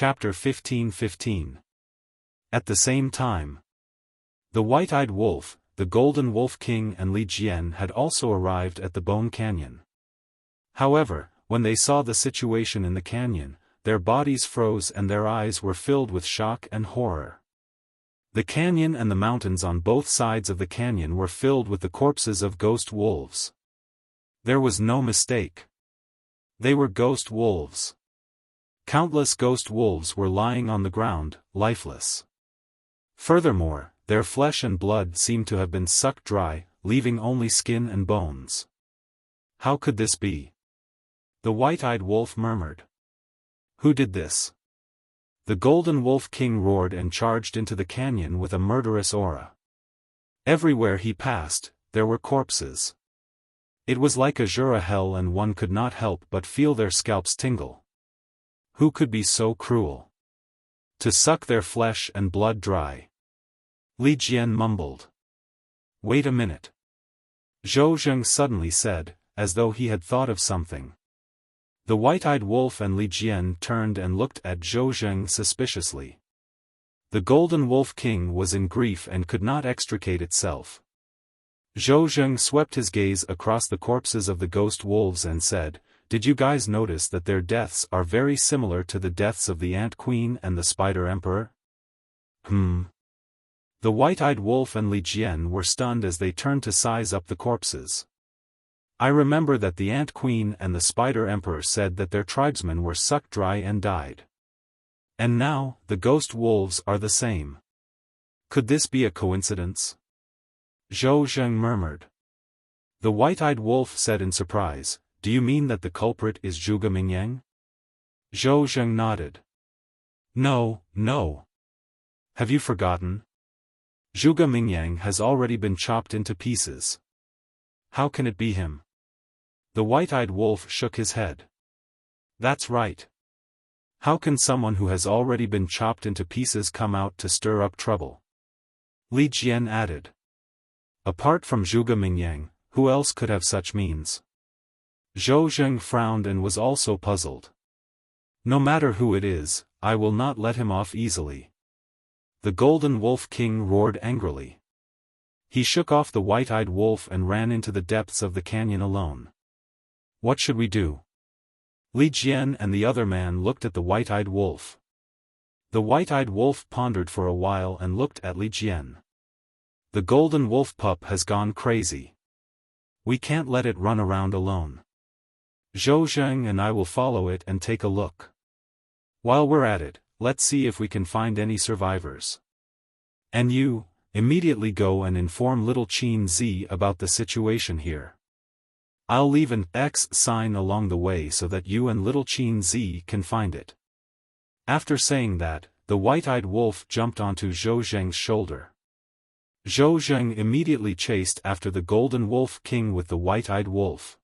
Chapter 15:15. At the same time, the White-Eyed Wolf, the Golden Wolf King and Li Jian had also arrived at the Bone Canyon. However, when they saw the situation in the canyon, their bodies froze and their eyes were filled with shock and horror. The canyon and the mountains on both sides of the canyon were filled with the corpses of ghost wolves. There was no mistake. They were ghost wolves. Countless ghost wolves were lying on the ground, lifeless. Furthermore, their flesh and blood seemed to have been sucked dry, leaving only skin and bones. How could this be? The White-Eyed Wolf murmured. Who did this? The Golden Wolf King roared and charged into the canyon with a murderous aura. Everywhere he passed, there were corpses. It was like Azura hell, and one could not help but feel their scalps tingle. Who could be so cruel? To suck their flesh and blood dry. Li Jian mumbled. Wait a minute. Zhou Zheng suddenly said, as though he had thought of something. The White-Eyed Wolf and Li Jian turned and looked at Zhou Zheng suspiciously. The Golden Wolf King was in grief and could not extricate itself. Zhou Zheng swept his gaze across the corpses of the ghost wolves and said, "Did you guys notice that their deaths are very similar to the deaths of the Ant Queen and the Spider Emperor?" The White-Eyed Wolf and Li Jian were stunned as they turned to size up the corpses. I remember that the Ant Queen and the Spider Emperor said that their tribesmen were sucked dry and died. And now, the ghost wolves are the same. Could this be a coincidence? Zhou Zheng murmured. The White-Eyed Wolf said in surprise, "Do you mean that the culprit is Zhuge Mingyang?" Zhou Zheng nodded. No. Have you forgotten? Zhuge Mingyang has already been chopped into pieces. How can it be him? The White-Eyed Wolf shook his head. That's right. How can someone who has already been chopped into pieces come out to stir up trouble? Li Jian added. Apart from Zhuge Mingyang, who else could have such means? Zhou Zheng frowned and was also puzzled. No matter who it is, I will not let him off easily. The Golden Wolf King roared angrily. He shook off the White-Eyed Wolf and ran into the depths of the canyon alone. What should we do? Li Jian and the other man looked at the White-Eyed Wolf. The White-Eyed Wolf pondered for a while and looked at Li Jian. The Golden Wolf pup has gone crazy. We can't let it run around alone. Zhou Zheng and I will follow it and take a look. While we're at it, let's see if we can find any survivors. And you, immediately go and inform little Qin Zi about the situation here. I'll leave an X sign along the way so that you and little Qin Zi can find it. After saying that, the White-Eyed Wolf jumped onto Zhou Zheng's shoulder. Zhou Zheng immediately chased after the Golden Wolf King with the White-Eyed Wolf.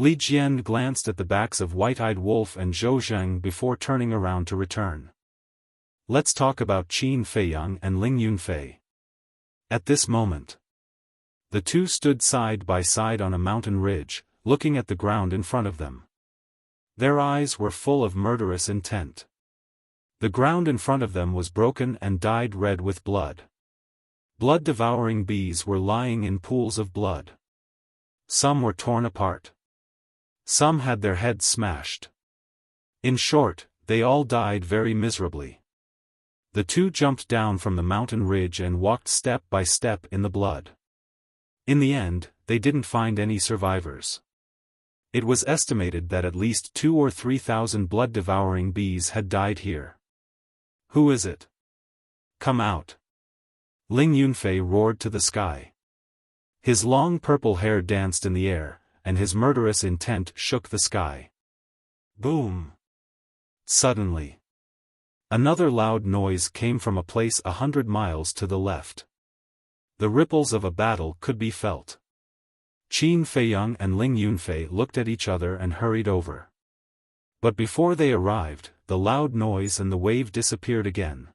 Li Jian glanced at the backs of White-Eyed Wolf and Zhou Zheng before turning around to return. Let's talk about Qin Feiyang and Ling Yunfei. At this moment, the two stood side by side on a mountain ridge, looking at the ground in front of them. Their eyes were full of murderous intent. The ground in front of them was broken and dyed red with blood. Blood-devouring bees were lying in pools of blood. Some were torn apart. Some had their heads smashed. In short, they all died very miserably. The two jumped down from the mountain ridge and walked step by step in the blood. In the end, they didn't find any survivors. It was estimated that at least 2,000 or 3,000 blood-devouring bees had died here. Who is it? Come out. Ling Yunfei roared to the sky. His long purple hair danced in the air, and his murderous intent shook the sky. Boom! Suddenly, another loud noise came from a place 100 miles to the left. The ripples of a battle could be felt. Qin Feiyang and Ling Yunfei looked at each other and hurried over. But before they arrived, the loud noise and the wave disappeared again.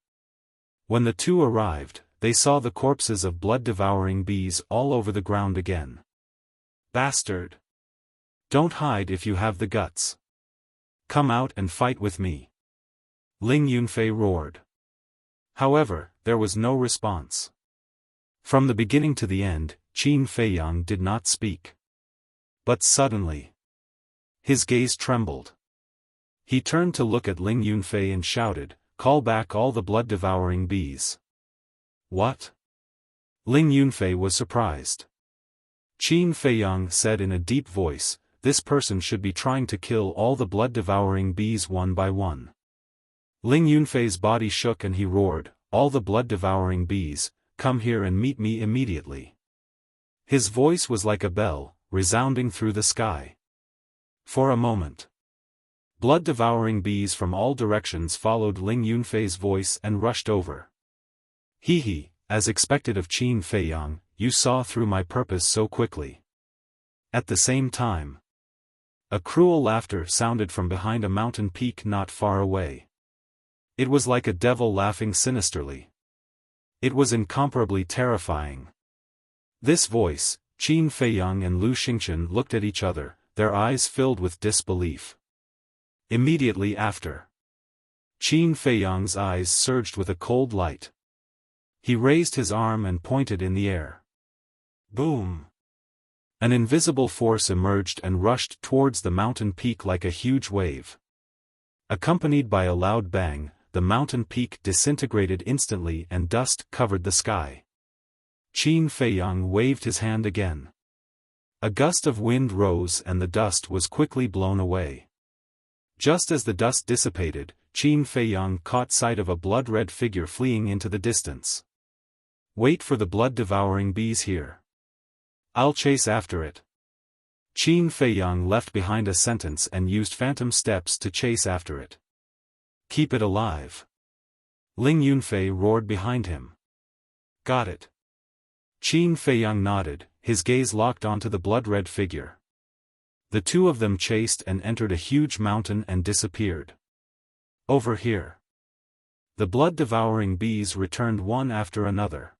When the two arrived, they saw the corpses of blood-devouring bees all over the ground again. Bastard! Don't hide if you have the guts. Come out and fight with me. Ling Yunfei roared. However, there was no response. From the beginning to the end, Qin Feiyang did not speak. But suddenly, his gaze trembled. He turned to look at Ling Yunfei and shouted, "Call back all the blood-devouring bees." What? Ling Yunfei was surprised. Qin Feiyang said in a deep voice, "This person should be trying to kill all the blood-devouring bees one by one." Ling Yunfei's body shook and he roared, "All the blood-devouring bees, come here and meet me immediately." His voice was like a bell, resounding through the sky. For a moment, blood-devouring bees from all directions followed Ling Yunfei's voice and rushed over. "Hee, as expected of Qin Feiyang, you saw through my purpose so quickly." At the same time, a cruel laughter sounded from behind a mountain peak not far away. It was like a devil laughing sinisterly. It was incomparably terrifying. This voice, Qin Feiyang and Lu Xingchen looked at each other, their eyes filled with disbelief. Immediately after, Qin Feiyang's eyes surged with a cold light. He raised his arm and pointed in the air. Boom! An invisible force emerged and rushed towards the mountain peak like a huge wave. Accompanied by a loud bang, the mountain peak disintegrated instantly and dust covered the sky. Qin Feiyang waved his hand again. A gust of wind rose and the dust was quickly blown away. Just as the dust dissipated, Qin Feiyang caught sight of a blood-red figure fleeing into the distance. "Wait for the blood-devouring bees here. I'll chase after it." Qin Feiyang left behind a sentence and used phantom steps to chase after it. "Keep it alive." Ling Yunfei roared behind him. "Got it." Qin Feiyang nodded, his gaze locked onto the blood-red figure. The two of them chased and entered a huge mountain and disappeared. "Over here." The blood-devouring bees returned one after another.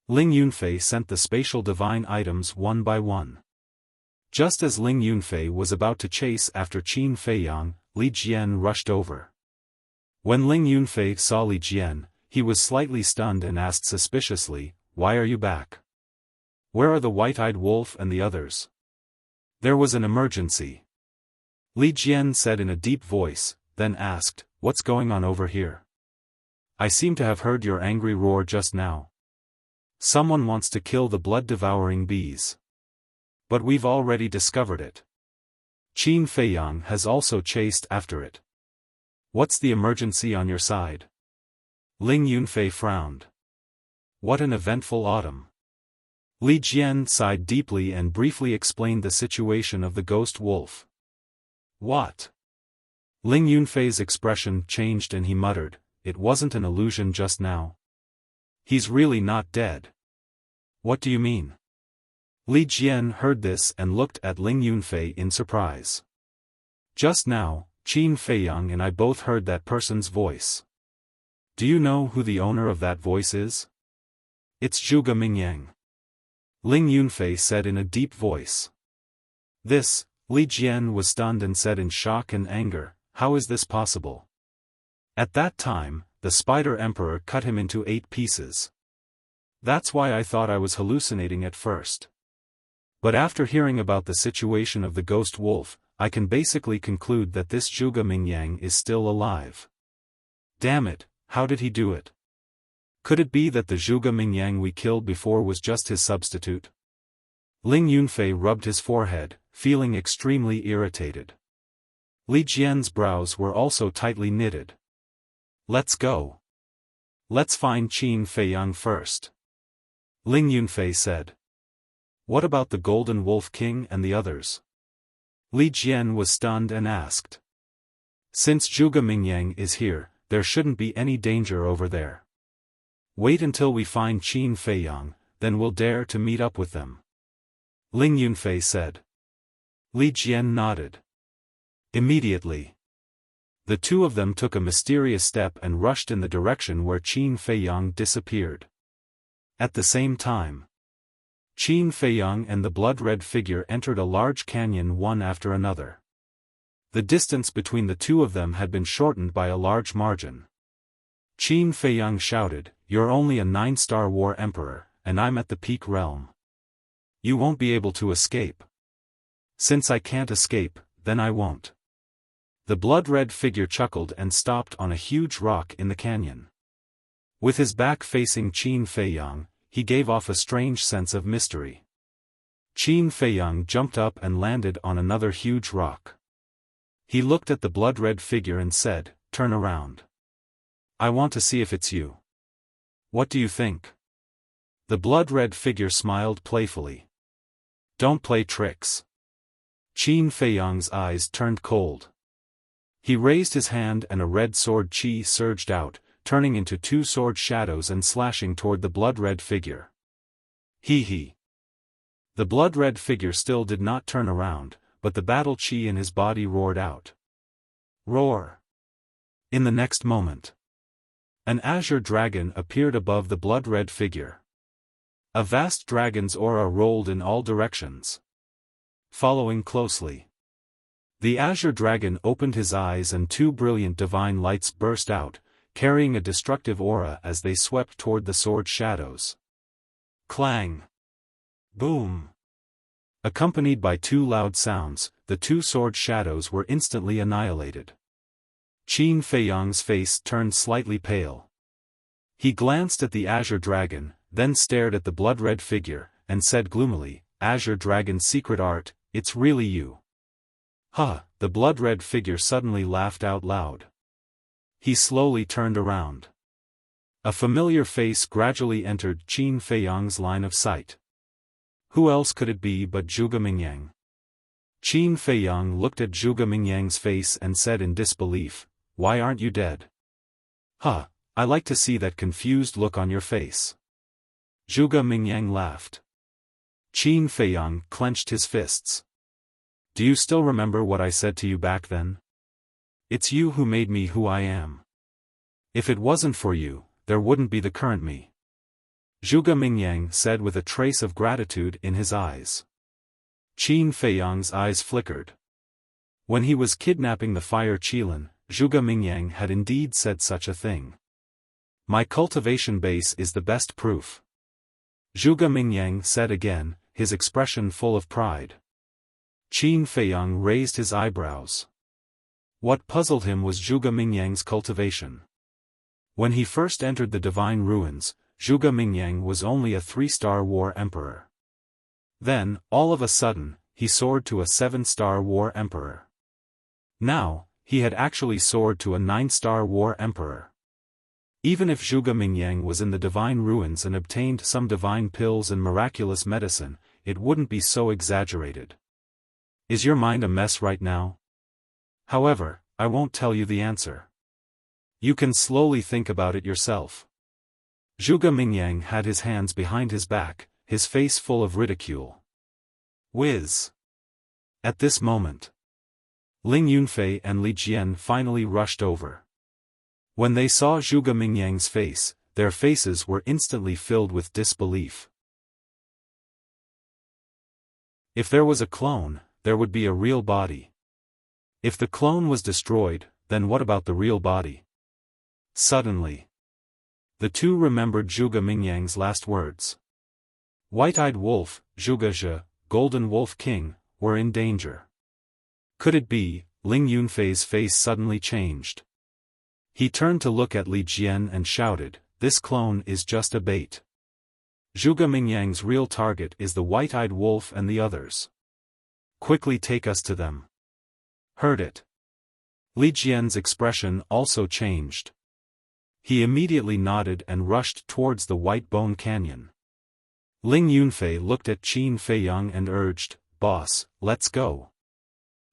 Ling Yunfei sent the spatial divine items one by one. Just as Ling Yunfei was about to chase after Qin Feiyang, Li Jian rushed over. When Ling Yunfei saw Li Jian, he was slightly stunned and asked suspiciously, "Why are you back? Where are the white-eyed wolf and the others?" "There was an emergency," Li Jian said in a deep voice, then asked, "What's going on over here? I seem to have heard your angry roar just now. Someone wants to kill the blood-devouring bees. But we've already discovered it. Qin Feiyang has also chased after it. What's the emergency on your side?" Ling Yunfei frowned. What an eventful autumn. Li Jian sighed deeply and briefly explained the situation of the ghost wolf. "What?" Ling Yunfei's expression changed and he muttered, "It wasn't an illusion just now. He's really not dead." "What do you mean?" Li Jian heard this and looked at Ling Yunfei in surprise. "Just now, Qin Feiyang and I both heard that person's voice. Do you know who the owner of that voice is?" "It's Zhuge Mingyang," Ling Yunfei said in a deep voice. This, Li Jian was stunned and said in shock and anger, "How is this possible?" At that time, the Spider Emperor cut him into 8 pieces. That's why I thought I was hallucinating at first. But after hearing about the situation of the ghost wolf, I can basically conclude that this Zhuge Mingyang is still alive. Damn it, how did he do it? Could it be that the Zhuge Mingyang we killed before was just his substitute? Ling Yunfei rubbed his forehead, feeling extremely irritated. Li Jian's brows were also tightly knitted. "Let's go. Let's find Qin Feiyang first," Ling Yunfei said. "What about the Golden Wolf King and the others?" Li Jian was stunned and asked. "Since Zhuge Mingyang is here, there shouldn't be any danger over there. Wait until we find Qin Feiyang, then we'll dare to meet up with them," Ling Yunfei said. Li Jian nodded. Immediately, the two of them took a mysterious step and rushed in the direction where Qin Feiyang disappeared. At the same time, Qin Feiyang and the blood-red figure entered a large canyon one after another. The distance between the two of them had been shortened by a large margin. Qin Feiyang shouted, "You're only a 9-star war emperor, and I'm at the peak realm. You won't be able to escape." "Since I can't escape, then I won't." The blood-red figure chuckled and stopped on a huge rock in the canyon. With his back facing Qin Feiyang, he gave off a strange sense of mystery. Qin Feiyang jumped up and landed on another huge rock. He looked at the blood-red figure and said, "Turn around. I want to see if it's you. What do you think?" The blood-red figure smiled playfully. "Don't play tricks." Qin Feiyang's eyes turned cold. He raised his hand and a red sword chi surged out, turning into 2 sword shadows and slashing toward the blood-red figure. He. The blood-red figure still did not turn around, but the battle chi in his body roared out. Roar! In the next moment, an azure dragon appeared above the blood-red figure. A vast dragon's aura rolled in all directions. Following closely, the azure dragon opened his eyes and 2 brilliant divine lights burst out, carrying a destructive aura as they swept toward the sword shadows. Clang! Boom! Accompanied by 2 loud sounds, the 2 sword shadows were instantly annihilated. Qin Feiyang's face turned slightly pale. He glanced at the azure dragon, then stared at the blood-red figure, and said gloomily, "Azure Dragon's secret art, it's really you." "Huh," the blood-red figure suddenly laughed out loud. He slowly turned around. A familiar face gradually entered Qin Feiyang's line of sight. Who else could it be but Zhuge Mingyang? Qin Feiyang looked at Zhuge Mingyang's face and said in disbelief, "Why aren't you dead?" "Huh, I like to see that confused look on your face." Zhuge Mingyang laughed. Qin Feiyang clenched his fists. "Do you still remember what I said to you back then? It's you who made me who I am. If it wasn't for you, there wouldn't be the current me." Zhuge Mingyang said with a trace of gratitude in his eyes. Qin Feiyang's eyes flickered. When he was kidnapping the fire Qilin, Zhuge Mingyang had indeed said such a thing. "My cultivation base is the best proof," Zhuge Mingyang said again, his expression full of pride. Qin Feiyang raised his eyebrows. What puzzled him was Zhuge Mingyang's cultivation. When he first entered the divine ruins, Zhuge Mingyang was only a 3-star war emperor. Then, all of a sudden, he soared to a 7-star war emperor. Now, he had actually soared to a 9-star war emperor. Even if Zhuge Mingyang was in the divine ruins and obtained some divine pills and miraculous medicine, it wouldn't be so exaggerated. Is your mind a mess right now? However, I won't tell you the answer. You can slowly think about it yourself. Zhuge Mingyang had his hands behind his back, his face full of ridicule. Whiz! At this moment, Ling Yunfei and Li Jian finally rushed over. When they saw Zhuge Mingyang's face, their faces were instantly filled with disbelief. If there was a clone, there would be a real body. If the clone was destroyed, then what about the real body? Suddenly, the two remembered Zhuge Mingyang's last words. White-eyed wolf, Zhuge Zhe, Golden Wolf King, were in danger. Could it be? Ling Yunfei's face suddenly changed. He turned to look at Li Jian and shouted, "This clone is just a bait. Zhuge Mingyang's real target is the white-eyed wolf and the others. Quickly take us to them." Heard it. Li Jian's expression also changed. He immediately nodded and rushed towards the White Bone Canyon. Ling Yunfei looked at Qin Feiyang and urged, "Boss, let's go."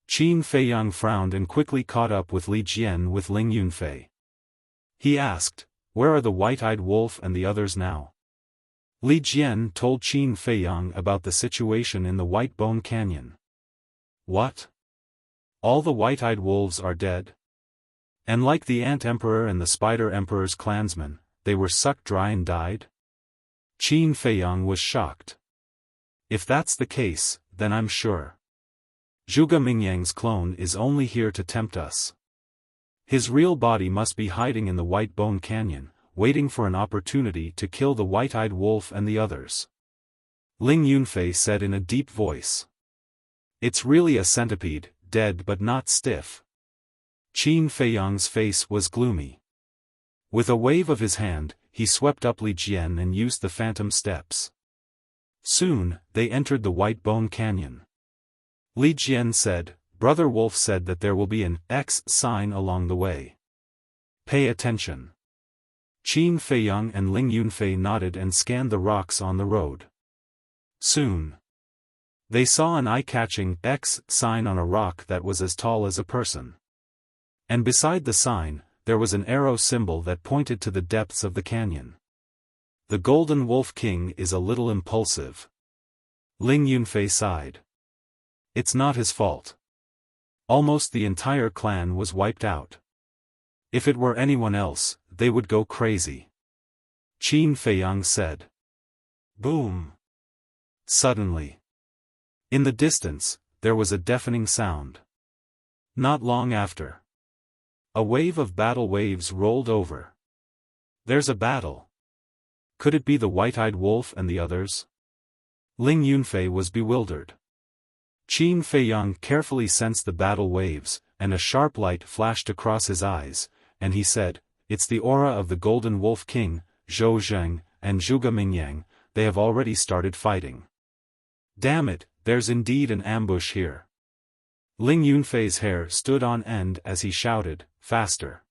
Qin Feiyang frowned and quickly caught up with Li Jian with Ling Yunfei. He asked, "Where are the white-eyed wolf and the others now?" Li Jian told Qin Feiyang about the situation in the White Bone Canyon. What? All the white-eyed wolves are dead? And like the Ant Emperor and the Spider Emperor's clansmen, they were sucked dry and died? Qin Feiyang was shocked. If that's the case, then I'm sure Zhuge Mingyang's clone is only here to tempt us. His real body must be hiding in the White Bone Canyon, waiting for an opportunity to kill the white-eyed wolf and the others. Ling Yunfei said in a deep voice. It's really a centipede, dead but not stiff. Qin Feiyang's face was gloomy. With a wave of his hand, he swept up Li Jian and used the phantom steps. Soon, they entered the White Bone Canyon. Li Jian said, Brother Wolf said that there will be an X sign along the way. Pay attention. Qin Feiyang and Ling Yunfei nodded and scanned the rocks on the road. Soon, they saw an eye-catching X sign on a rock that was as tall as a person. And beside the sign, there was an arrow symbol that pointed to the depths of the canyon. The Golden Wolf King is a little impulsive. Ling Yunfei sighed. It's not his fault. Almost the entire clan was wiped out. If it were anyone else, they would go crazy. Qin Feiyang said. Boom! Suddenly, in the distance, there was a deafening sound. Not long after, a wave of battle waves rolled over. There's a battle. Could it be the white-eyed wolf and the others? Ling Yunfei was bewildered. Qin Feiyang carefully sensed the battle waves, and a sharp light flashed across his eyes, and he said, It's the aura of the Golden Wolf King, Zhou Zheng, and Zhuge Mingyang. They have already started fighting. Damn it, there's indeed an ambush here. Ling Yunfei's hair stood on end as he shouted, Faster.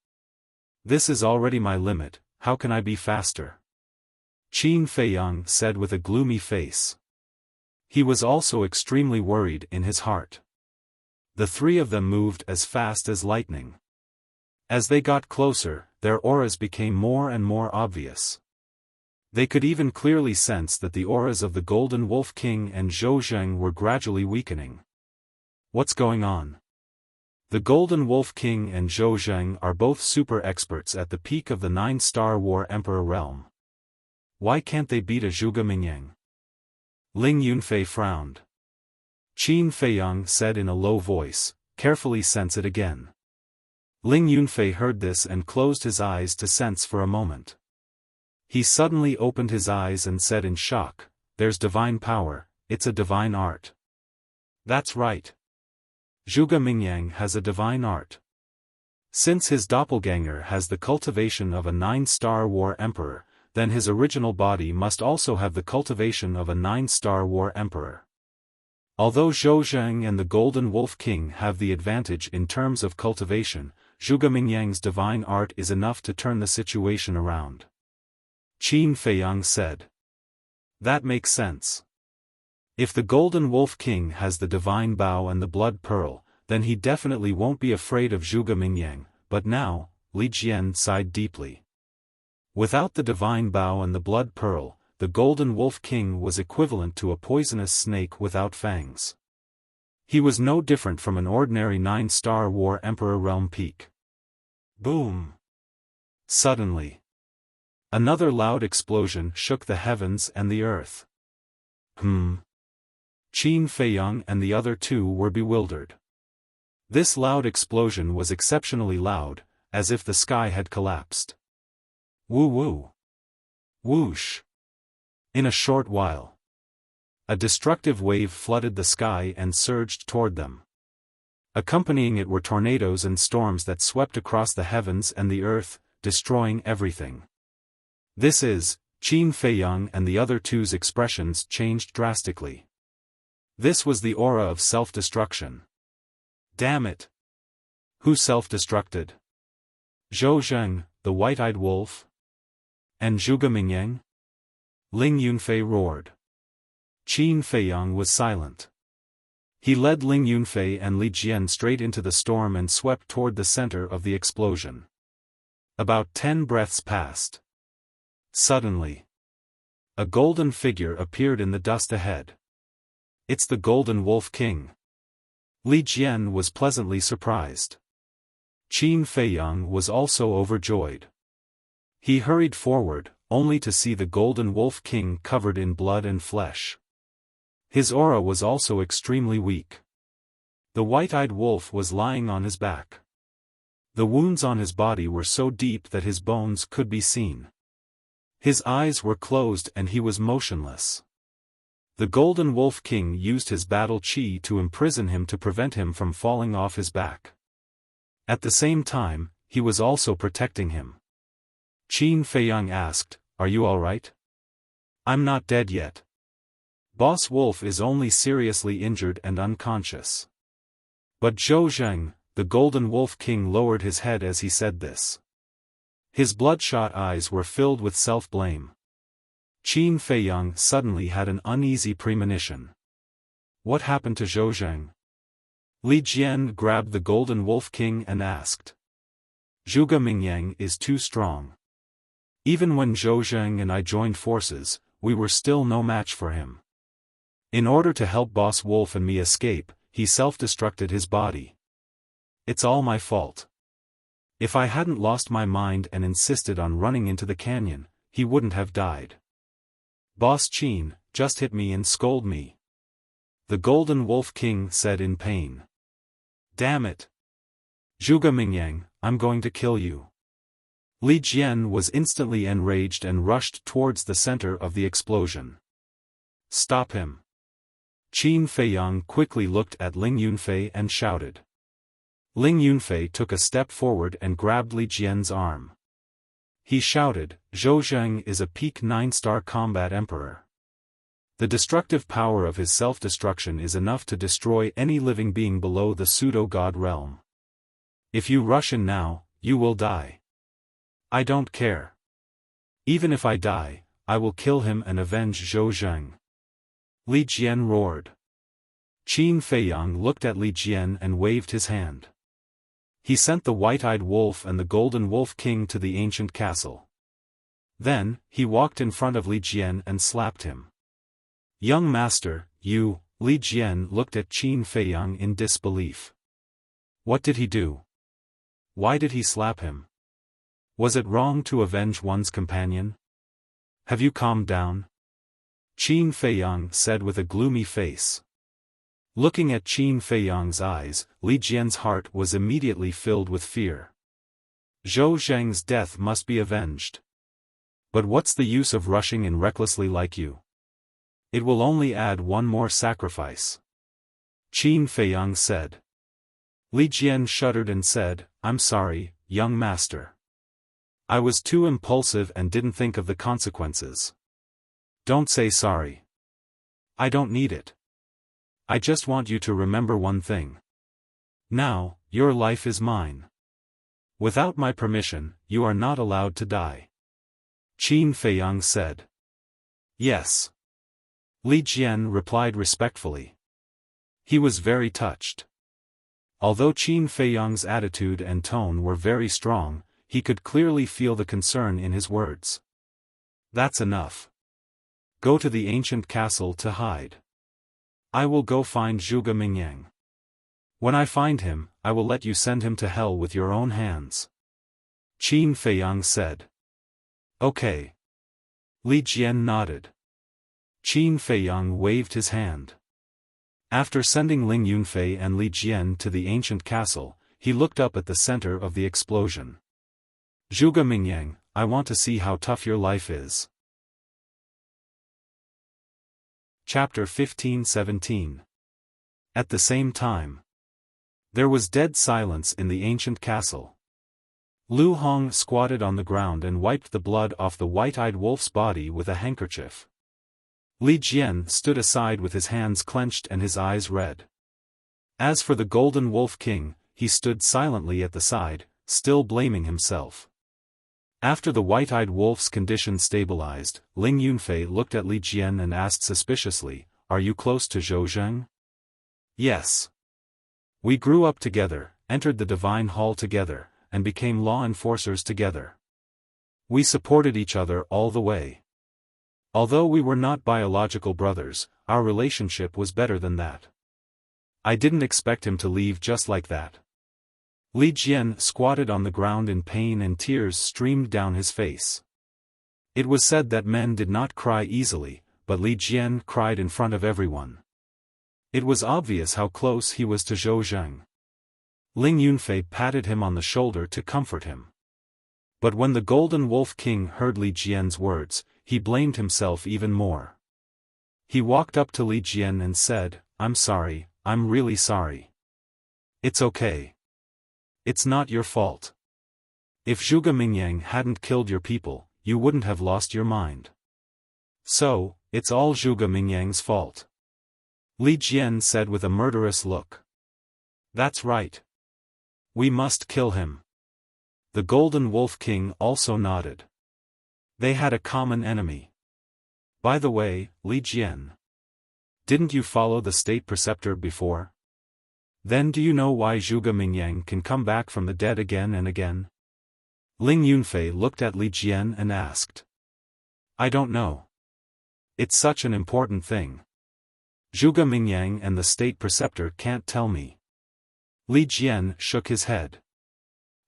This is already my limit, how can I be faster? Qin Feiyang said with a gloomy face. He was also extremely worried in his heart. The three of them moved as fast as lightning. As they got closer, their auras became more and more obvious. They could even clearly sense that the auras of the Golden Wolf King and Zhou Zheng were gradually weakening. What's going on? The Golden Wolf King and Zhou Zheng are both super experts at the peak of the 9-star War Emperor realm. Why can't they beat a Zhuge Mingyang? Ling Yunfei frowned. Qin Feiyang said in a low voice, Carefully sense it again. Ling Yunfei heard this and closed his eyes to sense for a moment. He suddenly opened his eyes and said in shock, There's divine power, it's a divine art. That's right. Zhuge Mingyang has a divine art. Since his doppelganger has the cultivation of a 9-star War Emperor, then his original body must also have the cultivation of a 9-star War Emperor. Although Zhou Zheng and the Golden Wolf King have the advantage in terms of cultivation, Zhuge Mingyang's divine art is enough to turn the situation around. Qin Feiyang said. That makes sense. If the Golden Wolf King has the divine bow and the blood pearl, then he definitely won't be afraid of Zhuge Mingyang, but now, Li Jian sighed deeply. Without the divine bow and the blood pearl, the Golden Wolf King was equivalent to a poisonous snake without fangs. He was no different from an ordinary 9-star War Emperor realm peak. Boom! Suddenly, another loud explosion shook the heavens and the earth. Qin Feiyang and the other two were bewildered. This loud explosion was exceptionally loud, as if the sky had collapsed. Woo-woo! Whoosh! In a short while, a destructive wave flooded the sky and surged toward them. Accompanying it were tornadoes and storms that swept across the heavens and the earth, destroying everything. This is, Qin Feiyang and the other two's expressions changed drastically. This was the aura of self-destruction. Damn it! Who self-destructed? Zhou Zheng, the white-eyed wolf? And Zhuge Mingyang? Ling Yunfei roared. Qin Feiyang was silent. He led Ling Yunfei and Li Jian straight into the storm and swept toward the center of the explosion. About 10 breaths passed. Suddenly, a golden figure appeared in the dust ahead. It's the Golden Wolf King. Li Jian was pleasantly surprised. Qin Feiyang was also overjoyed. He hurried forward, only to see the Golden Wolf King covered in blood and flesh. His aura was also extremely weak. The white-eyed wolf was lying on his back. The wounds on his body were so deep that his bones could be seen. His eyes were closed and he was motionless. The Golden Wolf King used his battle chi to imprison him to prevent him from falling off his back. At the same time, he was also protecting him. Qin Feiyang asked, "Are you all right?" "I'm not dead yet. Boss Wolf is only seriously injured and unconscious." But Zhou Zheng, the Golden Wolf King, lowered his head as he said this. His bloodshot eyes were filled with self-blame. Qin Feiyang suddenly had an uneasy premonition. What happened to Zhou Zheng? Li Jian grabbed the Golden Wolf King and asked. Zhuge Mingyang is too strong. Even when Zhou Zheng and I joined forces, we were still no match for him. In order to help Boss Wolf and me escape, he self-destructed his body. It's all my fault. If I hadn't lost my mind and insisted on running into the canyon, he wouldn't have died. Boss Qin, just hit me and scold me. The Golden Wolf King said in pain. Damn it. Zhuge Mingyang, I'm going to kill you. Li Jian was instantly enraged and rushed towards the center of the explosion. Stop him. Qin Feiyang quickly looked at Ling Yunfei and shouted. Ling Yunfei took a step forward and grabbed Li Jian's arm. He shouted, Zhou Zheng is a peak 9-star combat emperor. The destructive power of his self-destruction is enough to destroy any living being below the pseudo-god realm. If you rush in now, you will die. I don't care. Even if I die, I will kill him and avenge Zhou Zheng. Li Jian roared. Qin Feiyang looked at Li Jian and waved his hand. He sent the white-eyed wolf and the Golden Wolf King to the ancient castle. Then, he walked in front of Li Jian and slapped him. Young master, you, Li Jian looked at Qin Feiyang in disbelief. What did he do? Why did he slap him? Was it wrong to avenge one's companion? Have you calmed down? Qin Feiyang said with a gloomy face. Looking at Qin Feiyang's eyes, Li Jian's heart was immediately filled with fear. Zhou Zheng's death must be avenged. But what's the use of rushing in recklessly like you? It will only add one more sacrifice. Qin Feiyang said. Li Jian shuddered and said, I'm sorry, young master. I was too impulsive and didn't think of the consequences. Don't say sorry. I don't need it. I just want you to remember one thing. Now, your life is mine. Without my permission, you are not allowed to die. Qin Feiyang said. Yes. Li Jian replied respectfully. He was very touched. Although Qin Feiyang's attitude and tone were very strong, he could clearly feel the concern in his words. That's enough. Go to the ancient castle to hide. I will go find Zhuge Mingyang. When I find him, I will let you send him to hell with your own hands. Qin Feiyang said. Okay. Li Jian nodded. Qin Feiyang waved his hand. After sending Ling Yunfei and Li Jian to the ancient castle, he looked up at the center of the explosion. Zhuge Mingyang, I want to see how tough your life is. Chapter 15-17. At the same time. There was dead silence in the ancient castle. Lu Hong squatted on the ground and wiped the blood off the white-eyed wolf's body with a handkerchief. Li Jian stood aside with his hands clenched and his eyes red. As for the Golden Wolf King, he stood silently at the side, still blaming himself. After the white-eyed wolf's condition stabilized, Ling Yunfei looked at Li Jian and asked suspiciously, Are you close to Zhou Zheng? Yes. We grew up together, entered the Divine Hall together, and became law enforcers together. We supported each other all the way. Although we were not biological brothers, our relationship was better than that. I didn't expect him to leave just like that. Li Jian squatted on the ground in pain and tears streamed down his face. It was said that men did not cry easily, but Li Jian cried in front of everyone. It was obvious how close he was to Zhou Zheng. Ling Yunfei patted him on the shoulder to comfort him. But when the Golden Wolf King heard Li Jian's words, he blamed himself even more. He walked up to Li Jian and said, "I'm sorry, I'm really sorry. It's okay. It's not your fault. If Zhuge Mingyang hadn't killed your people, you wouldn't have lost your mind. So, it's all Zhuge Mingyang's fault." Li Jian said with a murderous look. "That's right. We must kill him." The Golden Wolf King also nodded. They had a common enemy. "By the way, Li Jian. Didn't you follow the state preceptor before? Then do you know why Zhuge Mingyang can come back from the dead again and again?" Ling Yunfei looked at Li Jian and asked. "I don't know. It's such an important thing. Zhuge Mingyang and the state preceptor can't tell me." Li Jian shook his head.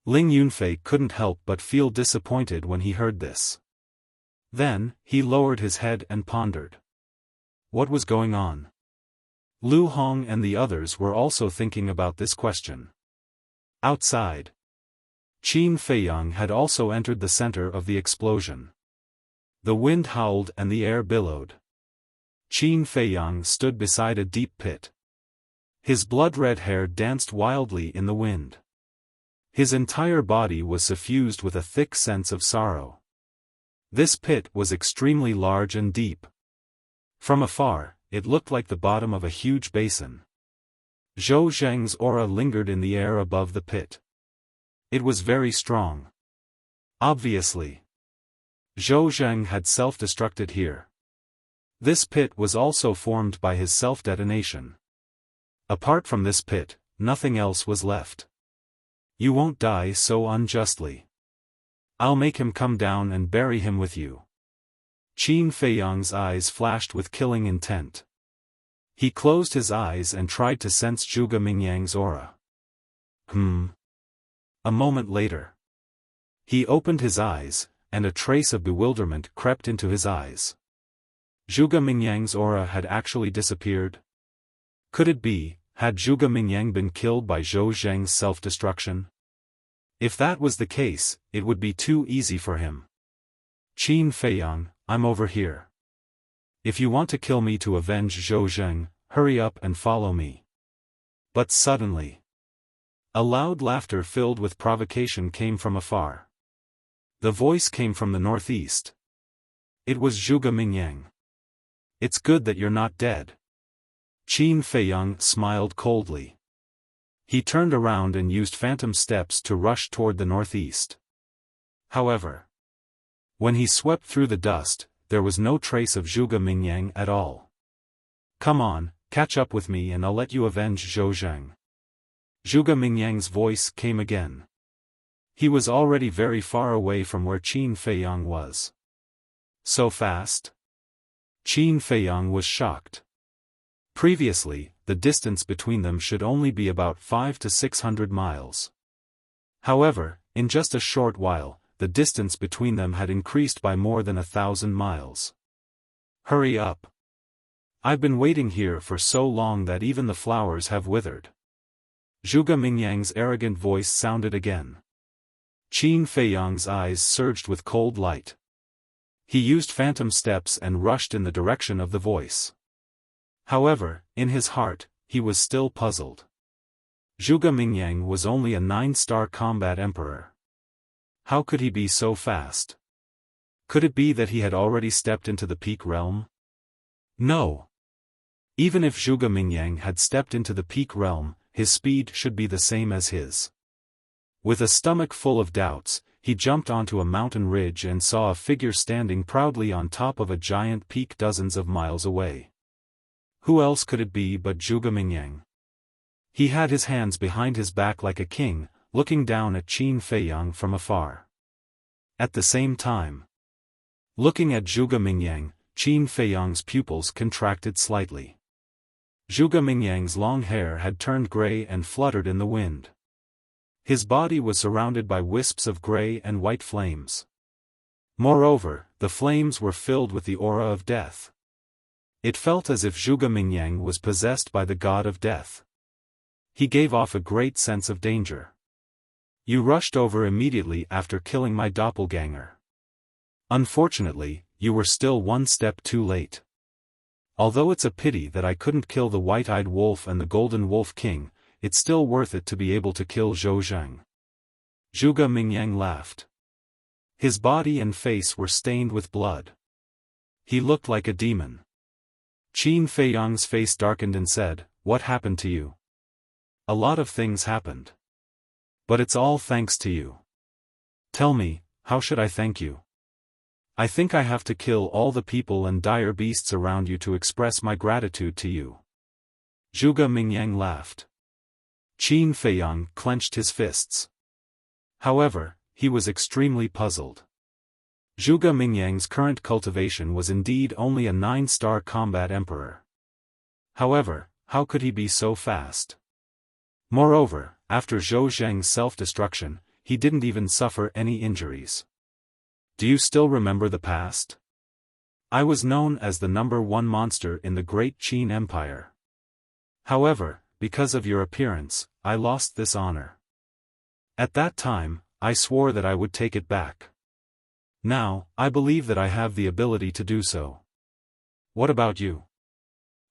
Ling Yunfei couldn't help but feel disappointed when he heard this. Then, he lowered his head and pondered. What was going on? Lu Hong and the others were also thinking about this question. Outside, Qin Feiyang had also entered the center of the explosion. The wind howled and the air billowed. Qin Feiyang stood beside a deep pit. His blood-red hair danced wildly in the wind. His entire body was suffused with a thick sense of sorrow. This pit was extremely large and deep. From afar, it looked like the bottom of a huge basin. Zhou Zheng's aura lingered in the air above the pit. It was very strong. Obviously, Zhou Zheng had self-destructed here. This pit was also formed by his self-detonation. Apart from this pit, nothing else was left. You won't die so unjustly. I'll make him come down and bury him with you. Qin Feiyang's eyes flashed with killing intent. He closed his eyes and tried to sense Zhuge Mingyang's aura. A moment later, he opened his eyes, and a trace of bewilderment crept into his eyes. Zhuge Mingyang's aura had actually disappeared. Could it be, had Zhuge Mingyang been killed by Zhou Zheng's self-destruction? If that was the case, it would be too easy for him. Qin Feiyang, I'm over here. If you want to kill me to avenge Zhou Zheng, hurry up and follow me. But suddenly, a loud laughter filled with provocation came from afar. The voice came from the northeast. It was Zhuge Mingyang. It's good that you're not dead. Qin Feiyang smiled coldly. He turned around and used phantom steps to rush toward the northeast. However, when he swept through the dust, there was no trace of Zhuge Mingyang at all. Come on, catch up with me and I'll let you avenge Zhou Zheng. Zhuge Mingyang's voice came again. He was already very far away from where Qin Feiyang was. So fast? Qin Feiyang was shocked. Previously, the distance between them should only be about 500 to 600 miles. However, in just a short while, the distance between them had increased by more than 1,000 miles. Hurry up. I've been waiting here for so long that even the flowers have withered. Zhuge Mingyang's arrogant voice sounded again. Qin Feiyang's eyes surged with cold light. He used phantom steps and rushed in the direction of the voice. However, in his heart, he was still puzzled. Zhuge Mingyang was only a 9-star combat emperor. How could he be so fast? Could it be that he had already stepped into the peak realm? No. Even if Zhuge Mingyang had stepped into the peak realm, his speed should be the same as his. With a stomach full of doubts, he jumped onto a mountain ridge and saw a figure standing proudly on top of a giant peak dozens of miles away. Who else could it be but Zhuge Mingyang? He had his hands behind his back like a king, looking down at Qin Feiyang from afar. At the same time, looking at Zhuge Mingyang, Qin Feiyang's pupils contracted slightly. Zhuge Mingyang's long hair had turned gray and fluttered in the wind. His body was surrounded by wisps of gray and white flames. Moreover, the flames were filled with the aura of death. It felt as if Zhuge Mingyang was possessed by the god of death. He gave off a great sense of danger. You rushed over immediately after killing my doppelganger. Unfortunately, you were still one step too late. Although it's a pity that I couldn't kill the white-eyed wolf and the golden wolf king, it's still worth it to be able to kill Zhou Zheng. Zhuge Mingyang laughed. His body and face were stained with blood. He looked like a demon. Qin Feiyang's face darkened and said, "What happened to you?" "A lot of things happened. But it's all thanks to you." "Tell me, how should I thank you?" "I think I have to kill all the people and dire beasts around you to express my gratitude to you." Zhuge Mingyang laughed. Qin Feiyang clenched his fists. However, he was extremely puzzled. Zhuge Mingyang's current cultivation was indeed only a 9-star combat emperor. However, how could he be so fast? Moreover, after Zhou Zheng's self-destruction, he didn't even suffer any injuries. "Do you still remember the past? I was known as the #1 monster in the Great Qin Empire. However, because of your appearance, I lost this honor. At that time, I swore that I would take it back. Now, I believe that I have the ability to do so. What about you?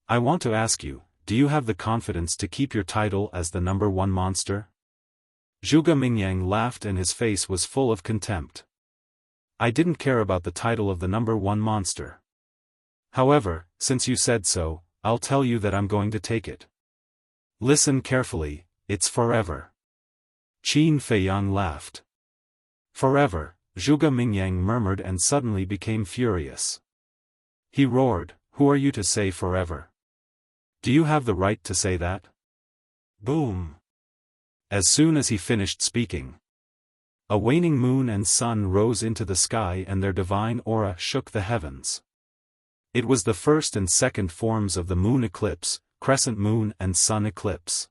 I want to ask you, do you have the confidence to keep your title as the #1 monster?" Zhuge Mingyang laughed and his face was full of contempt. "I didn't care about the title of the #1 monster. However, since you said so, I'll tell you that I'm going to take it. Listen carefully, it's forever." Qin Feiyang laughed. "Forever," Zhuge Mingyang murmured and suddenly became furious. He roared, "Who are you to say forever? Do you have the right to say that?" Boom! As soon as he finished speaking, a waning moon and sun rose into the sky and their divine aura shook the heavens. It was the first and second forms of the moon eclipse, crescent moon and sun eclipse.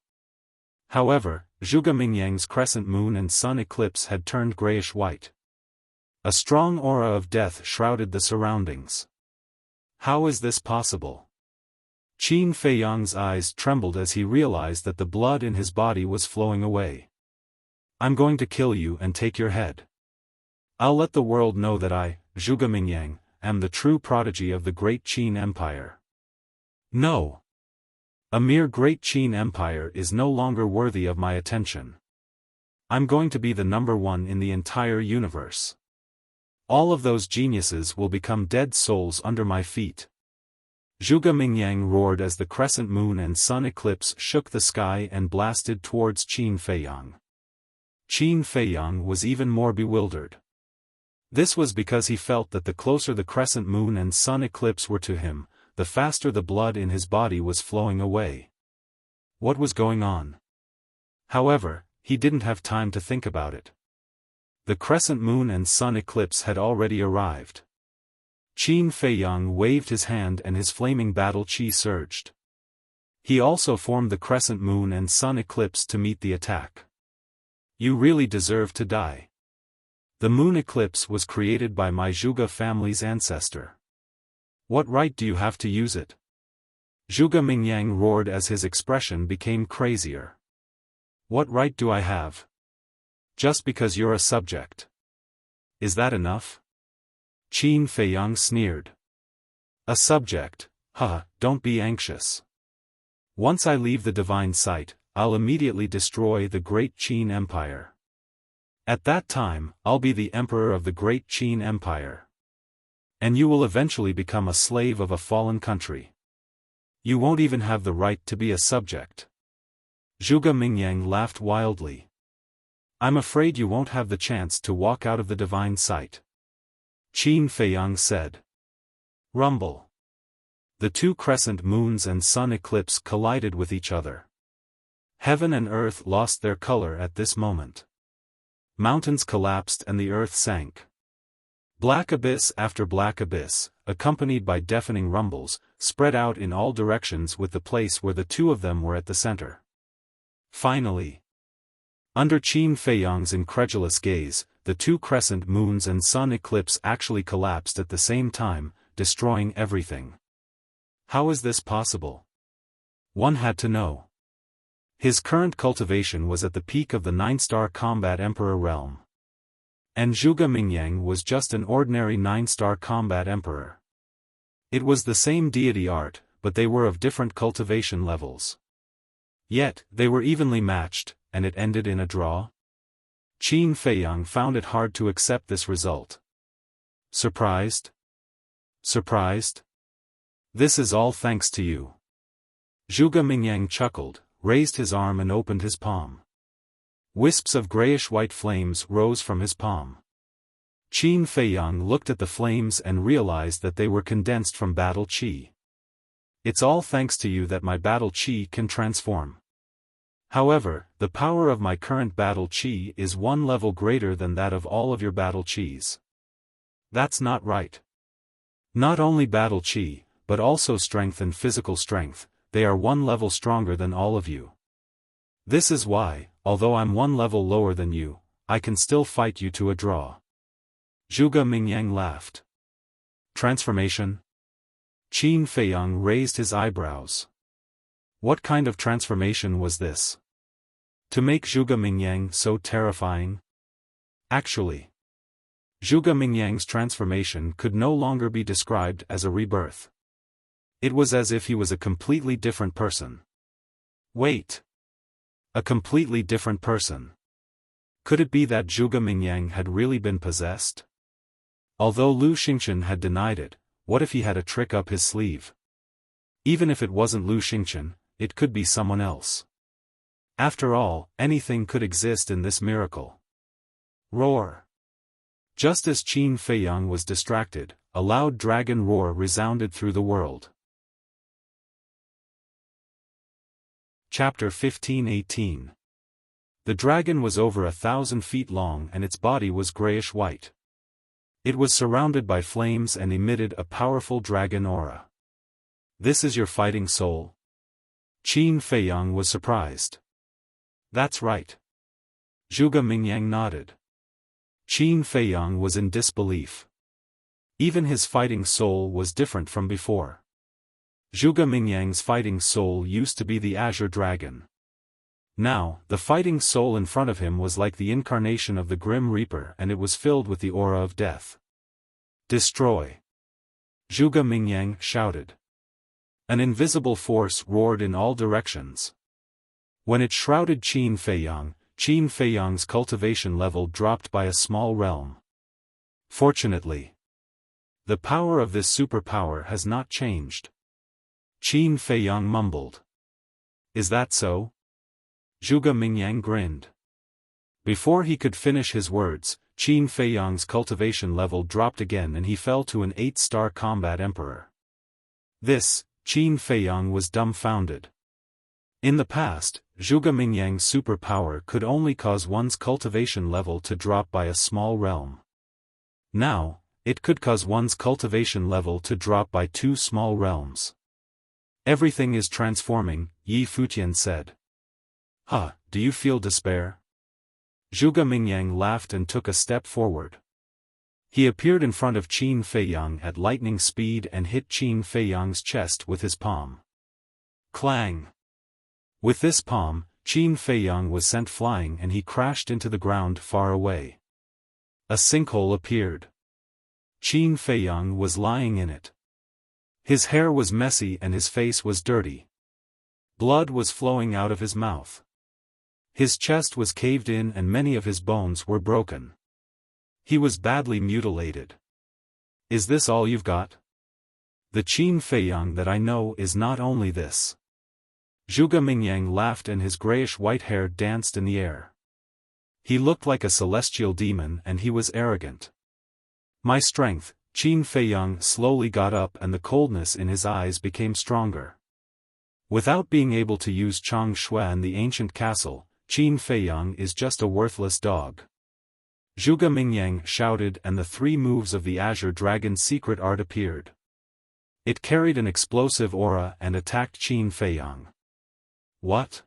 However, Zhuge Mingyang's crescent moon and sun eclipse had turned grayish-white. A strong aura of death shrouded the surroundings. How is this possible? Qin Feiyang's eyes trembled as he realized that the blood in his body was flowing away. "I'm going to kill you and take your head. I'll let the world know that I, Zhuge Mingyang, am the true prodigy of the Great Qin Empire." "No. A mere Great Qin Empire is no longer worthy of my attention. I'm going to be the #1 in the entire universe. All of those geniuses will become dead souls under my feet." Zhuge Mingyang roared as the crescent moon and sun eclipse shook the sky and blasted towards Qin Feiyang. Qin Feiyang was even more bewildered. This was because he felt that the closer the crescent moon and sun eclipse were to him, the faster the blood in his body was flowing away. What was going on? However, he didn't have time to think about it. The crescent moon and sun eclipse had already arrived. Qin Feiyang waved his hand and his flaming battle qi surged. He also formed the crescent moon and sun eclipse to meet the attack. "You really deserve to die. The moon eclipse was created by my Zhuge family's ancestor. What right do you have to use it?" Zhuge Mingyang roared as his expression became crazier. "What right do I have? Just because you're a subject. Is that enough?" Qin Feiyang sneered. "A subject, don't be anxious. Once I leave the divine sight, I'll immediately destroy the Great Qin Empire. At that time, I'll be the emperor of the Great Qin Empire. And you will eventually become a slave of a fallen country. You won't even have the right to be a subject." Zhuge Mingyang laughed wildly. "I'm afraid you won't have the chance to walk out of the divine sight," Qin Feiyang said. Rumble. The two crescent moons and sun eclipse collided with each other. Heaven and earth lost their color at this moment. Mountains collapsed and the earth sank. Black abyss after black abyss, accompanied by deafening rumbles, spread out in all directions with the place where the two of them were at the center. Finally, under Qin Feiyang's incredulous gaze, the two crescent moons and sun eclipse actually collapsed at the same time, destroying everything. How is this possible? One had to know. His current cultivation was at the peak of the 9-star combat emperor realm. And Zhuge Mingyang was just an ordinary 9-star combat emperor. It was the same deity art, but they were of different cultivation levels. Yet, they were evenly matched, and it ended in a draw? Qin Feiyang found it hard to accept this result. Surprised? Surprised? This is all thanks to you. Zhuge Mingyang chuckled, raised his arm and opened his palm. Wisps of grayish-white flames rose from his palm. Qin Feiyang looked at the flames and realized that they were condensed from battle qi. It's all thanks to you that my battle qi can transform. However, the power of my current battle qi is one level greater than that of all of your battle qis. That's not right. Not only battle qi, but also strength and physical strength, they are one level stronger than all of you. This is why, although I'm one level lower than you, I can still fight you to a draw. Zhuge Mingyang laughed. Transformation? Qin Feiyang raised his eyebrows. What kind of transformation was this? To make Zhuge Mingyang so terrifying? Actually, Zhuge Mingyang's transformation could no longer be described as a rebirth. It was as if he was a completely different person. Wait. A completely different person. Could it be that Zhuge Mingyang had really been possessed? Although Lu Xingchen had denied it, what if he had a trick up his sleeve? Even if it wasn't Lu Xingchen, it could be someone else. After all, anything could exist in this miracle. Roar. Just as Qin Feiyang was distracted, a loud dragon roar resounded through the world. Chapter 15:18. The dragon was over 1,000 feet long and its body was grayish-white. It was surrounded by flames and emitted a powerful dragon aura. This is your fighting soul? Qin Feiyang was surprised. That's right. Zhuge Mingyang nodded. Qin Feiyang was in disbelief. Even his fighting soul was different from before. Zhuge Mingyang's fighting soul used to be the Azure Dragon. Now, the fighting soul in front of him was like the incarnation of the Grim Reaper and it was filled with the aura of death. Destroy! Zhuge Mingyang shouted. An invisible force roared in all directions. When it shrouded Qin Feiyang's cultivation level dropped by a small realm. Fortunately, the power of this superpower has not changed. Qin Feiyang mumbled. Is that so? Zhuge Mingyang grinned. Before he could finish his words, Qin Feiyang's cultivation level dropped again and he fell to an 8-star combat emperor. This, Qin Feiyang was dumbfounded. In the past, Zhuge Mingyang's superpower could only cause one's cultivation level to drop by a small realm. Now, it could cause one's cultivation level to drop by 2 small realms. Everything is transforming, Yi Futian said. Huh, do you feel despair? Zhuge Mingyang laughed and took a step forward. He appeared in front of Qin Feiyang at lightning speed and hit Qin Feiyang's chest with his palm. Clang! With this palm, Qin Feiyang was sent flying and he crashed into the ground far away. A sinkhole appeared. Qin Feiyang was lying in it. His hair was messy and his face was dirty. Blood was flowing out of his mouth. His chest was caved in and many of his bones were broken. He was badly mutilated. Is this all you've got? The Qin Feiyang that I know is not only this. Zhuge Mingyang laughed and his grayish-white hair danced in the air. He looked like a celestial demon and he was arrogant. My strength. Qin Feiyang slowly got up and the coldness in his eyes became stronger. Without being able to use Chang Shui and the ancient castle, Qin Feiyang is just a worthless dog. Zhuge Mingyang shouted and the 3 moves of the Azure Dragon's secret art appeared. It carried an explosive aura and attacked Qin Feiyang. What?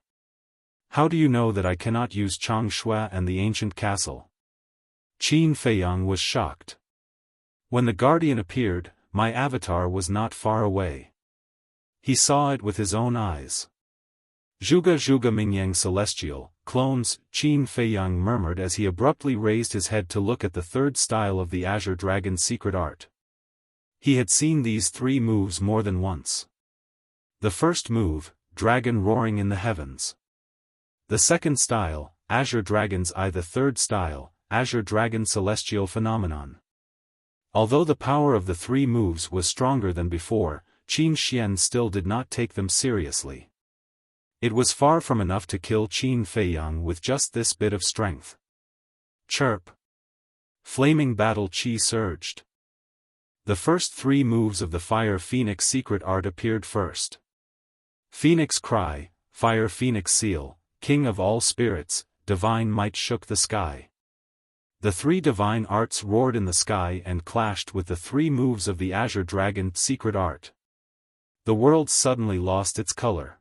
How do you know that I cannot use Chang Shui and the ancient castle? Qin Feiyang was shocked. When the guardian appeared, my avatar was not far away. He saw it with his own eyes. Zhuge Zhuge Mingyang Celestial, clones, Qin Feiyang murmured as he abruptly raised his head to look at the third style of the Azure Dragon's secret art. He had seen these three moves more than once. The first move, Dragon Roaring in the Heavens. The second style, Azure Dragon's Eye. The third style, Azure Dragon Celestial Phenomenon. Although the power of the three moves was stronger than before, Qin Xian still did not take them seriously. It was far from enough to kill Qin Feiyang with just this bit of strength. Chirp. Flaming battle chi surged. The first three moves of the Fire Phoenix secret art appeared first. Phoenix Cry, Fire Phoenix Seal, King of all spirits, divine might shook the sky. The three divine arts roared in the sky and clashed with the three moves of the Azure Dragon secret art. The world suddenly lost its color.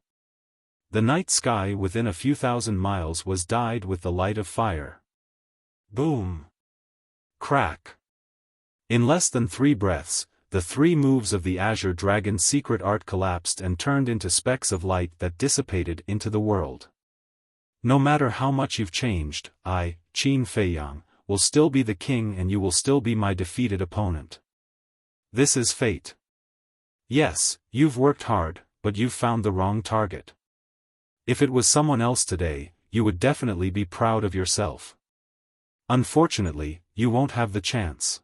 The night sky within a few thousand miles was dyed with the light of fire. Boom! Crack! In less than 3 breaths, the three moves of the Azure Dragon secret art collapsed and turned into specks of light that dissipated into the world. No matter how much you've changed, I, Qin Feiyang, will still be the king and you will still be my defeated opponent. This is fate. Yes, you've worked hard, but you've found the wrong target. If it was someone else today, you would definitely be proud of yourself. Unfortunately, you won't have the chance.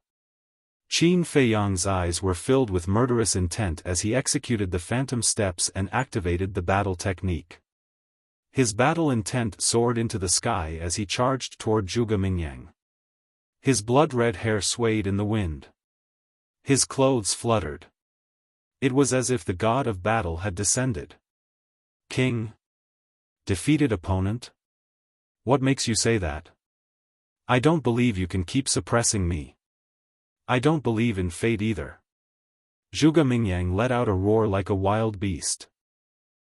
Qin Feiyang's eyes were filled with murderous intent as he executed the phantom steps and activated the battle technique. His battle intent soared into the sky as he charged toward Zhuge Mingyang. His blood-red hair swayed in the wind. His clothes fluttered. It was as if the god of battle had descended. King? Defeated opponent? What makes you say that? I don't believe you can keep suppressing me. I don't believe in fate either. Zhuge Mingyang let out a roar like a wild beast.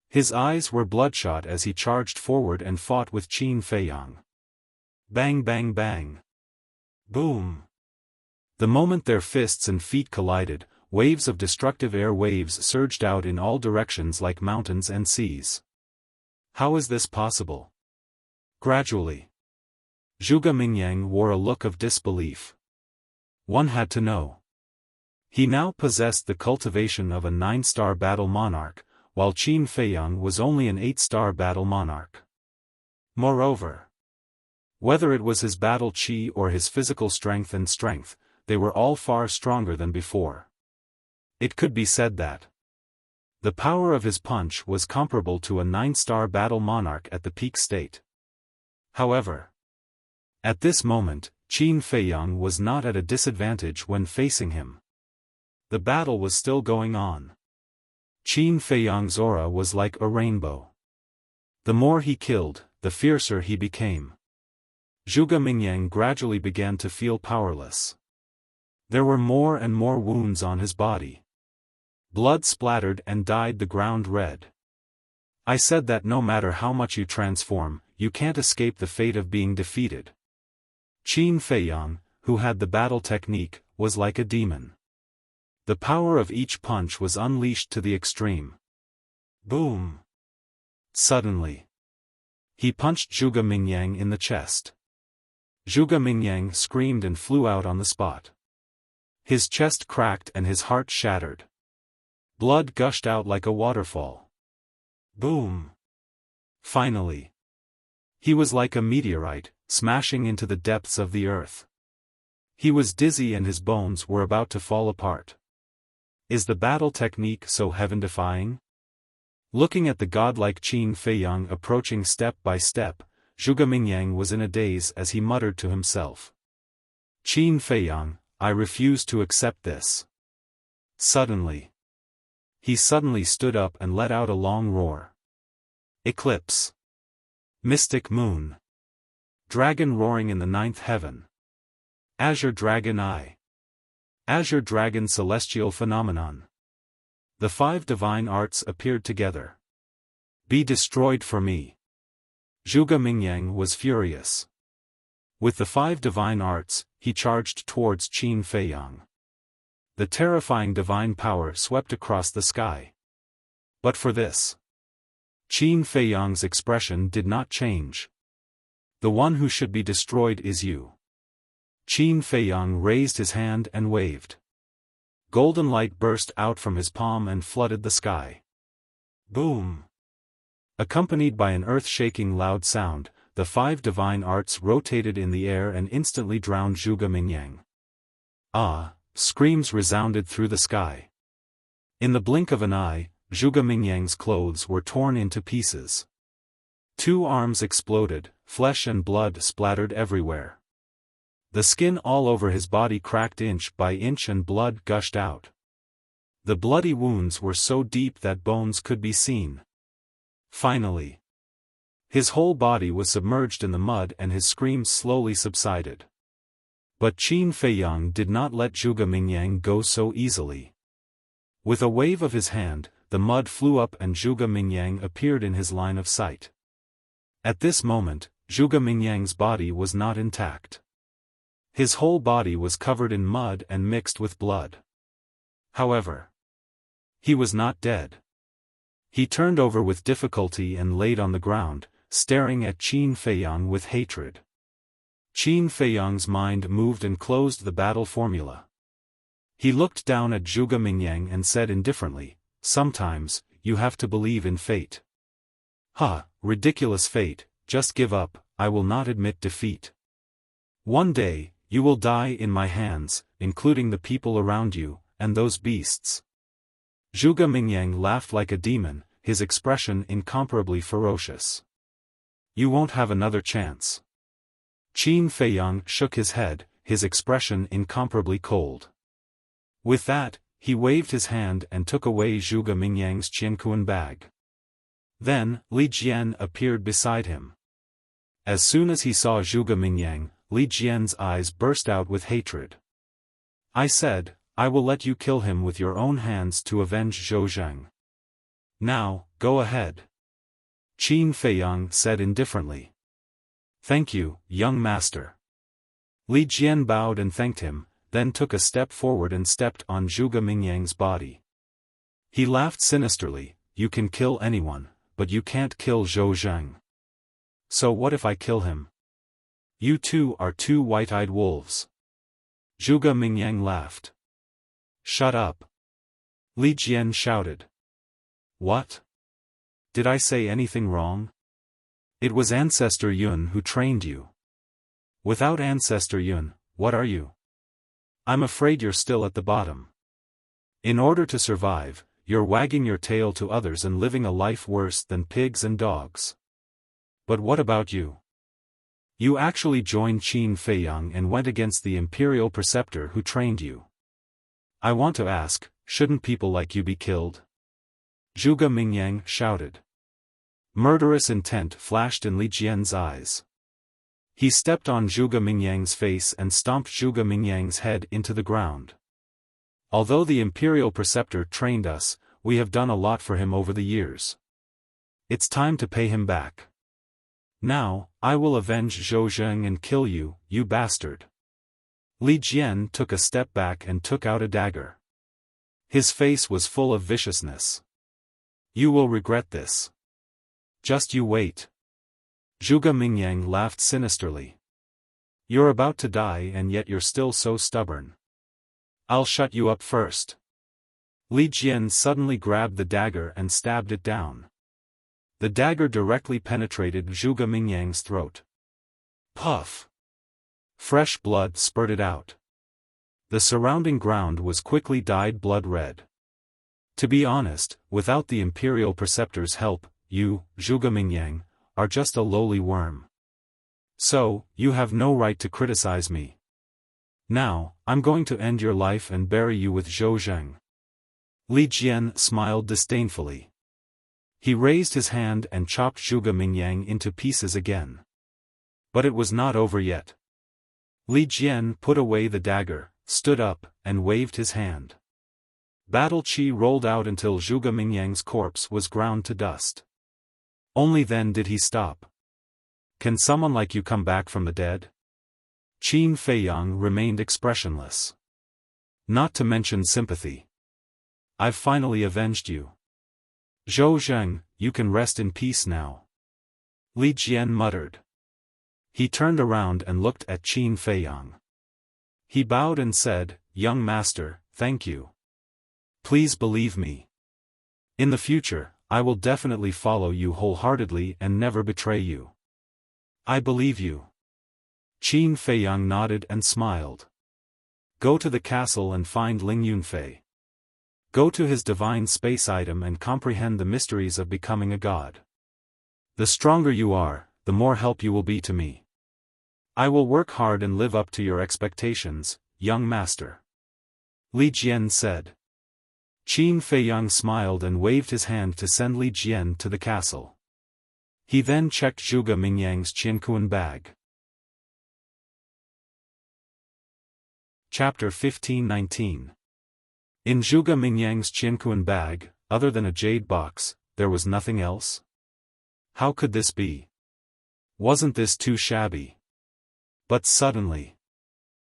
His eyes were bloodshot as he charged forward and fought with Qin Feiyang. Bang bang bang. Boom. The moment their fists and feet collided, waves of destructive air waves surged out in all directions like mountains and seas. How is this possible? Gradually. Zhuge Mingyang wore a look of disbelief. One had to know. He now possessed the cultivation of a 9-star battle monarch, while Qin Feiyang was only an 8-star battle monarch. Moreover, whether it was his battle chi or his physical strength, they were all far stronger than before. It could be said that the power of his punch was comparable to a 9-star battle monarch at the peak state. However, at this moment, Qin Feiyang was not at a disadvantage when facing him. The battle was still going on. Qin Feiyang's aura was like a rainbow. The more he killed, the fiercer he became. Zhuge Mingyang gradually began to feel powerless. There were more and more wounds on his body. Blood splattered and dyed the ground red. I said that no matter how much you transform, you can't escape the fate of being defeated. Qin Feiyang, who had the battle technique, was like a demon. The power of each punch was unleashed to the extreme. Boom! Suddenly, he punched Zhuge Mingyang in the chest. Zhuge Mingyang screamed and flew out on the spot. His chest cracked and his heart shattered. Blood gushed out like a waterfall. Boom! Finally, he was like a meteorite, smashing into the depths of the earth. He was dizzy and his bones were about to fall apart. Is the battle technique so heaven-defying? Looking at the godlike Qin Feiyang approaching step by step, Zhuge Mingyang was in a daze as he muttered to himself. Qin Feiyang, I refuse to accept this. Suddenly, he stood up and let out a long roar. Eclipse. Mystic moon. Dragon roaring in the 9th heaven. Azure Dragon Eye. Azure Dragon Celestial Phenomenon. The 5 divine arts appeared together. Be destroyed for me. Zhuge Mingyang was furious. With the 5 divine arts, he charged towards Qin Feiyang. The terrifying divine power swept across the sky. But for this, Qin Feiyang's expression did not change. The one who should be destroyed is you. Qin Feiyang raised his hand and waved. Golden light burst out from his palm and flooded the sky. Boom! Accompanied by an earth-shaking loud sound, the 5 divine arts rotated in the air and instantly drowned Zhuge Mingyang. Ah! Screams resounded through the sky. In the blink of an eye, Zhuge Mingyang's clothes were torn into pieces. 2 arms exploded, flesh and blood splattered everywhere. The skin all over his body cracked inch by inch and blood gushed out. The bloody wounds were so deep that bones could be seen. Finally, his whole body was submerged in the mud and his screams slowly subsided. But Qin Feiyang did not let Zhuge Mingyang go so easily. With a wave of his hand, the mud flew up and Zhuge Mingyang appeared in his line of sight. At this moment, Zhuge Mingyang's body was not intact. His whole body was covered in mud and mixed with blood. However, he was not dead. He turned over with difficulty and laid on the ground, staring at Qin Feiyang with hatred. Qin Feiyang's mind moved and closed the battle formula. He looked down at Zhuge Mingyang and said indifferently, "Sometimes, you have to believe in fate." "Ha, ridiculous fate, just give up, I will not admit defeat. One day, you will die in my hands, including the people around you, and those beasts." Zhuge Mingyang laughed like a demon, his expression incomparably ferocious. "You won't have another chance." Qin Feiyang shook his head, his expression incomparably cold. With that, he waved his hand and took away Zhuge Mingyang's Qianquan bag. Then, Li Jian appeared beside him. As soon as he saw Zhuge Mingyang, Li Jian's eyes burst out with hatred. "I said, I will let you kill him with your own hands to avenge Zhou Zheng. Now, go ahead." Qin Feiyang said indifferently. "Thank you, young master." Li Jian bowed and thanked him, then took a step forward and stepped on Zhuge Mingyang's body. He laughed sinisterly, "You can kill anyone, but you can't kill Zhou Zheng. So what if I kill him? You two are 2 white-eyed wolves." Zhuge Mingyang laughed. "Shut up!" Li Jian shouted. "What? Did I say anything wrong? It was Ancestor Yun who trained you. Without Ancestor Yun, what are you? I'm afraid you're still at the bottom. In order to survive, you're wagging your tail to others and living a life worse than pigs and dogs. But what about you? You actually joined Qin Feiyang and went against the Imperial Preceptor who trained you. I want to ask, shouldn't people like you be killed?" Zhuge Mingyang shouted. Murderous intent flashed in Li Jian's eyes. He stepped on Zhuge Mingyang's face and stomped Zhuge Mingyang's head into the ground. "Although the Imperial Preceptor trained us, we have done a lot for him over the years. It's time to pay him back. Now, I will avenge Zhou Zheng and kill you, you bastard." Li Jian took a step back and took out a dagger. His face was full of viciousness. "You will regret this. Just you wait." Zhuge Mingyang laughed sinisterly. "You're about to die and yet you're still so stubborn. I'll shut you up first." Li Jian suddenly grabbed the dagger and stabbed it down. The dagger directly penetrated Zhuge Mingyang's throat. Puff! Fresh blood spurted out. The surrounding ground was quickly dyed blood red. To be honest, without the Imperial Preceptor's help, you, Zhuge Mingyang, are just a lowly worm. So, you have no right to criticize me. Now, I'm going to end your life and bury you with Zhou Zheng." Li Jian smiled disdainfully. He raised his hand and chopped Zhuge Mingyang into pieces again. But it was not over yet. Li Jian put away the dagger, stood up, and waved his hand. Battle chi rolled out until Zhuge Mingyang's corpse was ground to dust. Only then did he stop. "Can someone like you come back from the dead?" Qin Feiyang remained expressionless. "Not to mention sympathy. I've finally avenged you." Zhou Zheng, you can rest in peace now. Li Jian muttered. He turned around and looked at Qin Feiyang. He bowed and said, Young master, thank you. Please believe me. In the future, I will definitely follow you wholeheartedly and never betray you. I believe you. Qin Feiyang nodded and smiled. Go to the castle and find Ling Yunfei. Go to his divine space item and comprehend the mysteries of becoming a god. The stronger you are, the more help you will be to me. I will work hard and live up to your expectations, young master. Li Jian said. Qin Feiyang smiled and waved his hand to send Li Jian to the castle. He then checked Zhuge Mingyang's Qiankuan bag. Chapter 15-19. In Zhuge Mingyang's Qiankuan bag, other than a jade box, there was nothing else? How could this be? Wasn't this too shabby? But suddenly,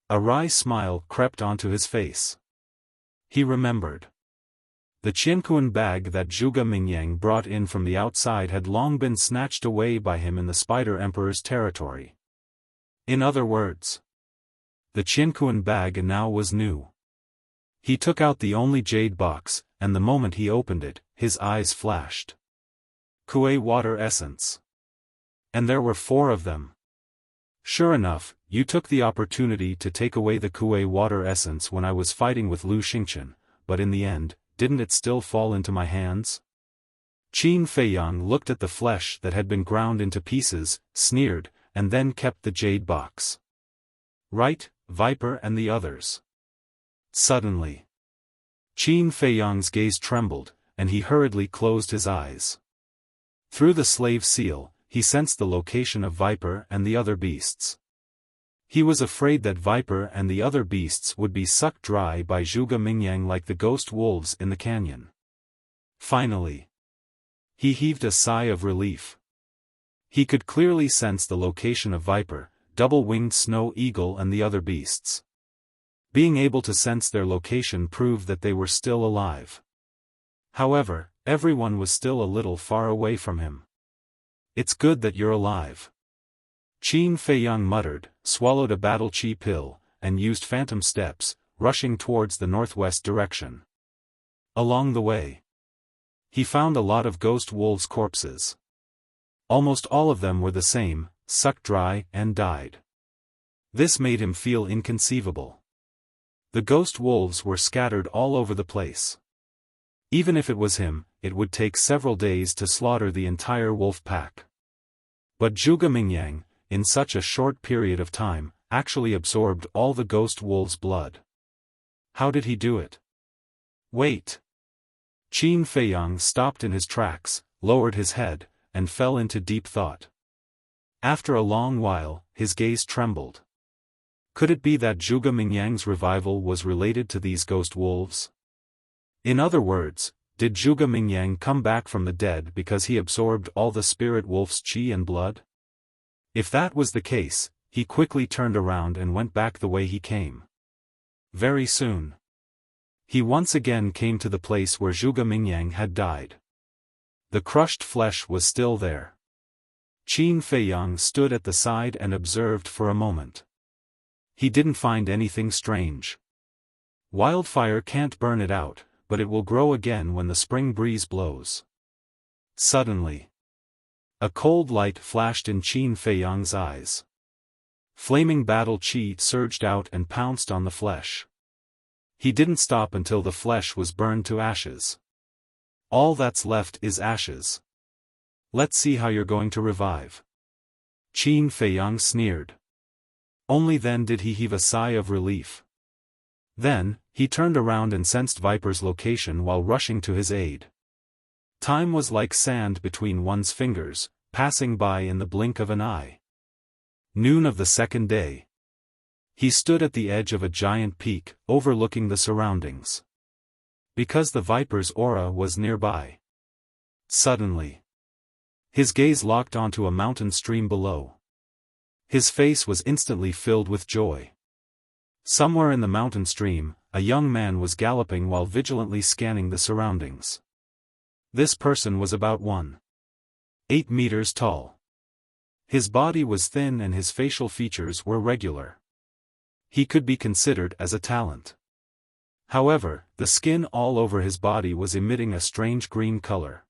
a wry smile crept onto his face. He remembered. The Qiankuan bag that Zhuge Mingyang brought in from the outside had long been snatched away by him in the Spider Emperor's territory. In other words, the Qiankuan bag now was new. He took out the only jade box, and the moment he opened it, his eyes flashed. Kuei water essence. And there were 4 of them. Sure enough, you took the opportunity to take away the Kuei water essence when I was fighting with Lu Xingchen, but in the end, didn't it still fall into my hands? Qin Feiyang looked at the flesh that had been ground into pieces, sneered, and then kept the jade box. Right, Viper and the others. Suddenly, Qin Feiyang's gaze trembled, and he hurriedly closed his eyes. Through the slave seal, he sensed the location of Viper and the other beasts. He was afraid that Viper and the other beasts would be sucked dry by Zhuge Mingyang like the ghost wolves in the canyon. Finally, he heaved a sigh of relief. He could clearly sense the location of Viper, double-winged snow eagle and the other beasts. Being able to sense their location proved that they were still alive. However, everyone was still a little far away from him. It's good that you're alive. Qin Feiyang muttered, swallowed a battle chi pill, and used phantom steps, rushing towards the northwest direction. Along the way, he found a lot of ghost wolves' corpses. Almost all of them were the same, sucked dry and died. This made him feel inconceivable. The ghost wolves were scattered all over the place. Even if it was him, it would take several days to slaughter the entire wolf pack. But Zhuge Mingyang, in such a short period of time, actually absorbed all the ghost wolves' blood. How did he do it? Wait. Qin Feiyang stopped in his tracks, lowered his head, and fell into deep thought. After a long while, his gaze trembled. Could it be that Zhuge Mingyang's revival was related to these ghost wolves? In other words, did Zhuge Mingyang come back from the dead because he absorbed all the spirit wolf's qi and blood? If that was the case, he quickly turned around and went back the way he came. Very soon, he once again came to the place where Zhuge Mingyang had died. The crushed flesh was still there. Qin Feiyang stood at the side and observed for a moment. He didn't find anything strange. Wildfire can't burn it out, but it will grow again when the spring breeze blows. Suddenly, a cold light flashed in Qin Feiyang's eyes. Flaming battle chi surged out and pounced on the flesh. He didn't stop until the flesh was burned to ashes. All that's left is ashes. Let's see how you're going to revive. Qin Feiyang sneered. Only then did he heave a sigh of relief. Then, he turned around and sensed Viper's location while rushing to his aid. Time was like sand between one's fingers, passing by in the blink of an eye. Noon of the second day. He stood at the edge of a giant peak, overlooking the surroundings. Because the Viper's aura was nearby. Suddenly, his gaze locked onto a mountain stream below. His face was instantly filled with joy. Somewhere in the mountain stream, a young man was galloping while vigilantly scanning the surroundings. This person was about 1.8 meters tall. His body was thin and his facial features were regular. He could be considered as a talent. However, the skin all over his body was emitting a strange green color.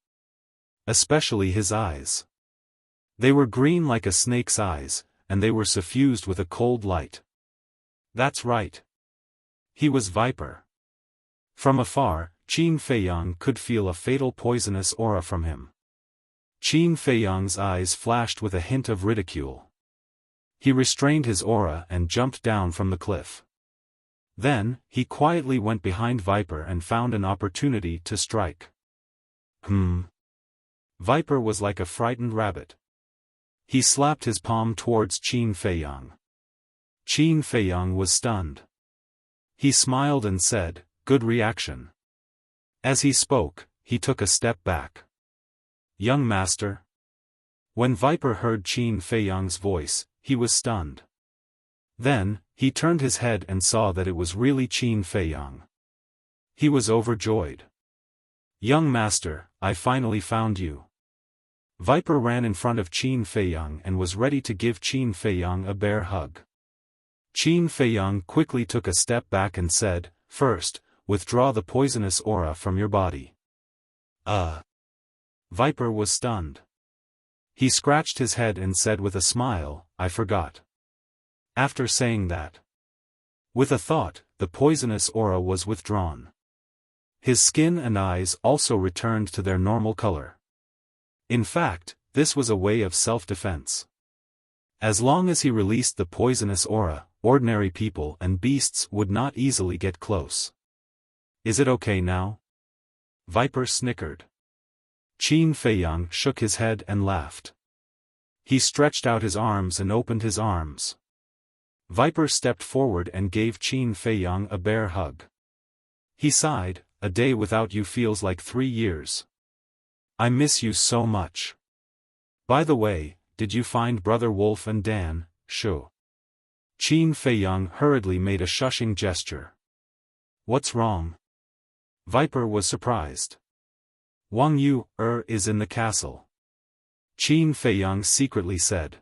Especially his eyes. They were green like a snake's eyes, and they were suffused with a cold light. That's right. He was Viper. From afar, Qin Feiyang could feel a fatal poisonous aura from him. Qin Feiyang's eyes flashed with a hint of ridicule. He restrained his aura and jumped down from the cliff. Then, he quietly went behind Viper and found an opportunity to strike. Viper was like a frightened rabbit. He slapped his palm towards Qin Feiyang. Qin Feiyang was stunned. He smiled and said, "Good reaction." As he spoke, he took a step back. "Young master." When Viper heard Qin Feiyang's voice, he was stunned. Then, he turned his head and saw that it was really Qin Feiyang. He was overjoyed. "Young master, I finally found you." Viper ran in front of Qin Feiyang and was ready to give Qin Feiyang a bear hug. Qin Feiyang quickly took a step back and said, "First, withdraw the poisonous aura from your body." Viper was stunned. He scratched his head and said with a smile, "I forgot." After saying that, with a thought, the poisonous aura was withdrawn. His skin and eyes also returned to their normal color. In fact, this was a way of self-defense. As long as he released the poisonous aura, ordinary people and beasts would not easily get close. "Is it okay now?" Viper snickered. Qin Feiyang shook his head and laughed. He stretched out his arms and opened his arms. Viper stepped forward and gave Qin Feiyang a bear hug. He sighed, "A day without you feels like 3 years. I miss you so much. By the way, did you find Brother Wolf and Dan, Shu?" Qin Feiyang hurriedly made a shushing gesture. "What's wrong?" Viper was surprised. "Wang Yu is in the castle," Qin Feiyang secretly said.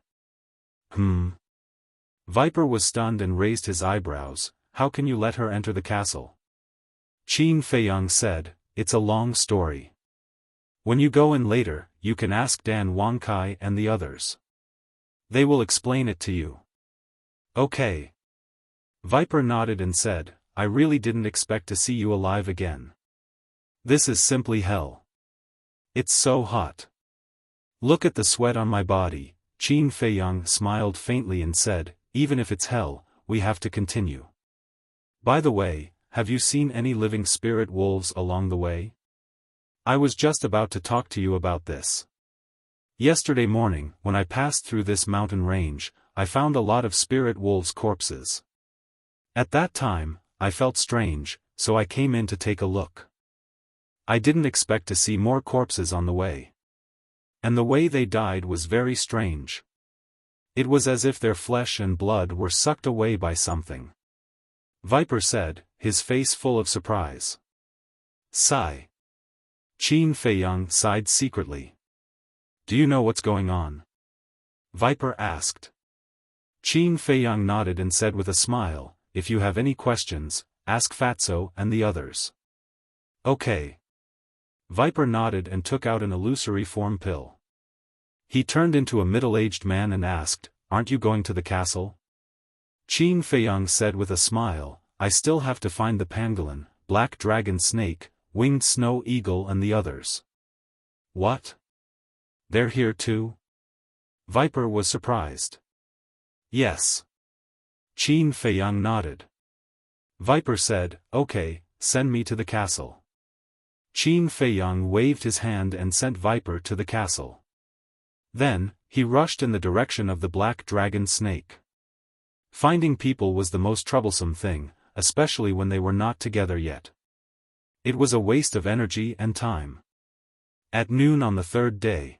Viper was stunned and raised his eyebrows. "How can you let her enter the castle?" Qin Feiyang said, "It's a long story. When you go in later, you can ask Dan Wangkai and the others. They will explain it to you." "Okay." Viper nodded and said, "I really didn't expect to see you alive again. This is simply hell. It's so hot. Look at the sweat on my body." Qin Feiyang smiled faintly and said, "Even if it's hell, we have to continue. By the way, have you seen any living spirit wolves along the way? I was just about to talk to you about this. Yesterday morning, when I passed through this mountain range, I found a lot of spirit wolves' corpses. At that time, I felt strange, so I came in to take a look. I didn't expect to see more corpses on the way. And the way they died was very strange. It was as if their flesh and blood were sucked away by something." Viper said, his face full of surprise. "Sigh." Qin Feiyang sighed secretly. "Do you know what's going on?" Viper asked. Qin Feiyang nodded and said with a smile, "If you have any questions, ask Fatso and the others." "Okay." Viper nodded and took out an illusory form pill. He turned into a middle-aged man and asked, "Aren't you going to the castle?" Qin Feiyang said with a smile, "I still have to find the pangolin, black dragon snake, winged snow eagle and the others." "What? They're here too?" Viper was surprised. "Yes." Qin Feiyang nodded. Viper said, "Okay, send me to the castle." Qin Feiyang waved his hand and sent Viper to the castle. Then, he rushed in the direction of the black dragon snake. Finding people was the most troublesome thing, especially when they were not together yet. It was a waste of energy and time. At noon on the 3rd day,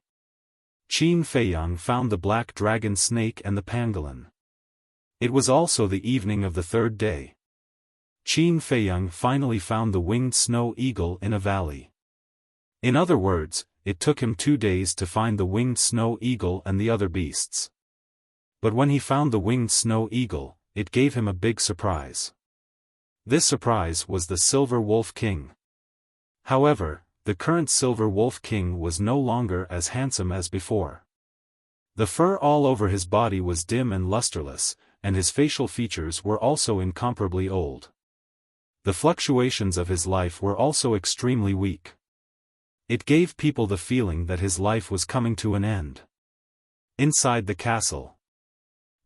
Qin Feiyang found the black dragon snake and the pangolin. It was also the evening of the 3rd day. Qin Feiyang finally found the winged snow eagle in a valley. In other words, it took him 2 days to find the winged snow eagle and the other beasts. But when he found the winged snow eagle, it gave him a big surprise. This surprise was the Silver Wolf King. However, the current Silver Wolf King was no longer as handsome as before. The fur all over his body was dim and lusterless, and his facial features were also incomparably old. The fluctuations of his life were also extremely weak. It gave people the feeling that his life was coming to an end. Inside the castle,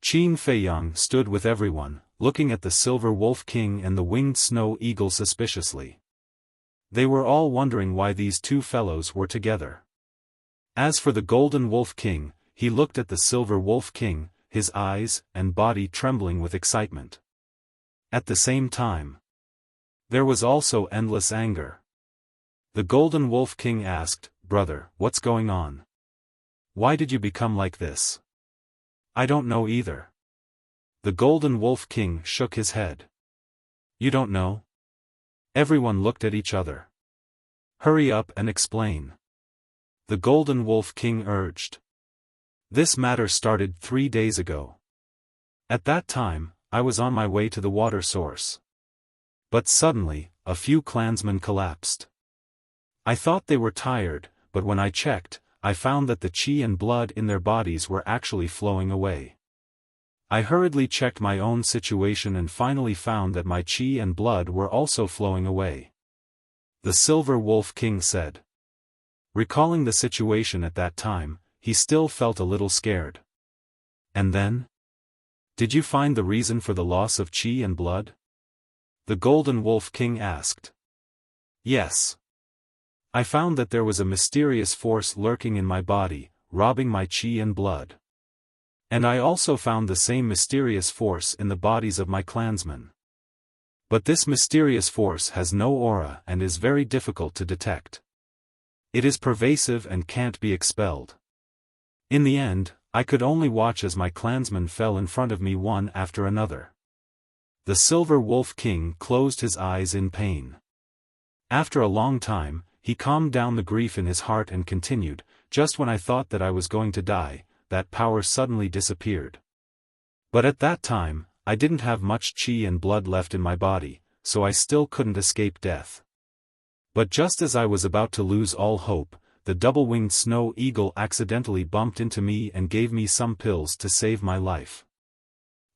Qin Feiyang stood with everyone, looking at the Silver Wolf King and the winged snow eagle suspiciously. They were all wondering why these two fellows were together. As for the Golden Wolf King, he looked at the Silver Wolf King, his eyes and body trembling with excitement. At the same time, there was also endless anger. The Golden Wolf King asked, "Brother, what's going on? Why did you become like this?" "I don't know either." The Golden Wolf King shook his head. "You don't know?" Everyone looked at each other. "Hurry up and explain," the Golden Wolf King urged. "This matter started 3 days ago. At that time, I was on my way to the water source. But suddenly, a few clansmen collapsed. I thought they were tired, but when I checked, I found that the qi and blood in their bodies were actually flowing away. I hurriedly checked my own situation and finally found that my qi and blood were also flowing away," the Silver Wolf King said. Recalling the situation at that time, he still felt a little scared. "And then? Did you find the reason for the loss of qi and blood?" the Golden Wolf King asked. "Yes. I found that there was a mysterious force lurking in my body, robbing my qi and blood. And I also found the same mysterious force in the bodies of my clansmen. But this mysterious force has no aura and is very difficult to detect. It is pervasive and can't be expelled. In the end, I could only watch as my clansmen fell in front of me one after another." The Silver Wolf King closed his eyes in pain. After a long time, he calmed down the grief in his heart and continued, "Just when I thought that I was going to die, that power suddenly disappeared. But at that time, I didn't have much qi and blood left in my body, so I still couldn't escape death. But just as I was about to lose all hope, the double-winged snow eagle accidentally bumped into me and gave me some pills to save my life.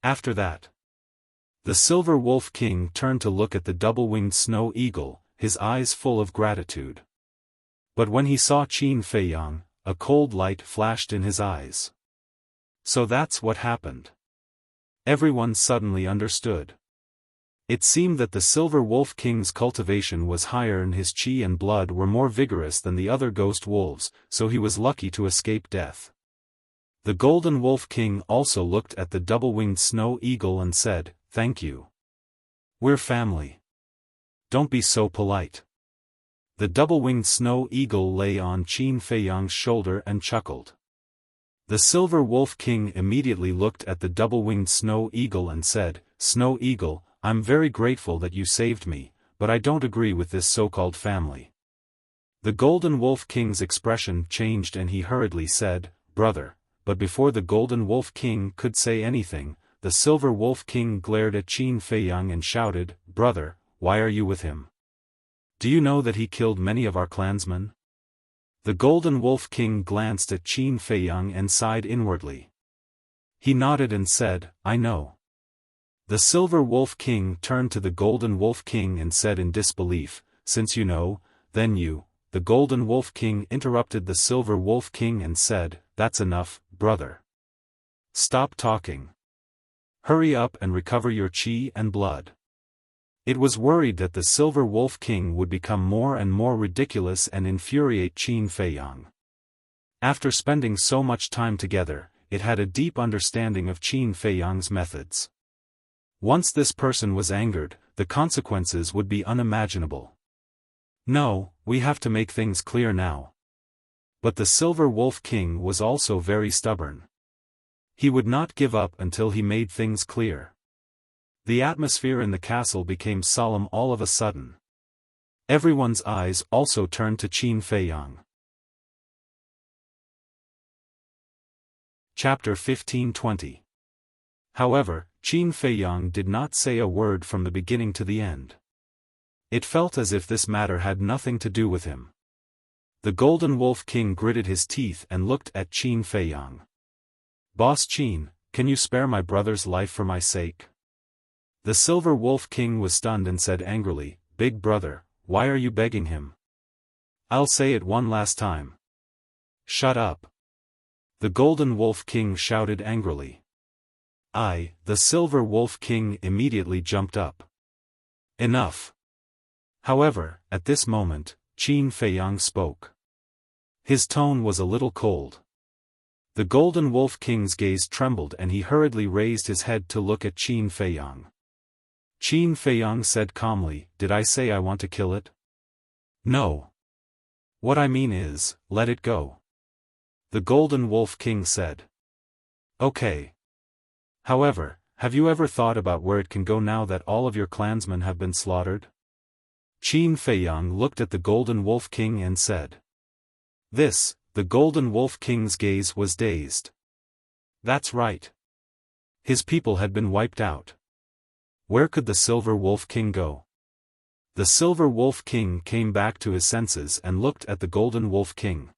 After that..." The Silver Wolf King turned to look at the double-winged snow eagle, his eyes full of gratitude. But when he saw Qin Feiyang, a cold light flashed in his eyes. So that's what happened. Everyone suddenly understood. It seemed that the Silver Wolf King's cultivation was higher and his qi and blood were more vigorous than the other ghost wolves, so he was lucky to escape death. The Golden Wolf King also looked at the double-winged snow eagle and said, "Thank you. We're family. Don't be so polite." The double-winged snow eagle lay on Qin Feiyang's shoulder and chuckled. The Silver Wolf King immediately looked at the double-winged snow eagle and said, "Snow Eagle, I'm very grateful that you saved me, but I don't agree with this so-called family." The Golden Wolf King's expression changed and he hurriedly said, "Brother," but before the Golden Wolf King could say anything, the Silver Wolf King glared at Qin Feiyang and shouted, "Brother, why are you with him? Do you know that he killed many of our clansmen?" The Golden Wolf King glanced at Qin Feiyang and sighed inwardly. He nodded and said, "I know." The Silver Wolf King turned to the Golden Wolf King and said in disbelief, "Since you know, then you..." The Golden Wolf King interrupted the Silver Wolf King and said, "That's enough, brother. Stop talking. Hurry up and recover your qi and blood." It was worried that the Silver Wolf King would become more and more ridiculous and infuriate Qin Feiyang. After spending so much time together, it had a deep understanding of Qin Feiyang's methods. Once this person was angered, the consequences would be unimaginable. "No, we have to make things clear now." But the Silver Wolf King was also very stubborn. He would not give up until he made things clear. The atmosphere in the castle became solemn all of a sudden. Everyone's eyes also turned to Qin Feiyang. Chapter 15-20. However, Qin Feiyang did not say a word from the beginning to the end. It felt as if this matter had nothing to do with him. The Golden Wolf King gritted his teeth and looked at Qin Feiyang. "Boss Qin, can you spare my brother's life for my sake?" The Silver Wolf King was stunned and said angrily, "Big brother, why are you begging him? I'll say it one last time. Shut up." The Golden Wolf King shouted angrily. The Silver Wolf King immediately jumped up. "Enough." However, at this moment, Qin Feiyang spoke. His tone was a little cold. The Golden Wolf King's gaze trembled and he hurriedly raised his head to look at Qin Feiyang. Qin Feiyang said calmly, "Did I say I want to kill it? No. What I mean is, let it go." The Golden Wolf King said. "Okay. However, have you ever thought about where it can go now that all of your clansmen have been slaughtered?" Qin Feiyang looked at the Golden Wolf King and said. The Golden Wolf King's gaze was dazed. That's right. His people had been wiped out. Where could the Silver Wolf King go? The Silver Wolf King came back to his senses and looked at the Golden Wolf King.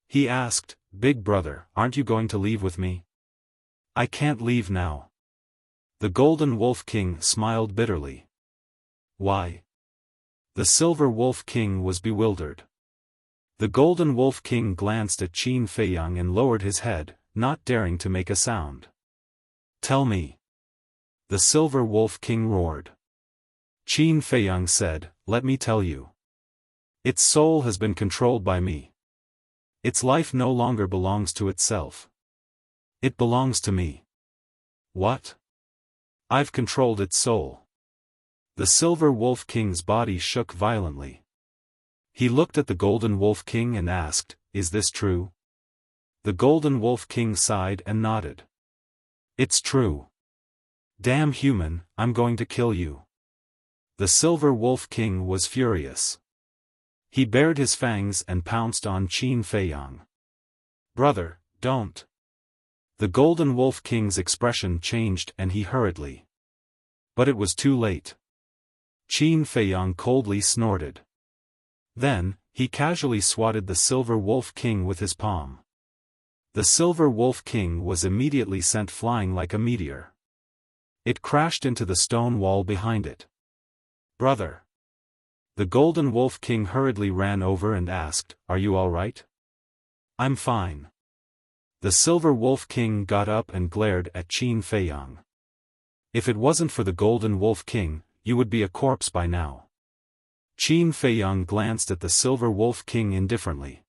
He asked, "Big brother, aren't you going to leave with me?" "I can't leave now." The Golden Wolf King smiled bitterly. "Why?" The Silver Wolf King was bewildered. The Golden Wolf King glanced at Qin Feiyang and lowered his head, not daring to make a sound. "Tell me." The Silver Wolf King roared. Qin Feiyang said, "Let me tell you. Its soul has been controlled by me. Its life no longer belongs to itself. It belongs to me." "What?" "I've controlled its soul." The Silver Wolf King's body shook violently. He looked at the Golden Wolf King and asked, "Is this true?" The Golden Wolf King sighed and nodded. "It's true." "Damn human, I'm going to kill you." The Silver Wolf King was furious. He bared his fangs and pounced on Qin Feiyang. "Brother, don't." The Golden Wolf King's expression changed and he hurriedly. But it was too late. Qin Feiyang coldly snorted. Then, he casually swatted the Silver Wolf King with his palm. The Silver Wolf King was immediately sent flying like a meteor. It crashed into the stone wall behind it. "Brother." The Golden Wolf King hurriedly ran over and asked, "Are you all right?" "I'm fine." The Silver Wolf King got up and glared at Qin Feiyang. "If it wasn't for the Golden Wolf King, you would be a corpse by now." Qin Feiyang glanced at the Silver Wolf King indifferently.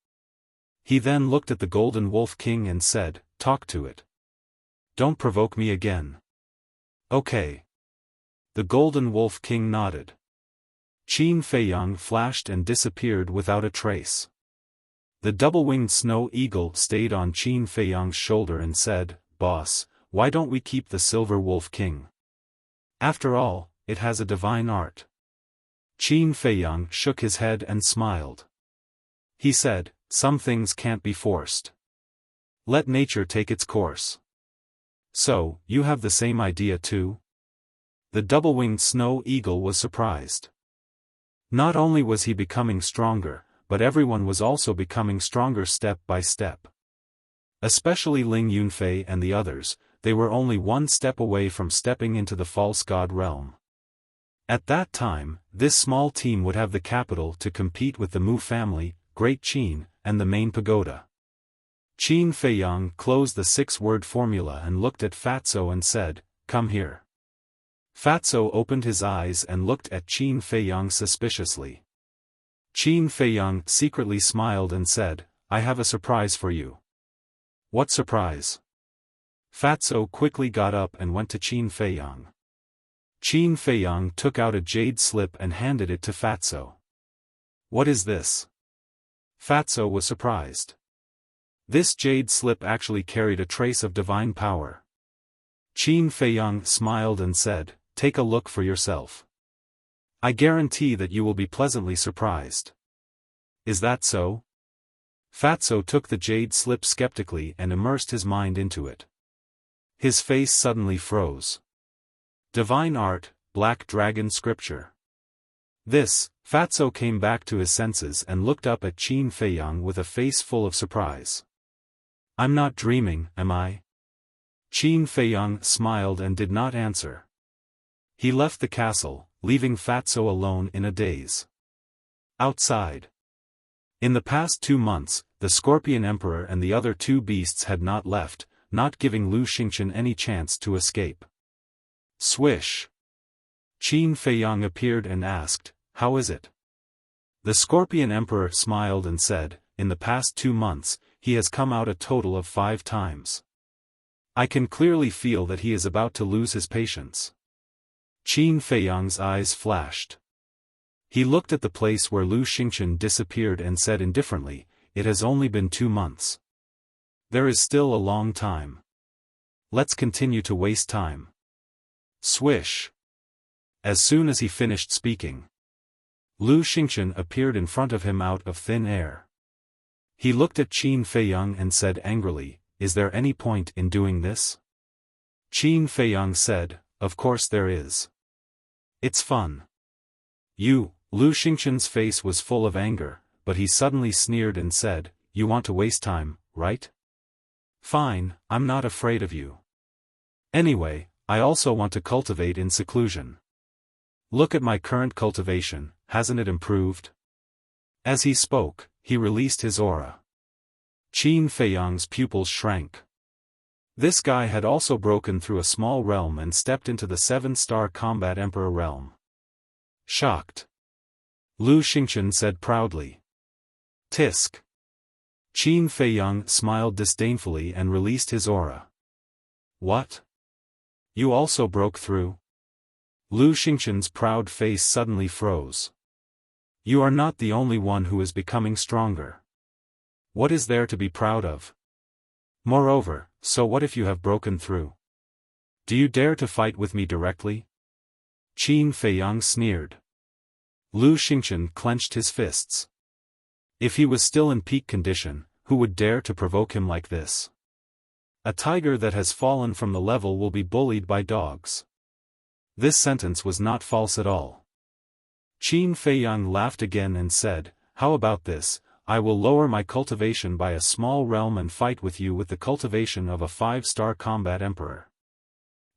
He then looked at the Golden Wolf King and said, "Talk to it. Don't provoke me again." "Okay." The Golden Wolf King nodded. Qin Feiyang flashed and disappeared without a trace. The double-winged snow eagle stayed on Qin Feiyang's shoulder and said, "Boss, why don't we keep the Silver Wolf King? After all, it has a divine art." Qin Feiyang shook his head and smiled. He said, "Some things can't be forced. Let nature take its course." "So, you have the same idea too?" The double-winged snow eagle was surprised. Not only was he becoming stronger, but everyone was also becoming stronger step by step. Especially Ling Yunfei and the others, they were only one step away from stepping into the false god realm. At that time, this small team would have the capital to compete with the Mu family, Great Qin, and the main pagoda. Qin Feiyang closed the six-word formula and looked at Fatso and said, "Come here." Fatso opened his eyes and looked at Qin Feiyang suspiciously. Qin Feiyang secretly smiled and said, "I have a surprise for you." "What surprise?" Fatso quickly got up and went to Qin Feiyang. Qin Feiyang took out a jade slip and handed it to Fatso. "What is this?" Fatso was surprised. This jade slip actually carried a trace of divine power. Qin Feiyang smiled and said, "Take a look for yourself." I guarantee that you will be pleasantly surprised. Is that so? Fatso took the jade slip skeptically and immersed his mind into it. His face suddenly froze. Divine art, Black Dragon scripture. This, Fatso came back to his senses and looked up at Qin Feiyang with a face full of surprise. I'm not dreaming, am I? Qin Feiyang smiled and did not answer. He left the castle, leaving Fatso alone in a daze. Outside. In the past 2 months, the Scorpion Emperor and the other 2 beasts had not left, not giving Lu Xingchen any chance to escape. Swish. Qin Feiyang appeared and asked, "How is it?" The Scorpion Emperor smiled and said, "In the past 2 months, he has come out a total of 5 times. I can clearly feel that he is about to lose his patience." Qin Feiyang's eyes flashed. He looked at the place where Lu Xingchen disappeared and said indifferently, "It has only been 2 months. There is still a long time. Let's continue to waste time." Swish. As soon as he finished speaking, Lu Xingchen appeared in front of him out of thin air. He looked at Qin Feiyang and said angrily, "Is there any point in doing this?" Qin Feiyang said, "Of course there is. It's fun." Lu Xingchen's face was full of anger, but he suddenly sneered and said, "You want to waste time, right? Fine, I'm not afraid of you. Anyway, I also want to cultivate in seclusion. Look at my current cultivation, hasn't it improved?" As he spoke, he released his aura. Qin Feiyang's pupils shrank. This guy had also broken through a small realm and stepped into the 7-star combat emperor realm. Shocked. Lu Xingchen said proudly. "Tisk." Qin Feiyang smiled disdainfully and released his aura. "What? You also broke through?" Lu Xingchen's proud face suddenly froze. "You are not the only one who is becoming stronger. What is there to be proud of? Moreover, so what if you have broken through? Do you dare to fight with me directly?" Qin Feiyang sneered. Lu Xingchen clenched his fists. If he was still in peak condition, who would dare to provoke him like this? A tiger that has fallen from the level will be bullied by dogs. This sentence was not false at all. Qin Feiyang laughed again and said, "How about this? I will lower my cultivation by a small realm and fight with you with the cultivation of a 5-star combat emperor.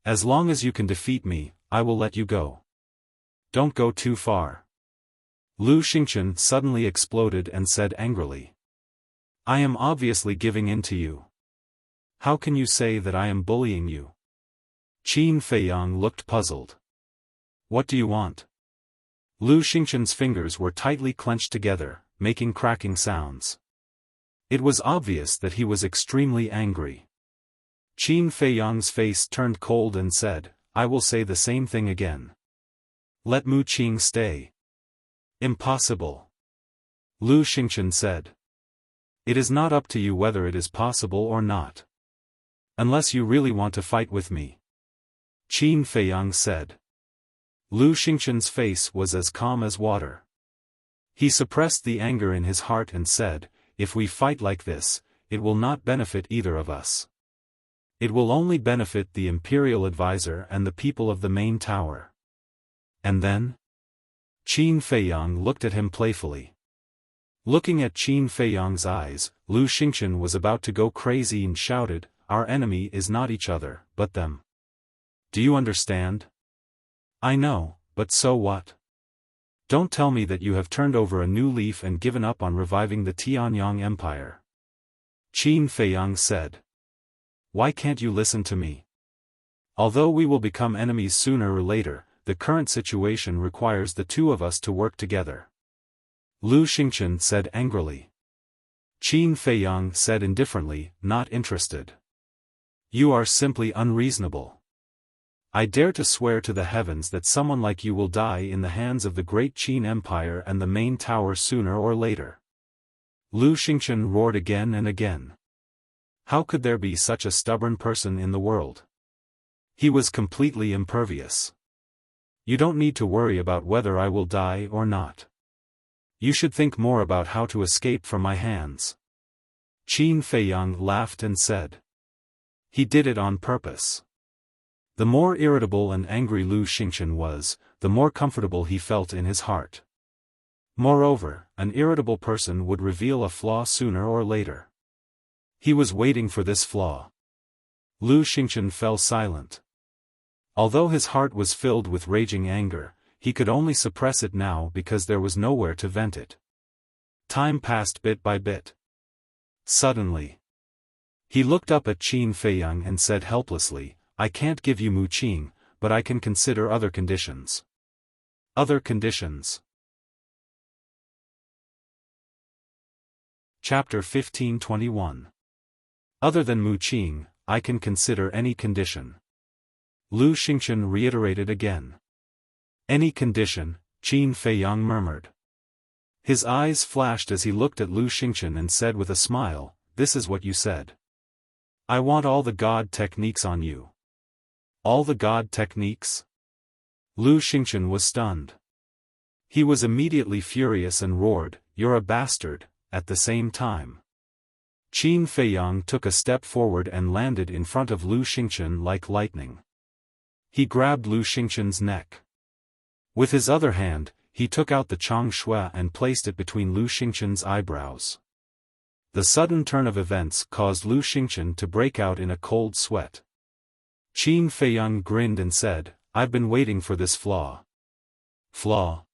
As long as you can defeat me, I will let you go. Don't go too far." Lu Xingchen suddenly exploded and said angrily, "I am obviously giving in to you. How can you say that I am bullying you?" Qin Feiyang looked puzzled. "What do you want?" Lu Xingchen's fingers were tightly clenched together, making cracking sounds. It was obvious that he was extremely angry. Qin Feiyang's face turned cold and said, "I will say the same thing again. Let Mu Qing stay." "Impossible." Lu Xingchen said. "It is not up to you whether it is possible or not. Unless you really want to fight with me." Qin Feiyang said. Lu Xingchen's face was as calm as water. He suppressed the anger in his heart and said, "If we fight like this, it will not benefit either of us. It will only benefit the Imperial Advisor and the people of the main tower." "And then?" Qin Feiyang looked at him playfully. Looking at Qin Feiyang's eyes, Lu Xingchen was about to go crazy and shouted, "Our enemy is not each other, but them. Do you understand?" "I know, but so what? Don't tell me that you have turned over a new leaf and given up on reviving the Tianyang Empire." Qin Feiyang said. "Why can't you listen to me? Although we will become enemies sooner or later, the current situation requires the 2 of us to work together." Lu Xingchen said angrily. Qin Feiyang said indifferently, not interested. "You are simply unreasonable. I dare to swear to the heavens that someone like you will die in the hands of the great Qin Empire and the main tower sooner or later." Lu Xingchen roared again and again. How could there be such a stubborn person in the world? He was completely impervious. You don't need to worry about whether I will die or not. You should think more about how to escape from my hands. Qin Feiyang laughed and said. He did it on purpose. The more irritable and angry Lu Xingchen was, the more comfortable he felt in his heart. Moreover, an irritable person would reveal a flaw sooner or later. He was waiting for this flaw. Lu Xingchen fell silent. Although his heart was filled with raging anger, he could only suppress it now because there was nowhere to vent it. Time passed bit by bit. Suddenly, he looked up at Qin Feiyang and said helplessly, I can't give you Mu Qing, but I can consider other conditions. Other conditions. Chapter 1521. Other than Mu Qing, I can consider any condition. Lu Xingchen reiterated again. Any condition, Qin Feiyang murmured. His eyes flashed as he looked at Lu Xingchen and said with a smile, this is what you said. I want all the God techniques on you. All the God techniques? Lu Xingchen was stunned. He was immediately furious and roared, you're a bastard, at the same time. Qin Feiyang took a step forward and landed in front of Lu Xingchen like lightning. He grabbed Lu Xingchen's neck. With his other hand, he took out the Chang Shui and placed it between Lu Xingchen's eyebrows. The sudden turn of events caused Lu Xingchen to break out in a cold sweat. Qin Feiyang grinned and said, I've been waiting for this flaw. Flaw?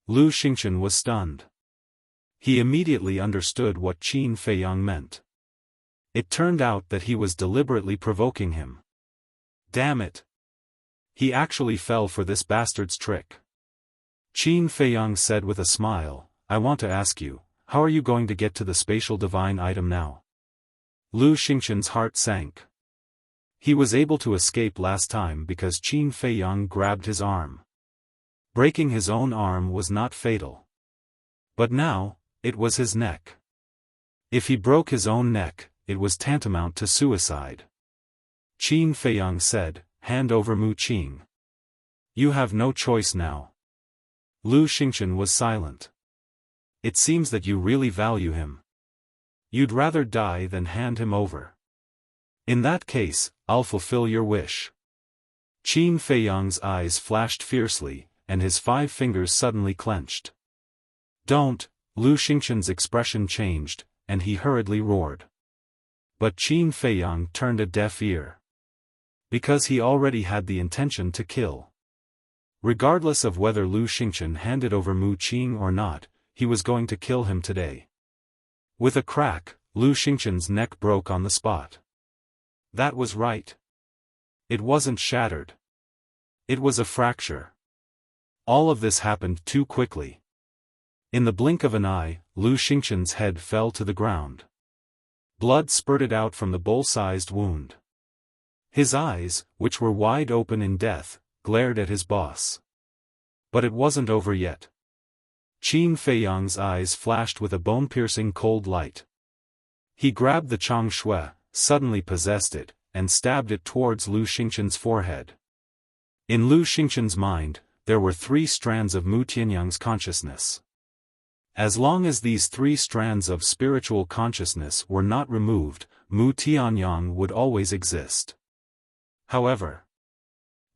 Lu Xingchen was stunned. He immediately understood what Qin Feiyang meant. It turned out that he was deliberately provoking him. Damn it! He actually fell for this bastard's trick. Qin Feiyang said with a smile, I want to ask you, how are you going to get to the spatial divine item now? Lu Xingchen's heart sank. He was able to escape last time because Qin Feiyang grabbed his arm. Breaking his own arm was not fatal. But now, it was his neck. If he broke his own neck, it was tantamount to suicide. Qin Feiyang said, hand over Mu Qing. You have no choice now. Lu Xingchen was silent. It seems that you really value him. You'd rather die than hand him over. In that case, I'll fulfill your wish. Qin Feiyang's eyes flashed fiercely, and his 5 fingers suddenly clenched. Don't, Lu Xingchen's expression changed, and he hurriedly roared. But Qin Feiyang turned a deaf ear. Because he already had the intention to kill. Regardless of whether Lu Xingchen handed over Mu Qing or not, he was going to kill him today. With a crack, Lu Xingchen's neck broke on the spot. That was right. It wasn't shattered. It was a fracture. All of this happened too quickly. In the blink of an eye, Lu Xingchen's head fell to the ground. Blood spurted out from the bowl-sized wound. His eyes, which were wide open in death, glared at his boss. But it wasn't over yet. Qin Feiyang's eyes flashed with a bone-piercing cold light. He grabbed the Chang Shui, suddenly possessed it, and stabbed it towards Lu Xingchen's forehead. In Lu Xingchen's mind, there were 3 strands of Mu Tianyang's consciousness. As long as these 3 strands of spiritual consciousness were not removed, Mu Tianyang would always exist. However,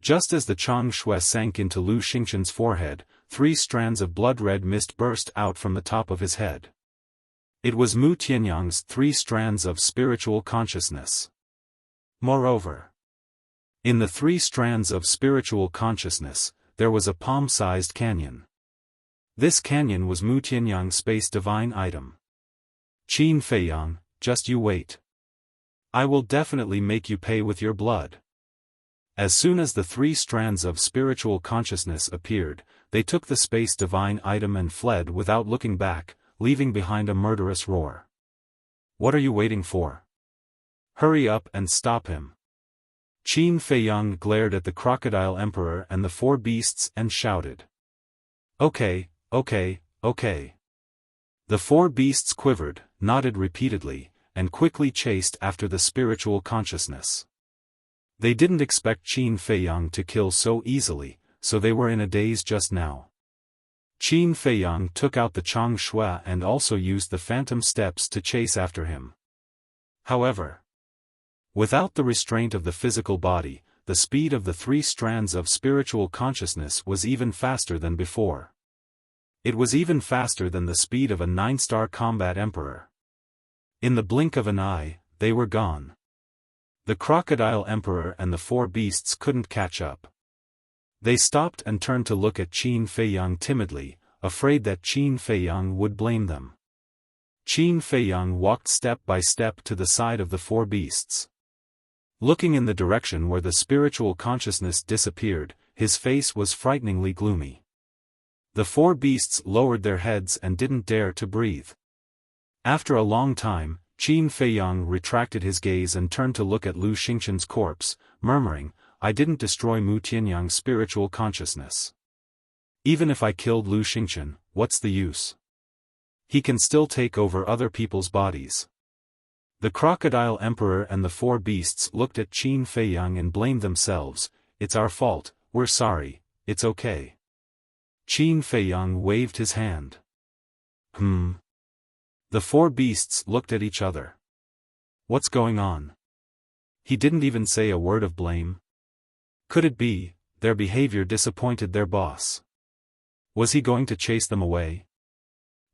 just as the Chang Shui sank into Lu Xingchen's forehead, 3 strands of blood-red mist burst out from the top of his head. It was Mu Tianyang's 3 strands of spiritual consciousness. Moreover, in the 3 strands of spiritual consciousness, there was a palm-sized canyon. This canyon was Mu Tianyang's space divine item. Qin Feiyang, just you wait. I will definitely make you pay with your blood. As soon as the 3 strands of spiritual consciousness appeared, they took the space divine item and fled without looking back, leaving behind a murderous roar. What are you waiting for? Hurry up and stop him. Qin Feiyang glared at the crocodile emperor and the 4 beasts and shouted. Okay, okay, okay. The 4 beasts quivered, nodded repeatedly, and quickly chased after the spiritual consciousness. They didn't expect Qin Feiyang to kill so easily, so they were in a daze just now. Qin Feiyang took out the Chang Shui and also used the phantom steps to chase after him. However, without the restraint of the physical body, the speed of the three strands of spiritual consciousness was even faster than before. It was even faster than the speed of a 9-star combat emperor. In the blink of an eye, they were gone. The crocodile emperor and the four beasts couldn't catch up. They stopped and turned to look at Qin Feiyang timidly, afraid that Qin Feiyang would blame them. Qin Feiyang walked step by step to the side of the four beasts. Looking in the direction where the spiritual consciousness disappeared, his face was frighteningly gloomy. The four beasts lowered their heads and didn't dare to breathe. After a long time, Qin Feiyang retracted his gaze and turned to look at Lu Xingchen's corpse, murmuring, "I didn't destroy Mu Tianyang's spiritual consciousness. Even if I killed Lu Xingchen, what's the use? He can still take over other people's bodies." The crocodile emperor and the four beasts looked at Qin Feiyang and blamed themselves. "It's our fault, we're sorry, it's okay." Qin Feiyang waved his hand. The four beasts looked at each other. What's going on? He didn't even say a word of blame. Could it be, their behavior disappointed their boss? Was he going to chase them away?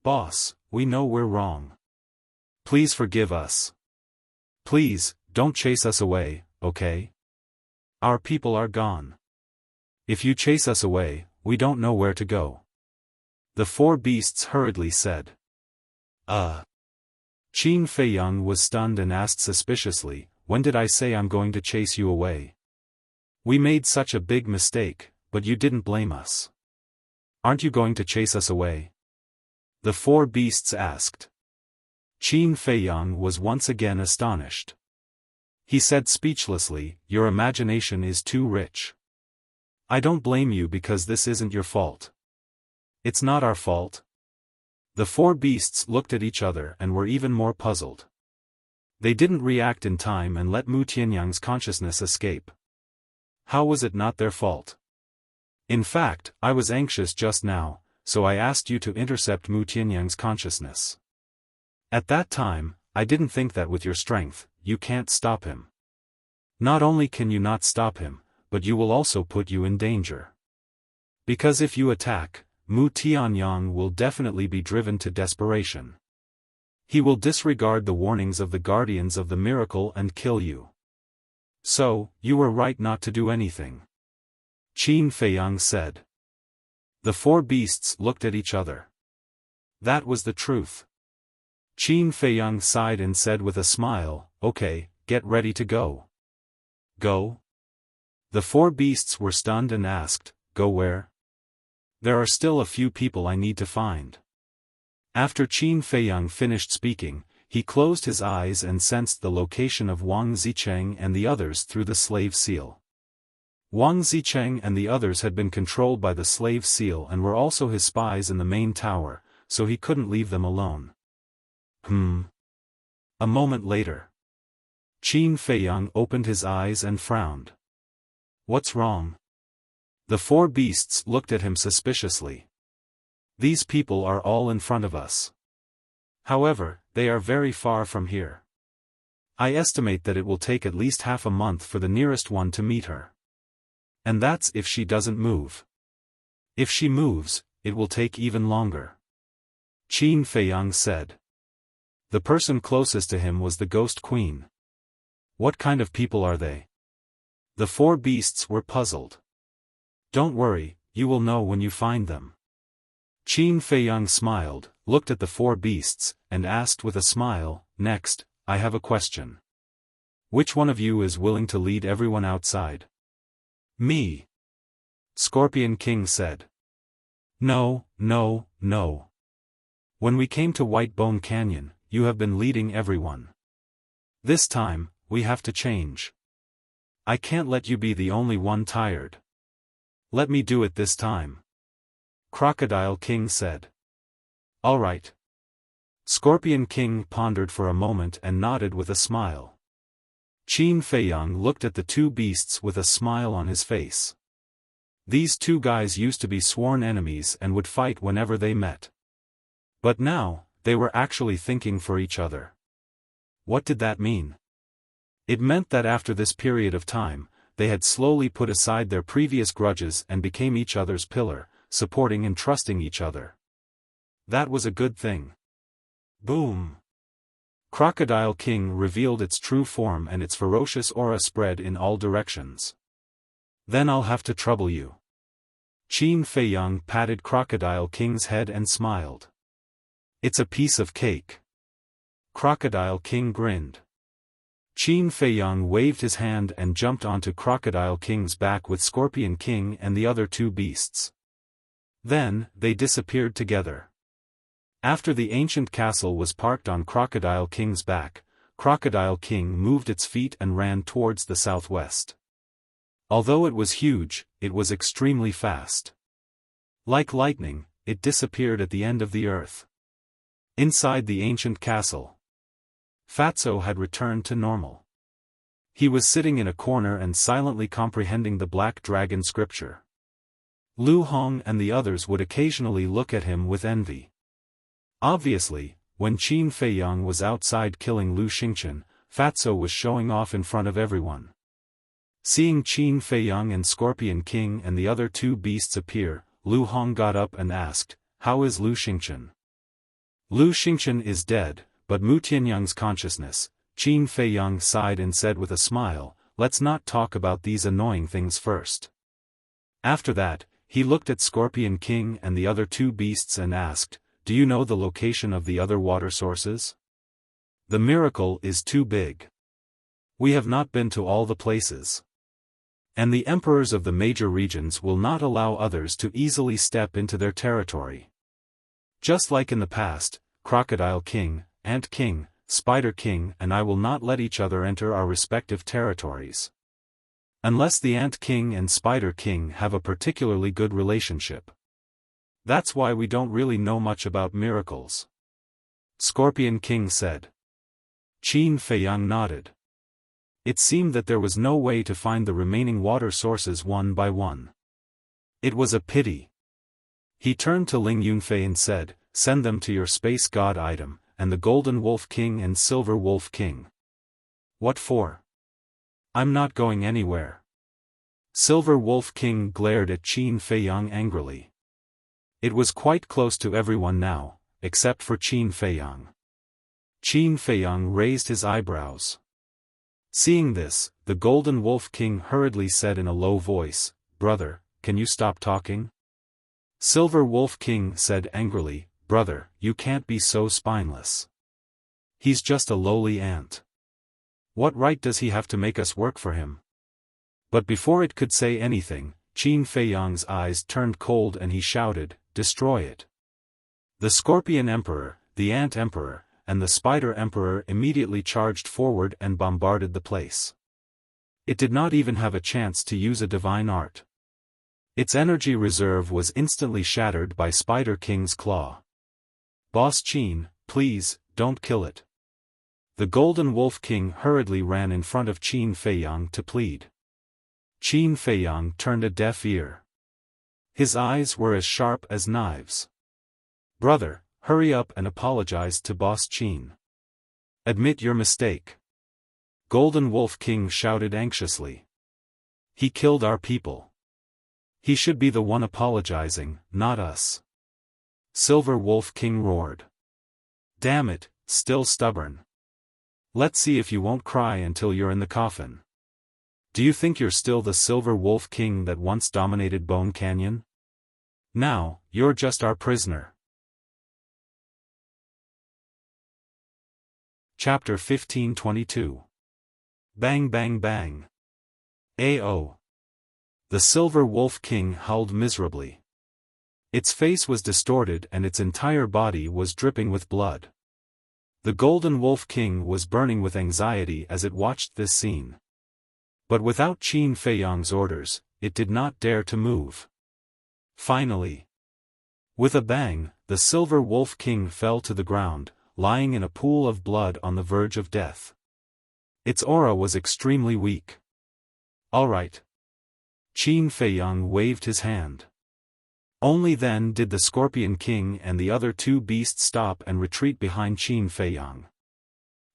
"Boss, we know we're wrong. Please forgive us. Please, don't chase us away, okay? Our people are gone. If you chase us away, we don't know where to go." The four beasts hurriedly said. Qin Feiyang was stunned and asked suspiciously, "When did I say I'm going to chase you away? We made such a big mistake, but you didn't blame us. Aren't you going to chase us away?" The four beasts asked. Qin Feiyang was once again astonished. He said speechlessly, "Your imagination is too rich. I don't blame you because this isn't your fault." "It's not our fault." The four beasts looked at each other and were even more puzzled. They didn't react in time and let Mu Tianyang's consciousness escape. How was it not their fault? "In fact, I was anxious just now, so I asked you to intercept Mu Tianyang's consciousness. At that time, I didn't think that with your strength, you can't stop him. Not only can you not stop him, but you will also put you in danger. Because if you attack, Mu Tianyang will definitely be driven to desperation. He will disregard the warnings of the guardians of the miracle and kill you. So, you were right not to do anything," Qin Feiyang said. The four beasts looked at each other. That was the truth. Qin Feiyang sighed and said with a smile, "Okay, get ready to go." "Go?" The four beasts were stunned and asked, "Go where?" "There are still a few people I need to find." After Qin Feiyang finished speaking, he closed his eyes and sensed the location of Wang Zicheng and the others through the slave seal. Wang Zicheng and the others had been controlled by the slave seal and were also his spies in the main tower, so he couldn't leave them alone. A moment later, Qin Feiyang opened his eyes and frowned. "What's wrong?" The four beasts looked at him suspiciously. "These people are all in front of us. However, they are very far from here. I estimate that it will take at least half a month for the nearest one to meet her. And that's if she doesn't move. If she moves, it will take even longer," Qin Feiyang said. The person closest to him was the Ghost Queen. "What kind of people are they?" The four beasts were puzzled. "Don't worry, you will know when you find them." Qin Feiyang smiled, looked at the four beasts, and asked with a smile, "Next, I have a question. Which one of you is willing to lead everyone outside?" "Me," Scorpion King said. No. When we came to White Bone Canyon, you have been leading everyone. This time, we have to change. I can't let you be the only one tired. Let me do it this time," Crocodile King said. "All right." Scorpion King pondered for a moment and nodded with a smile. Qin Feiyang looked at the two beasts with a smile on his face. These two guys used to be sworn enemies and would fight whenever they met. But now, they were actually thinking for each other. What did that mean? It meant that after this period of time, they had slowly put aside their previous grudges and became each other's pillar, supporting and trusting each other. That was a good thing. Boom! Crocodile King revealed its true form and its ferocious aura spread in all directions. Then I'll have to trouble you. Qin Feiyang patted Crocodile King's head and smiled. It's a piece of cake. Crocodile King grinned. Qin Feiyang waved his hand and jumped onto Crocodile King's back with Scorpion King and the other two beasts. Then, they disappeared together. After the ancient castle was parked on Crocodile King's back, Crocodile King moved its feet and ran towards the southwest. Although it was huge, it was extremely fast. Like lightning, it disappeared at the end of the earth. Inside the ancient castle, Fatso had returned to normal. He was sitting in a corner and silently comprehending the Black Dragon scripture. Lu Hong and the others would occasionally look at him with envy. Obviously, when Qin Feiyang was outside killing Lu Xingchen, Fatso was showing off in front of everyone. Seeing Qin Feiyang and Scorpion King and the other two beasts appear, Lu Hong got up and asked, "How is Lu Xingchen?" "Lu Xingchen is dead, but Mu Tianyang's consciousness." Qin Feiyang sighed and said with a smile, "Let's not talk about these annoying things first." After that, he looked at Scorpion King and the other two beasts and asked, "Do you know the location of the other water sources? The miracle is too big. We have not been to all the places. And the emperors of the major regions will not allow others to easily step into their territory. Just like in the past, Crocodile King, Ant King, Spider King and I will not let each other enter our respective territories. Unless the Ant King and Spider King have a particularly good relationship. That's why we don't really know much about miracles," Scorpion King said. Qin Feiyang nodded. It seemed that there was no way to find the remaining water sources one by one. It was a pity. He turned to Ling Yunfei and said, "Send them to your Space God item, and the Golden Wolf King and Silver Wolf King." "What for?" "I'm not going anywhere." Silver Wolf King glared at Qin Feiyang angrily. It was quite close to everyone now, except for Qin Feiyang. Qin Feiyang raised his eyebrows. Seeing this, the Golden Wolf King hurriedly said in a low voice, "Brother, can you stop talking?" Silver Wolf King said angrily, "Brother, you can't be so spineless. He's just a lowly ant. What right does he have to make us work for him?" But before it could say anything, Qin Feiyang's eyes turned cold and he shouted, "Destroy it." The Scorpion Emperor, the Ant Emperor, and the Spider Emperor immediately charged forward and bombarded the place. It did not even have a chance to use a divine art. Its energy reserve was instantly shattered by Spider King's claw. "Boss Qin, please, don't kill it." The Golden Wolf King hurriedly ran in front of Qin Feiyang to plead. Qin Feiyang turned a deaf ear. His eyes were as sharp as knives. "Brother, hurry up and apologize to Boss Qin. Admit your mistake." Golden Wolf King shouted anxiously. "He killed our people. He should be the one apologizing, not us." Silver Wolf King roared. "Damn it, still stubborn. Let's see if you won't cry until you're in the coffin. Do you think you're still the Silver Wolf King that once dominated Bone Canyon? Now, you're just our prisoner." Chapter 1522. Bang Bang Bang. A.O. The Silver Wolf King howled miserably. Its face was distorted and its entire body was dripping with blood. The Golden Wolf King was burning with anxiety as it watched this scene. But without Qin Feiyang's orders, it did not dare to move. Finally, with a bang, the Silver Wolf King fell to the ground, lying in a pool of blood on the verge of death. Its aura was extremely weak. "All right. Qin Feiyang waved his hand. Only then did the Scorpion King and the other two beasts stop and retreat behind Qin Feiyang.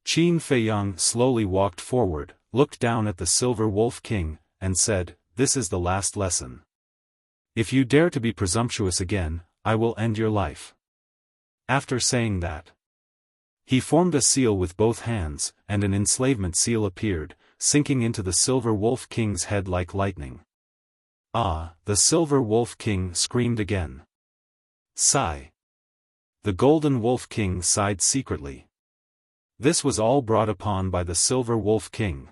Qin Feiyang slowly walked forward, looked down at the Silver Wolf King, and said, "This is the last lesson. If you dare to be presumptuous again, I will end your life." After saying that, he formed a seal with both hands, and an enslavement seal appeared, sinking into the Silver Wolf King's head like lightning. "Ah!" the Silver Wolf King screamed again. Sigh. The Golden Wolf King sighed secretly. This was all brought upon by the Silver Wolf King.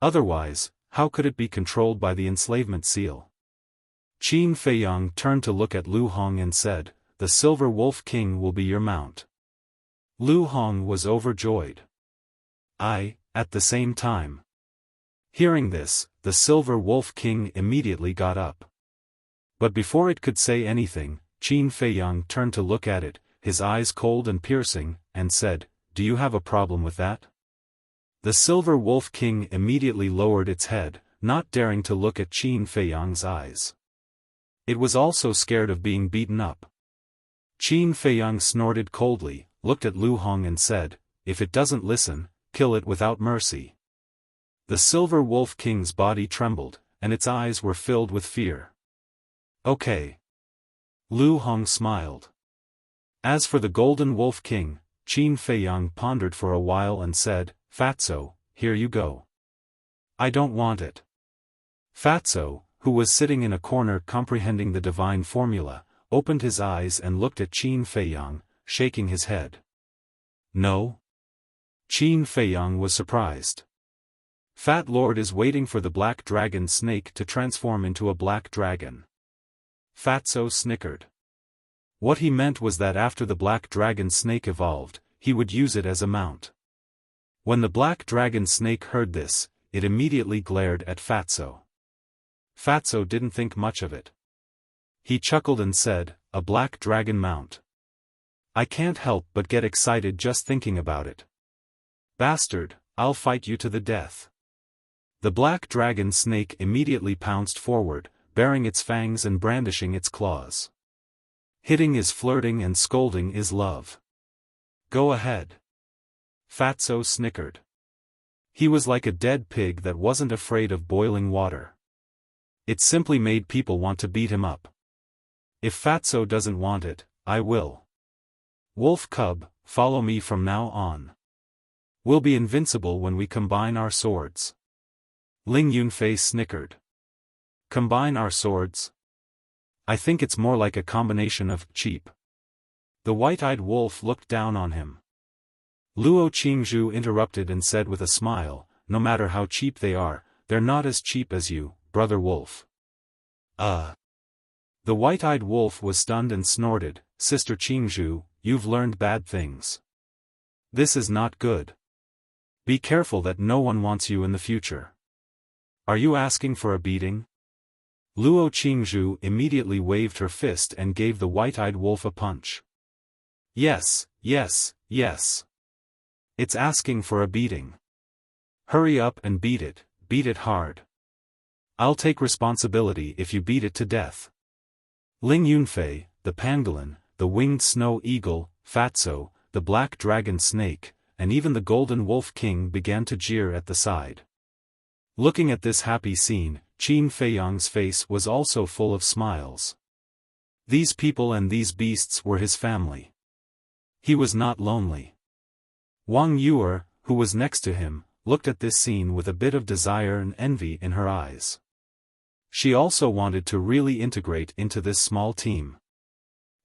Otherwise, how could it be controlled by the enslavement seal? Qin Feiyang turned to look at Lu Hong and said, "The Silver Wolf King will be your mount." Lu Hong was overjoyed. At the same time. Hearing this, the Silver Wolf King immediately got up. But before it could say anything, Qin Feiyang turned to look at it, his eyes cold and piercing, and said, "Do you have a problem with that?" The Silver Wolf King immediately lowered its head, not daring to look at Qin Feiyang's eyes. It was also scared of being beaten up. Qin Feiyang snorted coldly, looked at Lu Hong and said, "If it doesn't listen, kill it without mercy." The Silver Wolf King's body trembled, and its eyes were filled with fear. "Okay." Lu Hong smiled. As for the Golden Wolf King, Qin Feiyang pondered for a while and said, "Fatso, here you go." "I don't want it." Fatso, who was sitting in a corner comprehending the divine formula, opened his eyes and looked at Qin Feiyang, shaking his head. "No?" Qin Feiyang was surprised. "Fat Lord is waiting for the black dragon snake to transform into a black dragon." Fatso snickered. What he meant was that after the black dragon snake evolved, he would use it as a mount. When the black dragon snake heard this, it immediately glared at Fatso. Fatso didn't think much of it. He chuckled and said, "A black dragon mount. I can't help but get excited just thinking about it. Bastard, I'll fight you to the death." The black dragon snake immediately pounced forward, baring its fangs and brandishing its claws. Hitting is flirting and scolding is love. "Go ahead." Fatso snickered. He was like a dead pig that wasn't afraid of boiling water. It simply made people want to beat him up. "If Fatso doesn't want it, I will. Wolf Cub, follow me from now on. We'll be invincible when we combine our swords." Ling Yunfei snickered. "Combine our swords? I think it's more like a combination of cheap." The white-eyed wolf looked down on him. Luo Qingzhu interrupted and said with a smile, "No matter how cheap they are, they're not as cheap as you, brother wolf." The white-eyed wolf was stunned and snorted, "Sister Qingzhu, you've learned bad things. This is not good. Be careful that no one wants you in the future. Are you asking for a beating?" Luo Qingzhu immediately waved her fist and gave the white-eyed wolf a punch. "Yes, yes, yes. It's asking for a beating. Hurry up and beat it hard. I'll take responsibility if you beat it to death." Ling Yunfei, the pangolin, the winged snow eagle, Fatso, the black dragon snake, and even the Golden Wolf King began to jeer at the side. Looking at this happy scene, Qin Feiyang's face was also full of smiles. These people and these beasts were his family. He was not lonely. Wang Yuer, who was next to him, looked at this scene with a bit of desire and envy in her eyes. She also wanted to really integrate into this small team.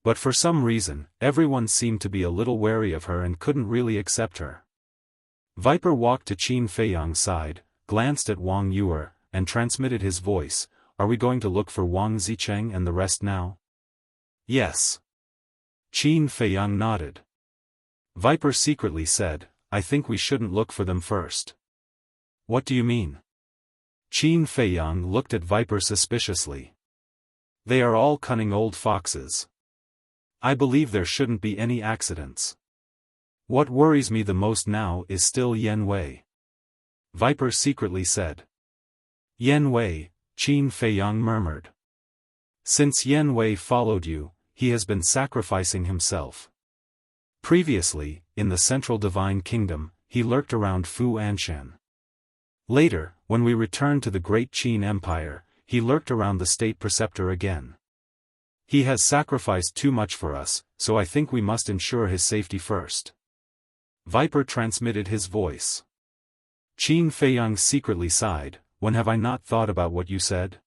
But for some reason, everyone seemed to be a little wary of her and couldn't really accept her. Viper walked to Qin Feiyang's side, glanced at Wang Yuer, and transmitted his voice, "Are we going to look for Wang Zicheng and the rest now?" "Yes." Qin Feiyang nodded. Viper secretly said, "I think we shouldn't look for them first." "What do you mean?" Qin Feiyang looked at Viper suspiciously. "They are all cunning old foxes. I believe there shouldn't be any accidents. What worries me the most now is still Yen Wei." Viper secretly said. "Yen Wei, Qin Feiyang murmured. Since Yan Wei followed you, he has been sacrificing himself. Previously, in the Central Divine Kingdom, he lurked around Fu Anshan. Later, when we returned to the Great Qin Empire, he lurked around the State Preceptor again. He has sacrificed too much for us, so I think we must ensure his safety first. Viper transmitted his voice. Qin Feiyang secretly sighed. When have I not thought about what you said?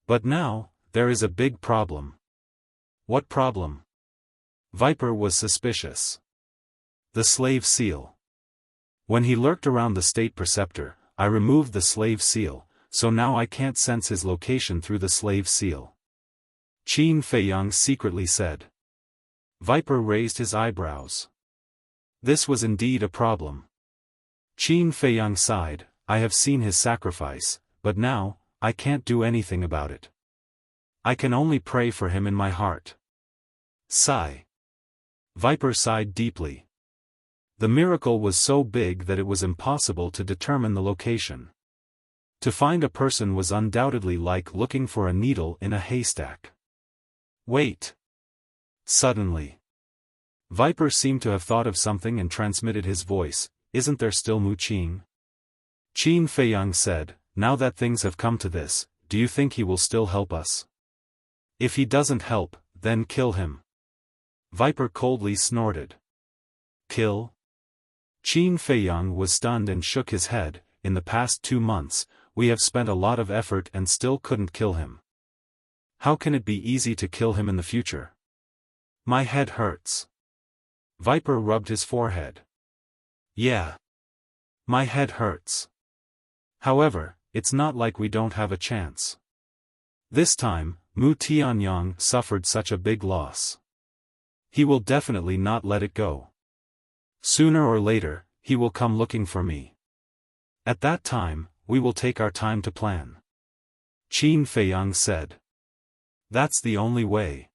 But now, there is a big problem. What problem? Viper was suspicious. The slave seal. When he lurked around the State Preceptor, I removed the slave seal, so now I can't sense his location through the slave seal. Qin Feiyang secretly said. Viper raised his eyebrows. This was indeed a problem. Qin Feiyang sighed. I have seen his sacrifice, but now, I can't do anything about it. I can only pray for him in my heart. Sigh. Viper sighed deeply. The miracle was so big that it was impossible to determine the location. To find a person was undoubtedly like looking for a needle in a haystack. Wait. Suddenly. Viper seemed to have thought of something and transmitted his voice. Isn't there still Mu Qing? Qin Feiyang said, now that things have come to this, do you think he will still help us? If he doesn't help, then kill him. Viper coldly snorted. Kill? Qin Feiyang was stunned and shook his head. In the past 2 months, we have spent a lot of effort and still couldn't kill him. How can it be easy to kill him in the future? My head hurts. Viper rubbed his forehead. Yeah. My head hurts. However, it's not like we don't have a chance. This time, Mu Tianyang suffered such a big loss. He will definitely not let it go. Sooner or later, he will come looking for me. At that time, we will take our time to plan. Qin Feiyang said. That's the only way.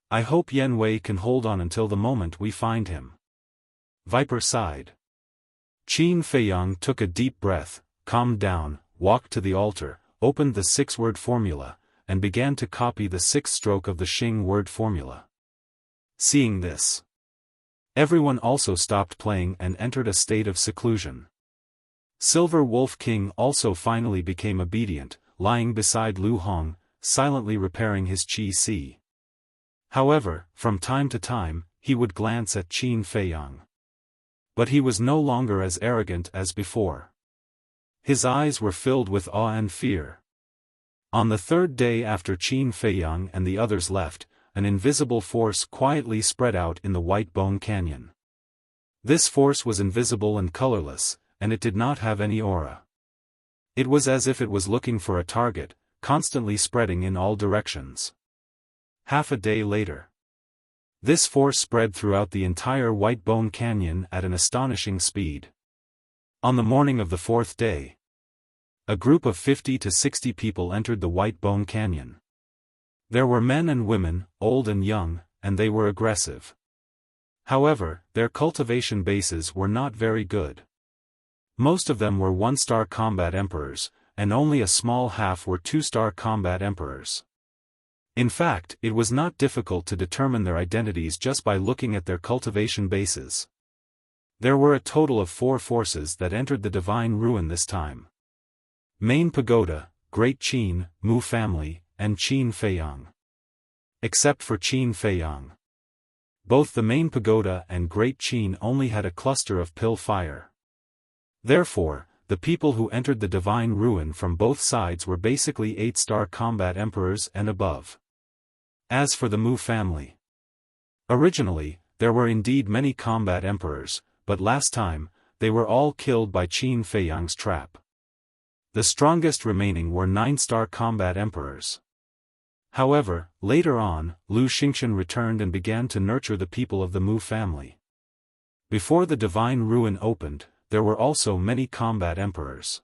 I hope Yan Wei can hold on until the moment we find him. Viper sighed. Qin Feiyang took a deep breath, calmed down, walked to the altar, opened the 6-word formula, and began to copy the 6th stroke of the Xing word formula. Seeing this, everyone also stopped playing and entered a state of seclusion. Silver Wolf King also finally became obedient, lying beside Lu Hong, silently repairing his qi. However, from time to time, he would glance at Qin Feiyang. But he was no longer as arrogant as before. His eyes were filled with awe and fear. On the 3rd day after Qin Feiyang and the others left, an invisible force quietly spread out in the White Bone Canyon. This force was invisible and colorless, and it did not have any aura. It was as if it was looking for a target, constantly spreading in all directions. Half a day later, this force spread throughout the entire White Bone Canyon at an astonishing speed. On the morning of the 4th day, a group of 50 to 60 people entered the White Bone Canyon. There were men and women, old and young, and they were aggressive. However, their cultivation bases were not very good. Most of them were 1-star combat emperors, and only a small half were 2-star combat emperors. In fact, it was not difficult to determine their identities just by looking at their cultivation bases. There were a total of 4 forces that entered the Divine Ruin this time. Main Pagoda, Great Qin, Mu family, and Qin Feiyang. Except for Qin Feiyang. Both the Main Pagoda and Great Qin only had a cluster of pill fire. Therefore, the people who entered the Divine Ruin from both sides were basically 8-star combat emperors and above. As for the Mu family, originally, there were indeed many combat emperors, but last time, they were all killed by Qin Feiyang's trap. The strongest remaining were 9-star combat emperors. However, later on, Lu Xingqian returned and began to nurture the people of the Mu family. Before the Divine Ruin opened, there were also many combat emperors.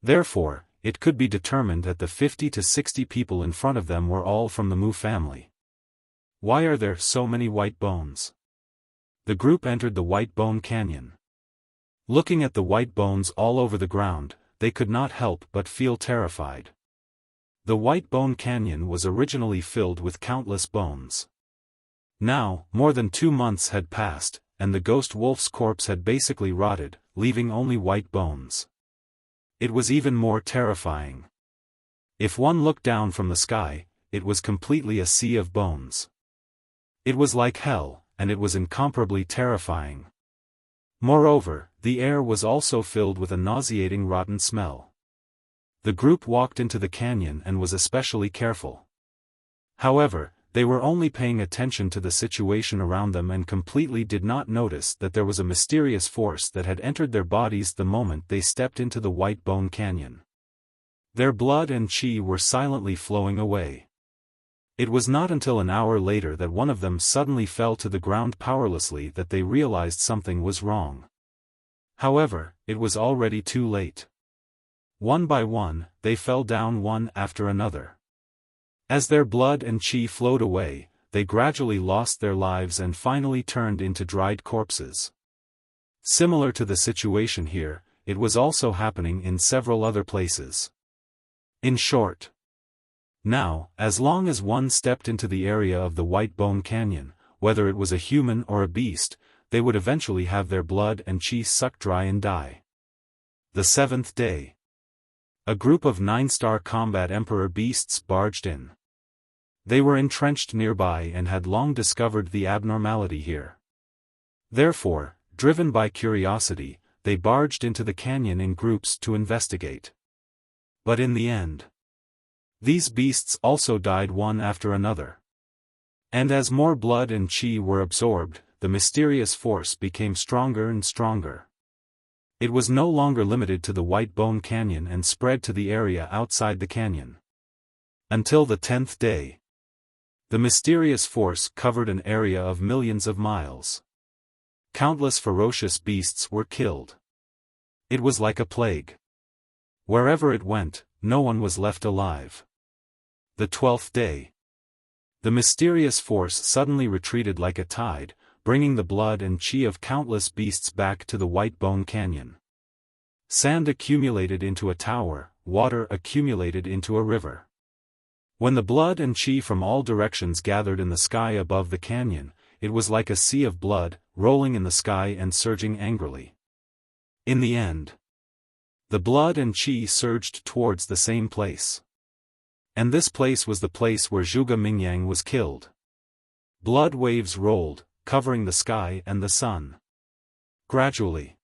Therefore, it could be determined that the 50 to 60 people in front of them were all from the Mu family. Why are there so many white bones? The group entered the White Bone Canyon. Looking at the white bones all over the ground, they could not help but feel terrified. The White Bone Canyon was originally filled with countless bones. Now, more than 2 months had passed, and the ghost wolf's corpse had basically rotted, leaving only white bones. It was even more terrifying. If one looked down from the sky, it was completely a sea of bones. It was like hell, and it was incomparably terrifying. Moreover, the air was also filled with a nauseating rotten smell. The group walked into the canyon and was especially careful. However, they were only paying attention to the situation around them and completely did not notice that there was a mysterious force that had entered their bodies the moment they stepped into the White Bone Canyon. Their blood and chi were silently flowing away. It was not until an hour later that one of them suddenly fell to the ground powerlessly that they realized something was wrong. However, it was already too late. One by one, they fell down one after another. As their blood and chi flowed away, they gradually lost their lives and finally turned into dried corpses. Similar to the situation here, it was also happening in several other places. In short, now, as long as one stepped into the area of the White Bone Canyon, whether it was a human or a beast, they would eventually have their blood and chi sucked dry and die. The 7th day. A group of 9-star combat emperor beasts barged in. They were entrenched nearby and had long discovered the abnormality here. Therefore, driven by curiosity, they barged into the canyon in groups to investigate. But in the end, these beasts also died one after another. And as more blood and chi were absorbed, the mysterious force became stronger and stronger. It was no longer limited to the White Bone Canyon and spread to the area outside the canyon. Until the 10th day. The mysterious force covered an area of millions of miles. Countless ferocious beasts were killed. It was like a plague. Wherever it went, no one was left alive. The 12th day. The mysterious force suddenly retreated like a tide, bringing the blood and chi of countless beasts back to the White Bone Canyon. Sand accumulated into a tower, water accumulated into a river. When the blood and chi from all directions gathered in the sky above the canyon, it was like a sea of blood, rolling in the sky and surging angrily. In the end, the blood and chi surged towards the same place. And this place was the place where Zhuge Mingyang was killed. Blood waves rolled, covering the sky and the sun. Gradually,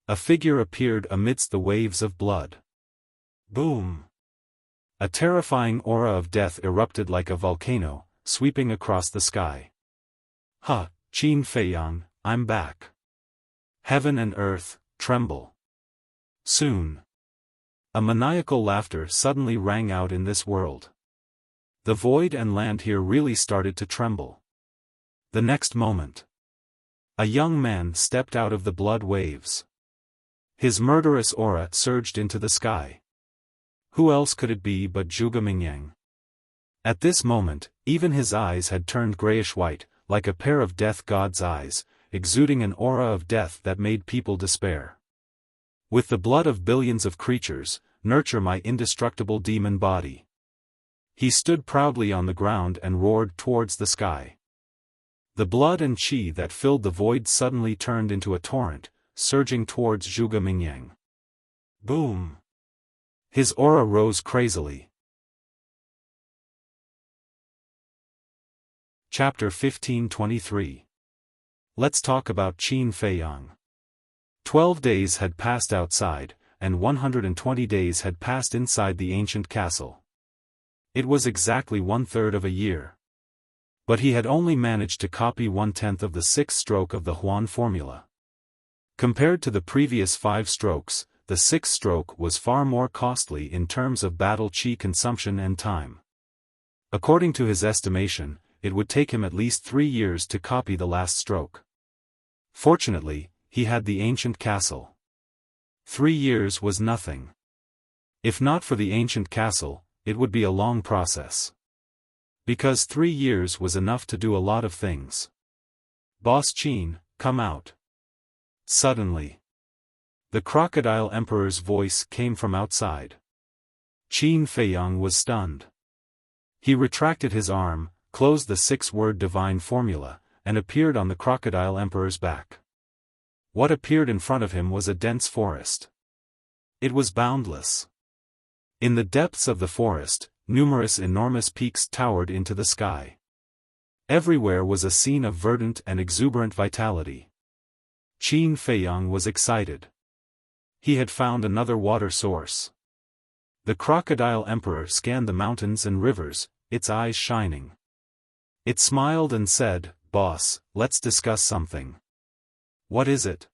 a figure appeared amidst the waves of blood. Boom! A terrifying aura of death erupted like a volcano, sweeping across the sky. Ha, Qin Feiyang, I'm back. Heaven and earth, tremble. Soon. A maniacal laughter suddenly rang out in this world. The void and land here really started to tremble. The next moment, a young man stepped out of the blood waves. His murderous aura surged into the sky. Who else could it be but Zhuge Mingyang? At this moment, even his eyes had turned grayish-white, like a pair of death god's eyes, exuding an aura of death that made people despair. With the blood of billions of creatures, nurture my indestructible demon body. He stood proudly on the ground and roared towards the sky. The blood and chi that filled the void suddenly turned into a torrent, surging towards Zhuge Mingyang. Boom! His aura rose crazily. Chapter 1523. Let's talk about Qin Feiyang. 12 days had passed outside, and 120 days had passed inside the ancient castle. It was exactly 1/3 of a year. But he had only managed to copy 1/10 of the 6th stroke of the Huan formula. Compared to the previous 5 strokes, the 6th stroke was far more costly in terms of battle chi consumption and time. According to his estimation, it would take him at least 3 years to copy the last stroke. Fortunately, he had the ancient castle. 3 years was nothing. If not for the ancient castle, it would be a long process. Because 3 years was enough to do a lot of things. Boss Qin, come out. Suddenly, the crocodile emperor's voice came from outside. Qin Feiyang was stunned. He retracted his arm, closed the 6-word divine formula, and appeared on the Crocodile Emperor's back. What appeared in front of him was a dense forest. It was boundless. In the depths of the forest, numerous enormous peaks towered into the sky. Everywhere was a scene of verdant and exuberant vitality. Qin Feiyang was excited. He had found another water source. The Crocodile Emperor scanned the mountains and rivers, its eyes shining. It smiled and said, "Boss, let's discuss something." "What is it?"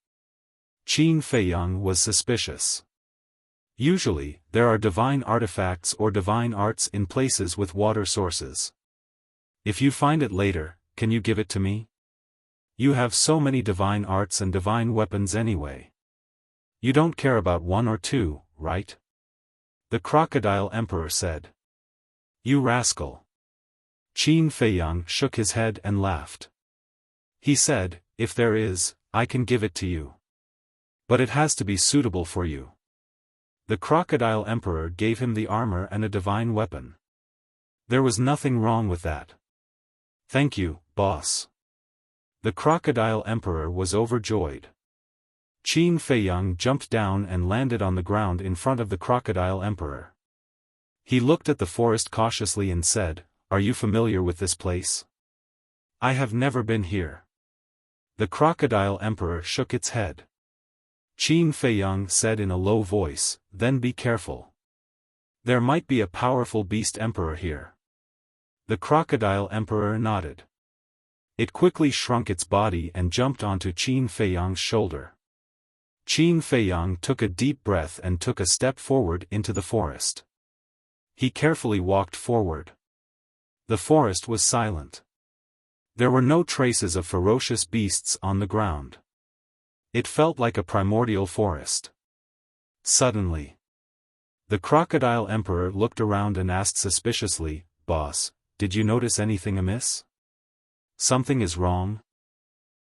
Qin Feiyang was suspicious. Usually, there are divine artifacts or divine arts in places with water sources. If you find it later, can you give it to me? You have so many divine arts and divine weapons anyway. You don't care about one or two, right? The Crocodile Emperor said. You rascal. Qin Feiyang shook his head and laughed. He said, if there is, I can give it to you. But it has to be suitable for you. The Crocodile Emperor gave him the armor and a divine weapon. There was nothing wrong with that. Thank you, boss. The Crocodile Emperor was overjoyed. Qin Feiyang jumped down and landed on the ground in front of the Crocodile Emperor. He looked at the forest cautiously and said, "Are you familiar with this place?" "I have never been here." The Crocodile Emperor shook its head. Qin Feiyang said in a low voice, "Then be careful. There might be a powerful beast emperor here." The Crocodile Emperor nodded. It quickly shrunk its body and jumped onto Qin Feiyang's shoulder. Qin Feiyang took a deep breath and took a step forward into the forest. He carefully walked forward. The forest was silent. There were no traces of ferocious beasts on the ground. It felt like a primordial forest. Suddenly, the Crocodile Emperor looked around and asked suspiciously, "Boss, did you notice anything amiss? Something is wrong?"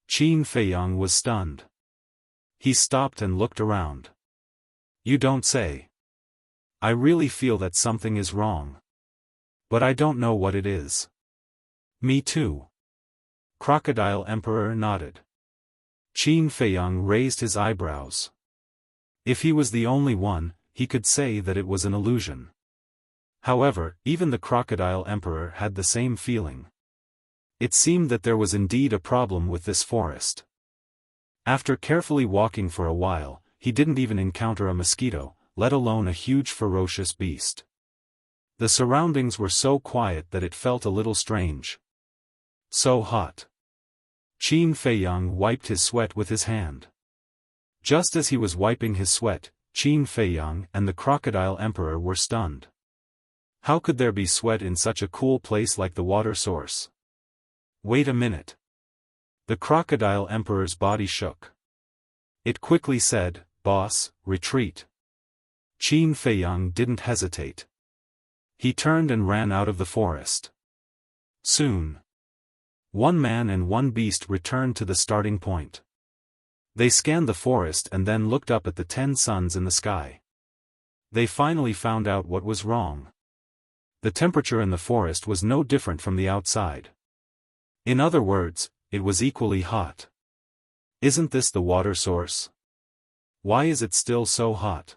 Qin Feiyang was stunned. He stopped and looked around. "You don't say. I really feel that something is wrong. But I don't know what it is." "Me too." Crocodile Emperor nodded. Qin Feiyang raised his eyebrows. If he was the only one, he could say that it was an illusion. However, even the Crocodile Emperor had the same feeling. It seemed that there was indeed a problem with this forest. After carefully walking for a while, he didn't even encounter a mosquito, let alone a huge ferocious beast. The surroundings were so quiet that it felt a little strange. So hot. Qin Feiyang wiped his sweat with his hand. Just as he was wiping his sweat, Qin Feiyang and the Crocodile Emperor were stunned. How could there be sweat in such a cool place like the water source? Wait a minute. The Crocodile Emperor's body shook. It quickly said, "Boss, retreat." Qin Feiyang didn't hesitate. He turned and ran out of the forest. Soon, one man and one beast returned to the starting point. They scanned the forest and then looked up at the 10 suns in the sky. They finally found out what was wrong. The temperature in the forest was no different from the outside. In other words, it was equally hot. Isn't this the water source? Why is it still so hot?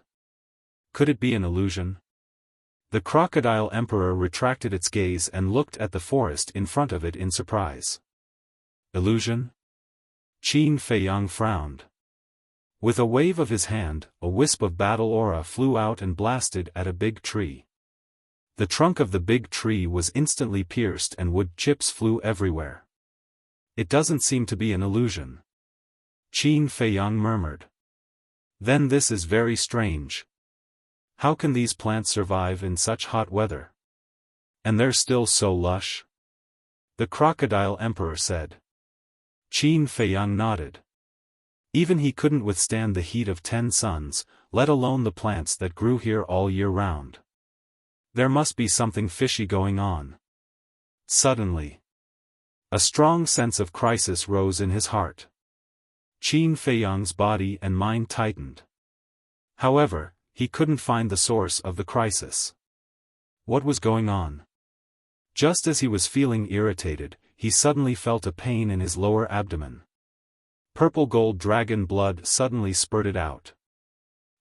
Could it be an illusion? The Crocodile Emperor retracted its gaze and looked at the forest in front of it in surprise. Illusion? Qin Feiyang frowned. With a wave of his hand, a wisp of battle aura flew out and blasted at a big tree. The trunk of the big tree was instantly pierced and wood chips flew everywhere. It doesn't seem to be an illusion. Qin Feiyang murmured. Then this is very strange. How can these plants survive in such hot weather? And they're still so lush? The Crocodile Emperor said. Qin Feiyang nodded. Even he couldn't withstand the heat of 10 suns, let alone the plants that grew here all year round. There must be something fishy going on. Suddenly, a strong sense of crisis rose in his heart. Qin Feiyang's body and mind tightened. However, he couldn't find the source of the crisis. What was going on? Just as he was feeling irritated, he suddenly felt a pain in his lower abdomen. Purple gold dragon blood suddenly spurted out.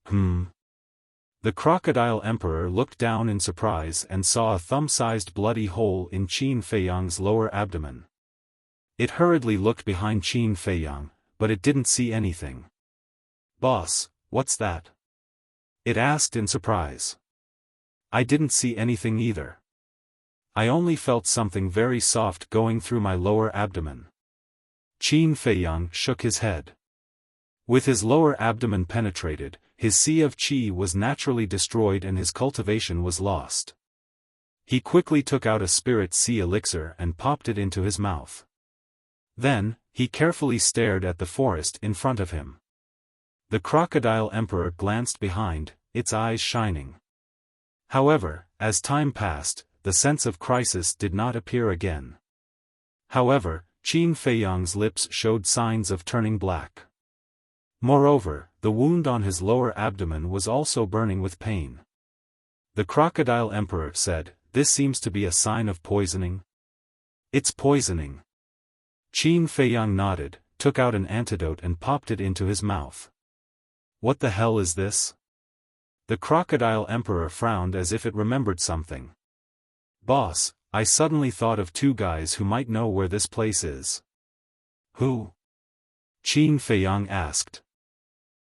The crocodile emperor looked down in surprise and saw a thumb-sized bloody hole in Qin Feiyang's lower abdomen. It hurriedly looked behind Qin Feiyang, but it didn't see anything. "Boss, what's that?" it asked in surprise. "I didn't see anything either. I only felt something very soft going through my lower abdomen." Qin Feiyang shook his head. With his lower abdomen penetrated, his sea of qi was naturally destroyed and his cultivation was lost. He quickly took out a spirit sea elixir and popped it into his mouth. Then, he carefully stared at the forest in front of him. The crocodile emperor glanced behind, its eyes shining. However, as time passed, the sense of crisis did not appear again. However, Qin Feiyang's lips showed signs of turning black. Moreover, the wound on his lower abdomen was also burning with pain. The crocodile emperor said, "This seems to be a sign of poisoning." "It's poisoning." Qin Feiyang nodded, took out an antidote and popped it into his mouth. "What the hell is this?" The crocodile emperor frowned as if it remembered something. "Boss, I suddenly thought of two guys who might know where this place is." "Who?" Qin Feiyang asked.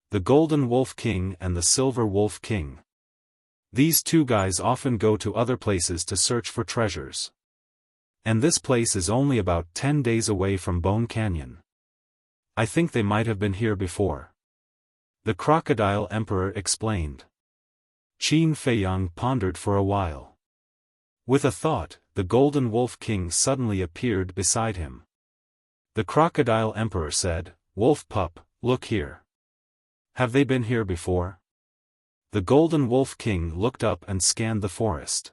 "The Golden Wolf King and the Silver Wolf King. These two guys often go to other places to search for treasures. And this place is only about 10 days away from Bone Canyon. I think they might have been here before." The crocodile emperor explained. Qin Feiyang pondered for a while. With a thought, the Golden Wolf King suddenly appeared beside him. The crocodile emperor said, "Wolf pup, look here. Have they been here before?" The Golden Wolf King looked up and scanned the forest.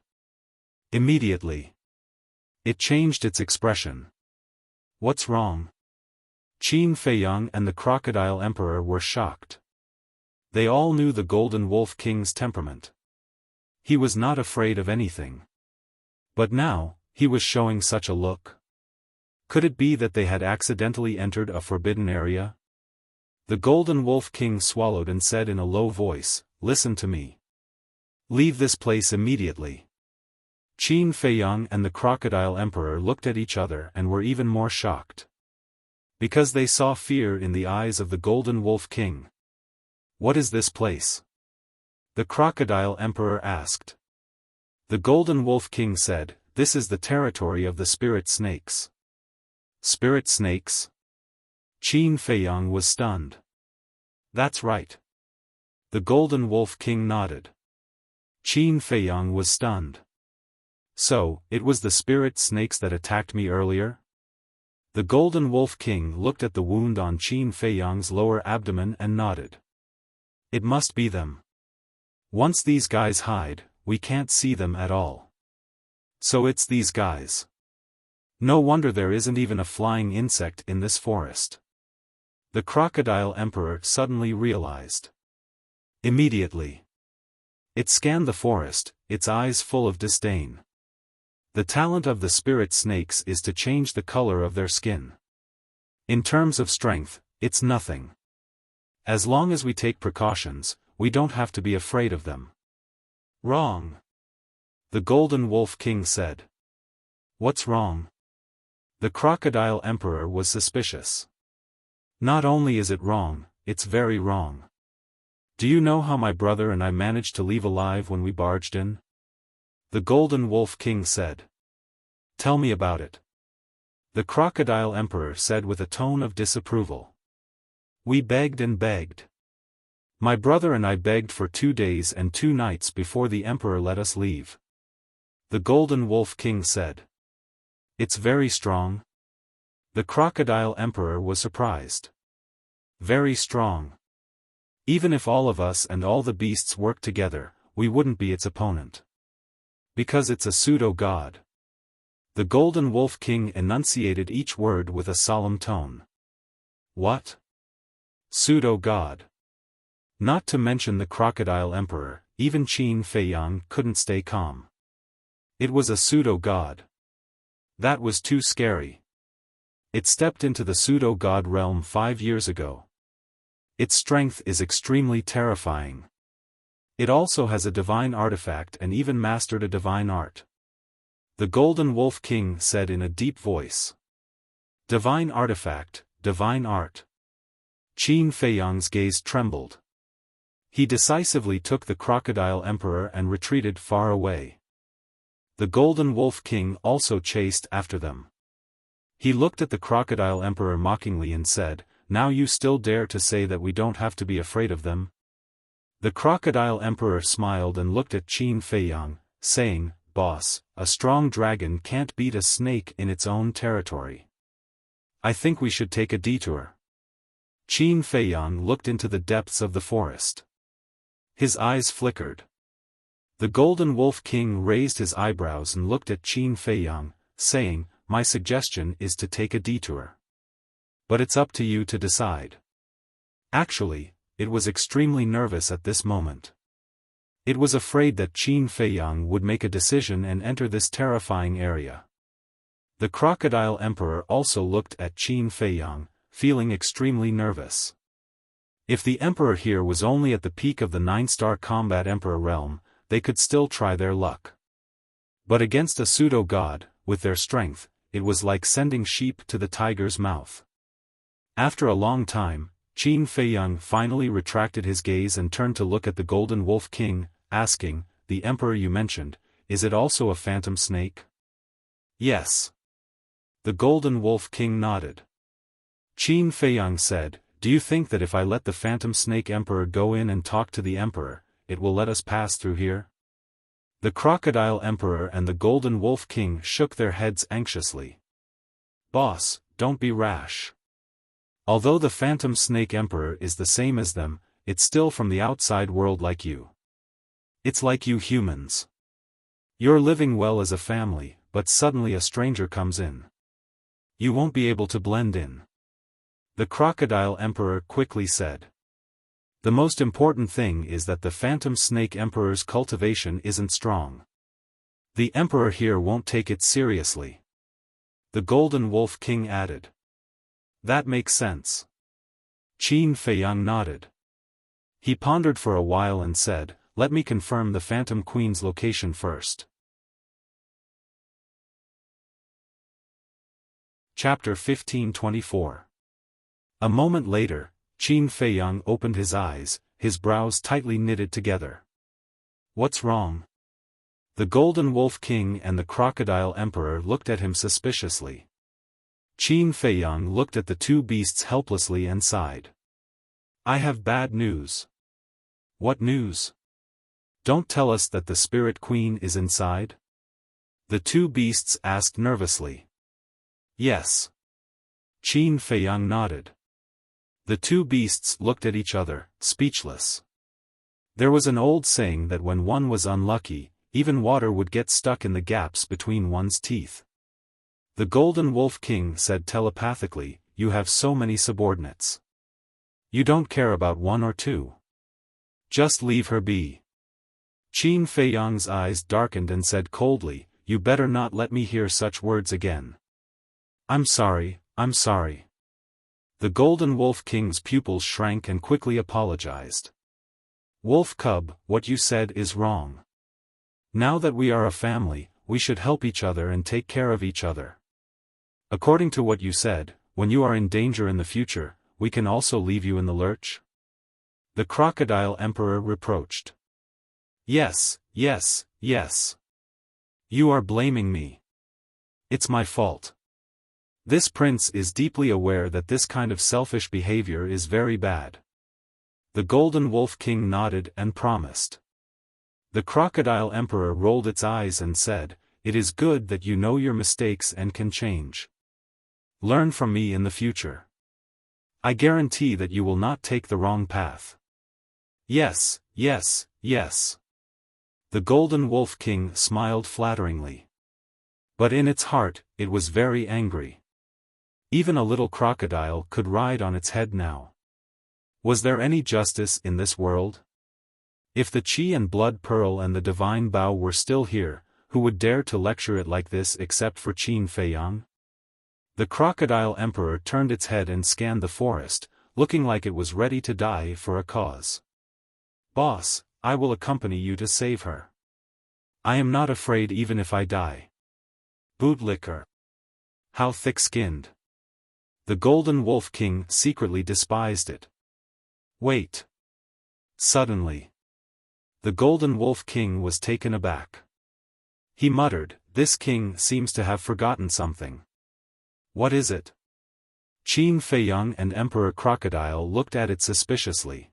Immediately, it changed its expression. "What's wrong?" Qin Feiyang and the crocodile emperor were shocked. They all knew the Golden Wolf King's temperament. He was not afraid of anything. But now, he was showing such a look. Could it be that they had accidentally entered a forbidden area? The Golden Wolf King swallowed and said in a low voice, "Listen to me. Leave this place immediately." Qin Feiyang and the crocodile emperor looked at each other and were even more shocked. Because they saw fear in the eyes of the Golden Wolf King. "What is this place?" the crocodile emperor asked. The Golden Wolf King said, "This is the territory of the spirit snakes." "Spirit snakes?" Qin Feiyang was stunned. "That's right." The Golden Wolf King nodded. Qin Feiyang was stunned. "So, it was the spirit snakes that attacked me earlier?" The Golden Wolf King looked at the wound on Qin Feiyang's lower abdomen and nodded. "It must be them. Once these guys hide, we can't see them at all. So it's these guys. No wonder there isn't even a flying insect in this forest." The crocodile emperor suddenly realized. Immediately, it scanned the forest, its eyes full of disdain. The talent of the spirit snakes is to change the color of their skin. In terms of strength, it's nothing. As long as we take precautions, we don't have to be afraid of them. "Wrong," the Golden Wolf King said. "What's wrong?" The crocodile emperor was suspicious. "Not only is it wrong, it's very wrong. Do you know how my brother and I managed to leave alive when we barged in?" The Golden Wolf King said. "Tell me about it." The crocodile emperor said with a tone of disapproval. "We begged and begged. My brother and I begged for 2 days and 2 nights before the emperor let us leave." The Golden Wolf King said. "It's very strong?" The crocodile emperor was surprised. "Very strong. Even if all of us and all the beasts worked together, we wouldn't be its opponent. Because it's a pseudo-god." The Golden Wolf King enunciated each word with a solemn tone. "What? Pseudo-god?" Not to mention the crocodile emperor, even Qin Feiyang couldn't stay calm. It was a pseudo-god. That was too scary. It stepped into the pseudo-god realm 5 years ago. Its strength is extremely terrifying. It also has a divine artifact and even mastered a divine art. The Golden Wolf King said in a deep voice. Divine artifact, divine art. Qin Feiyang's gaze trembled. He decisively took the Crocodile Emperor and retreated far away. The Golden Wolf King also chased after them. He looked at the Crocodile Emperor mockingly and said, "Now you still dare to say that we don't have to be afraid of them?" The Crocodile Emperor smiled and looked at Qin Feiyang, saying, "Boss, a strong dragon can't beat a snake in its own territory. I think we should take a detour." Qin Feiyang looked into the depths of the forest. His eyes flickered. The Golden Wolf King raised his eyebrows and looked at Qin Feiyang, saying, "My suggestion is to take a detour. But it's up to you to decide." Actually, it was extremely nervous at this moment. It was afraid that Qin Feiyang would make a decision and enter this terrifying area. The Crocodile Emperor also looked at Qin Feiyang, feeling extremely nervous. If the Emperor here was only at the peak of the 9-star combat Emperor realm, they could still try their luck. But against a pseudo-god, with their strength, it was like sending sheep to the tiger's mouth. After a long time, Qin Feiyang finally retracted his gaze and turned to look at the Golden Wolf King, asking, "The Emperor you mentioned, is it also a phantom snake?" "Yes." The Golden Wolf King nodded. Qin Feiyang said, "Do you think that if I let the Phantom Snake Emperor go in and talk to the Emperor, it will let us pass through here?" The Crocodile Emperor and the Golden Wolf King shook their heads anxiously. "Boss, don't be rash. Although the Phantom Snake Emperor is the same as them, it's still from the outside world like you. It's like you humans. You're living well as a family, but suddenly a stranger comes in. You won't be able to blend in." The Crocodile Emperor quickly said. "The most important thing is that the Phantom Snake Emperor's cultivation isn't strong. The Emperor here won't take it seriously." The Golden Wolf King added. "That makes sense." Qin Feiyang nodded. He pondered for a while and said, "Let me confirm the Phantom Queen's location first." Chapter 1524. A moment later, Qin Feiyang opened his eyes, his brows tightly knitted together. "What's wrong?" The Golden Wolf King and the Crocodile Emperor looked at him suspiciously. Qin Feiyang looked at the two beasts helplessly and sighed. "I have bad news." "What news?" "Don't tell us that the Spirit Queen is inside?" The two beasts asked nervously. "Yes." Qin Feiyang nodded. The two beasts looked at each other, speechless. There was an old saying that when one was unlucky, even water would get stuck in the gaps between one's teeth. The Golden Wolf King said telepathically, "You have so many subordinates. You don't care about one or two. Just leave her be." Qin Feiyang's eyes darkened and said coldly, "You better not let me hear such words again." I'm sorry." The Golden Wolf King's pupils shrank and quickly apologized. "Wolf Cub, what you said is wrong. Now that we are a family, we should help each other and take care of each other. According to what you said, when you are in danger in the future, we can also leave you in the lurch?" The Crocodile Emperor reproached. Yes. You are blaming me. It's my fault. This prince is deeply aware that this kind of selfish behavior is very bad." The Golden Wolf King nodded and promised. The Crocodile Emperor rolled its eyes and said, "It is good that you know your mistakes and can change. Learn from me in the future. I guarantee that you will not take the wrong path." Yes. The Golden Wolf King smiled flatteringly. But in its heart, it was very angry. Even a little crocodile could ride on its head now. Was there any justice in this world? If the Qi and Blood Pearl and the Divine Bow were still here, who would dare to lecture it like this except for Qin Feiyang? The crocodile emperor turned its head and scanned the forest, looking like it was ready to die for a cause. Boss, I will accompany you to save her. I am not afraid even if I die. Bootlicker. How thick-skinned. The Golden Wolf King secretly despised it. Wait. Suddenly. The Golden Wolf King was taken aback. He muttered, "This king seems to have forgotten something." What is it? Qin Feiyang and Emperor Crocodile looked at it suspiciously.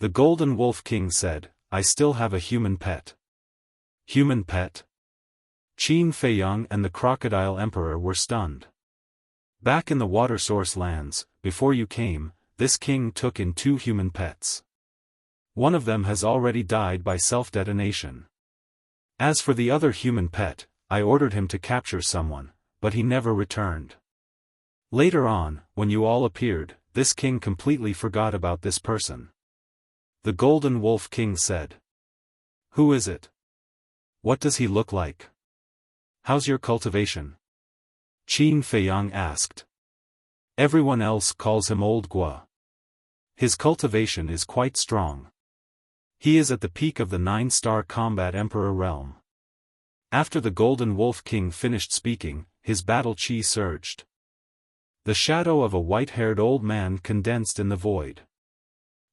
The Golden Wolf King said, "I still have a human pet." Human pet? Qin Feiyang and the Crocodile Emperor were stunned. Back in the water source lands, before you came, this king took in 2 human pets. One of them has already died by self-detonation. As for the other human pet, I ordered him to capture someone, but he never returned. Later on, when you all appeared, this king completely forgot about this person. The Golden Wolf King said. Who is it? What does he look like? How's your cultivation? Qin Feiyang asked. Everyone else calls him Old Gua. His cultivation is quite strong. He is at the peak of the 9-star combat emperor realm. After the Golden Wolf King finished speaking, his battle chi surged. The shadow of a white-haired old man condensed in the void.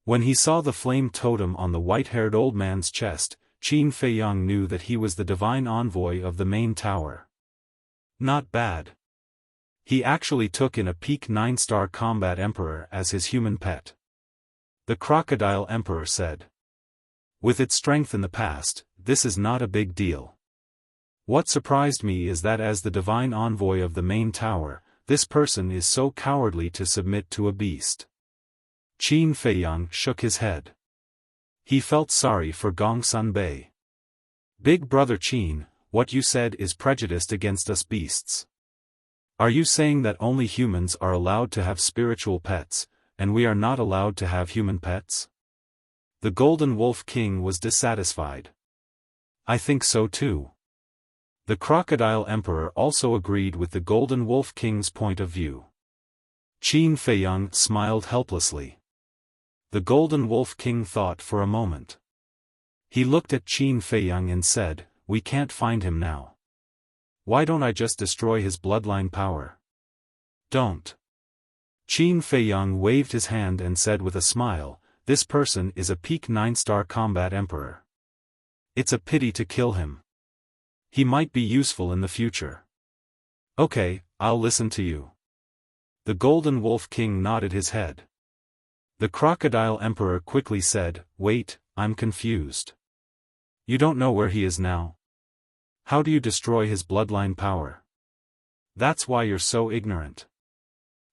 When he saw the flame totem on the white-haired old man's chest, Qin Feiyang knew that he was the divine envoy of the main tower. Not bad. He actually took in a peak 9-star combat emperor as his human pet. The Crocodile Emperor said. With its strength in the past, this is not a big deal. What surprised me is that as the divine envoy of the main tower, this person is so cowardly to submit to a beast. Qin Feiyang shook his head. He felt sorry for Gongsun Bei. Big brother Qin, what you said is prejudiced against us beasts. Are you saying that only humans are allowed to have spiritual pets, and we are not allowed to have human pets? The Golden Wolf King was dissatisfied. I think so too. The Crocodile Emperor also agreed with the Golden Wolf King's point of view. Qin Feiyang smiled helplessly. The Golden Wolf King thought for a moment. He looked at Qin Feiyang and said, "We can't find him now. Why don't I just destroy his bloodline power?" Don't. Qin Feiyang waved his hand and said with a smile, "This person is a peak 9-star combat emperor. It's a pity to kill him. He might be useful in the future." Okay, I'll listen to you. The Golden Wolf King nodded his head. The Crocodile Emperor quickly said, "Wait, I'm confused. You don't know where he is now? How do you destroy his bloodline power? That's why you're so ignorant.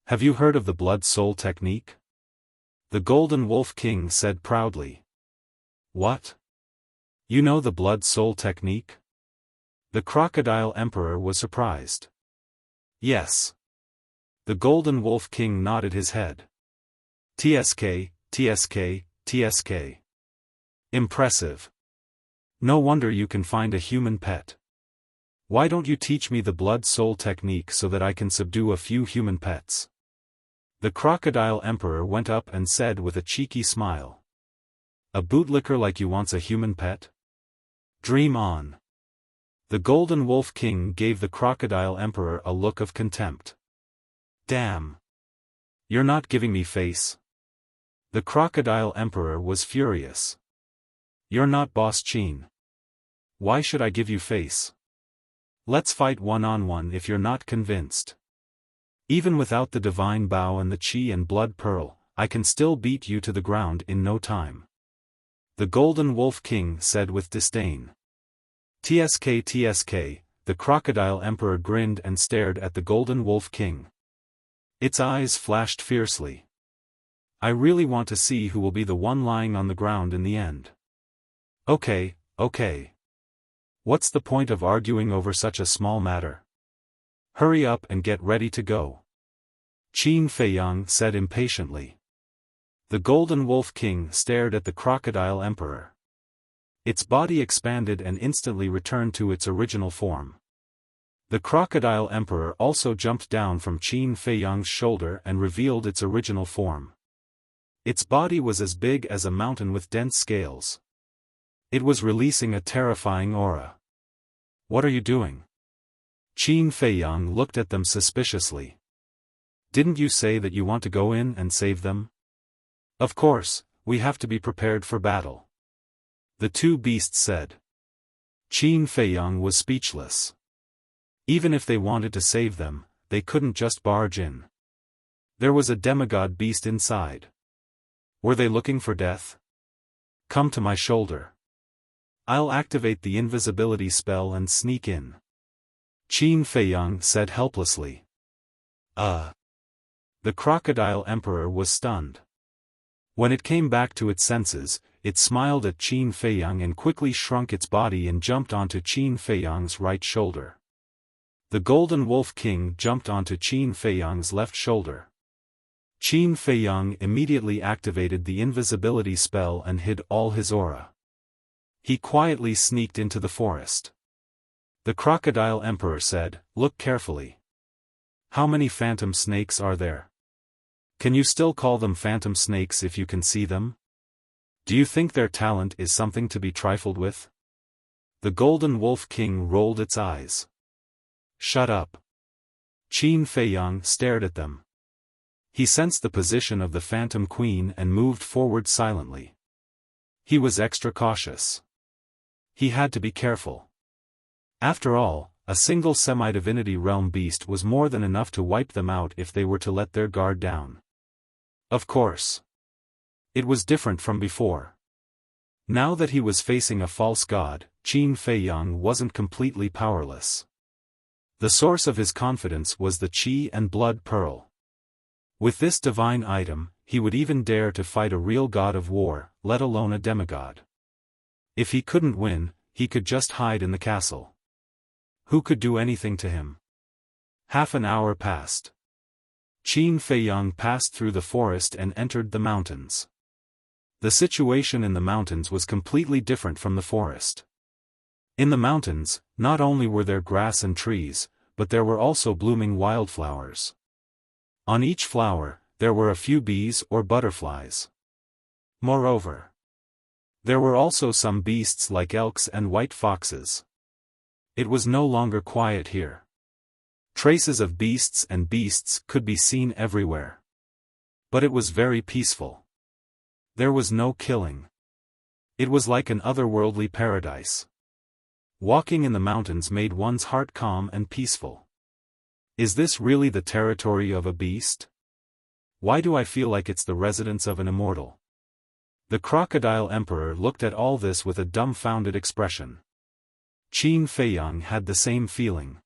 Have you heard of the Blood Soul technique?" The Golden Wolf King said proudly. What? You know the Blood Soul technique? The Crocodile Emperor was surprised. Yes. The Golden Wolf King nodded his head. TSK, TSK, TSK. Impressive. No wonder you can find a human pet. Why don't you teach me the Blood Soul technique so that I can subdue a few human pets? The Crocodile Emperor went up and said with a cheeky smile. A bootlicker like you wants a human pet? Dream on. The Golden Wolf King gave the Crocodile Emperor a look of contempt. Damn. You're not giving me face. The Crocodile Emperor was furious. You're not Boss Qin. Why should I give you face? Let's fight one-on-one if you're not convinced. Even without the Divine Bow and the Qi and Blood Pearl, I can still beat you to the ground in no time. The Golden Wolf King said with disdain. TSK TSK, the Crocodile Emperor grinned and stared at the Golden Wolf King. Its eyes flashed fiercely. I really want to see who will be the one lying on the ground in the end. Okay, okay. What's the point of arguing over such a small matter? Hurry up and get ready to go. Qin Feiyang said impatiently. The Golden Wolf King stared at the Crocodile Emperor. Its body expanded and instantly returned to its original form. The crocodile emperor also jumped down from Qin Feiyang's shoulder and revealed its original form. Its body was as big as a mountain with dense scales. It was releasing a terrifying aura. "What are you doing?" Qin Feiyang looked at them suspiciously. "Didn't you say that you want to go in and save them?" "Of course, we have to be prepared for battle," the two beasts said. Qin Feiyang was speechless. Even if they wanted to save them, they couldn't just barge in. There was a demigod beast inside. Were they looking for death? "Come to my shoulder. I'll activate the invisibility spell and sneak in," Qin Feiyang said helplessly. The crocodile emperor was stunned. When it came back to its senses, it smiled at Qin Feiyang and quickly shrunk its body and jumped onto Qin Feiyang's right shoulder. The Golden Wolf King jumped onto Qin Feiyang's left shoulder. Qin Feiyang immediately activated the invisibility spell and hid all his aura. He quietly sneaked into the forest. The crocodile emperor said, "Look carefully. How many phantom snakes are there? Can you still call them phantom snakes if you can see them? Do you think their talent is something to be trifled with?" The Golden Wolf King rolled its eyes. "Shut up." Qin Feiyang stared at them. He sensed the position of the Phantom Queen and moved forward silently. He was extra cautious. He had to be careful. After all, a single semi-divinity realm beast was more than enough to wipe them out if they were to let their guard down. Of course. It was different from before. Now that he was facing a false god, Qin Feiyang wasn't completely powerless. The source of his confidence was the Qi and Blood Pearl. With this divine item, he would even dare to fight a real god of war, let alone a demigod. If he couldn't win, he could just hide in the castle. Who could do anything to him? Half an hour passed. Qin Feiyang passed through the forest and entered the mountains. The situation in the mountains was completely different from the forest. In the mountains, not only were there grass and trees, but there were also blooming wildflowers. On each flower, there were a few bees or butterflies. Moreover, there were also some beasts like elks and white foxes. It was no longer quiet here. Traces of beasts could be seen everywhere. But it was very peaceful. There was no killing. It was like an otherworldly paradise. Walking in the mountains made one's heart calm and peaceful. Is this really the territory of a beast? Why do I feel like it's the residence of an immortal? The crocodile emperor looked at all this with a dumbfounded expression. Qin Feiyang had the same feeling.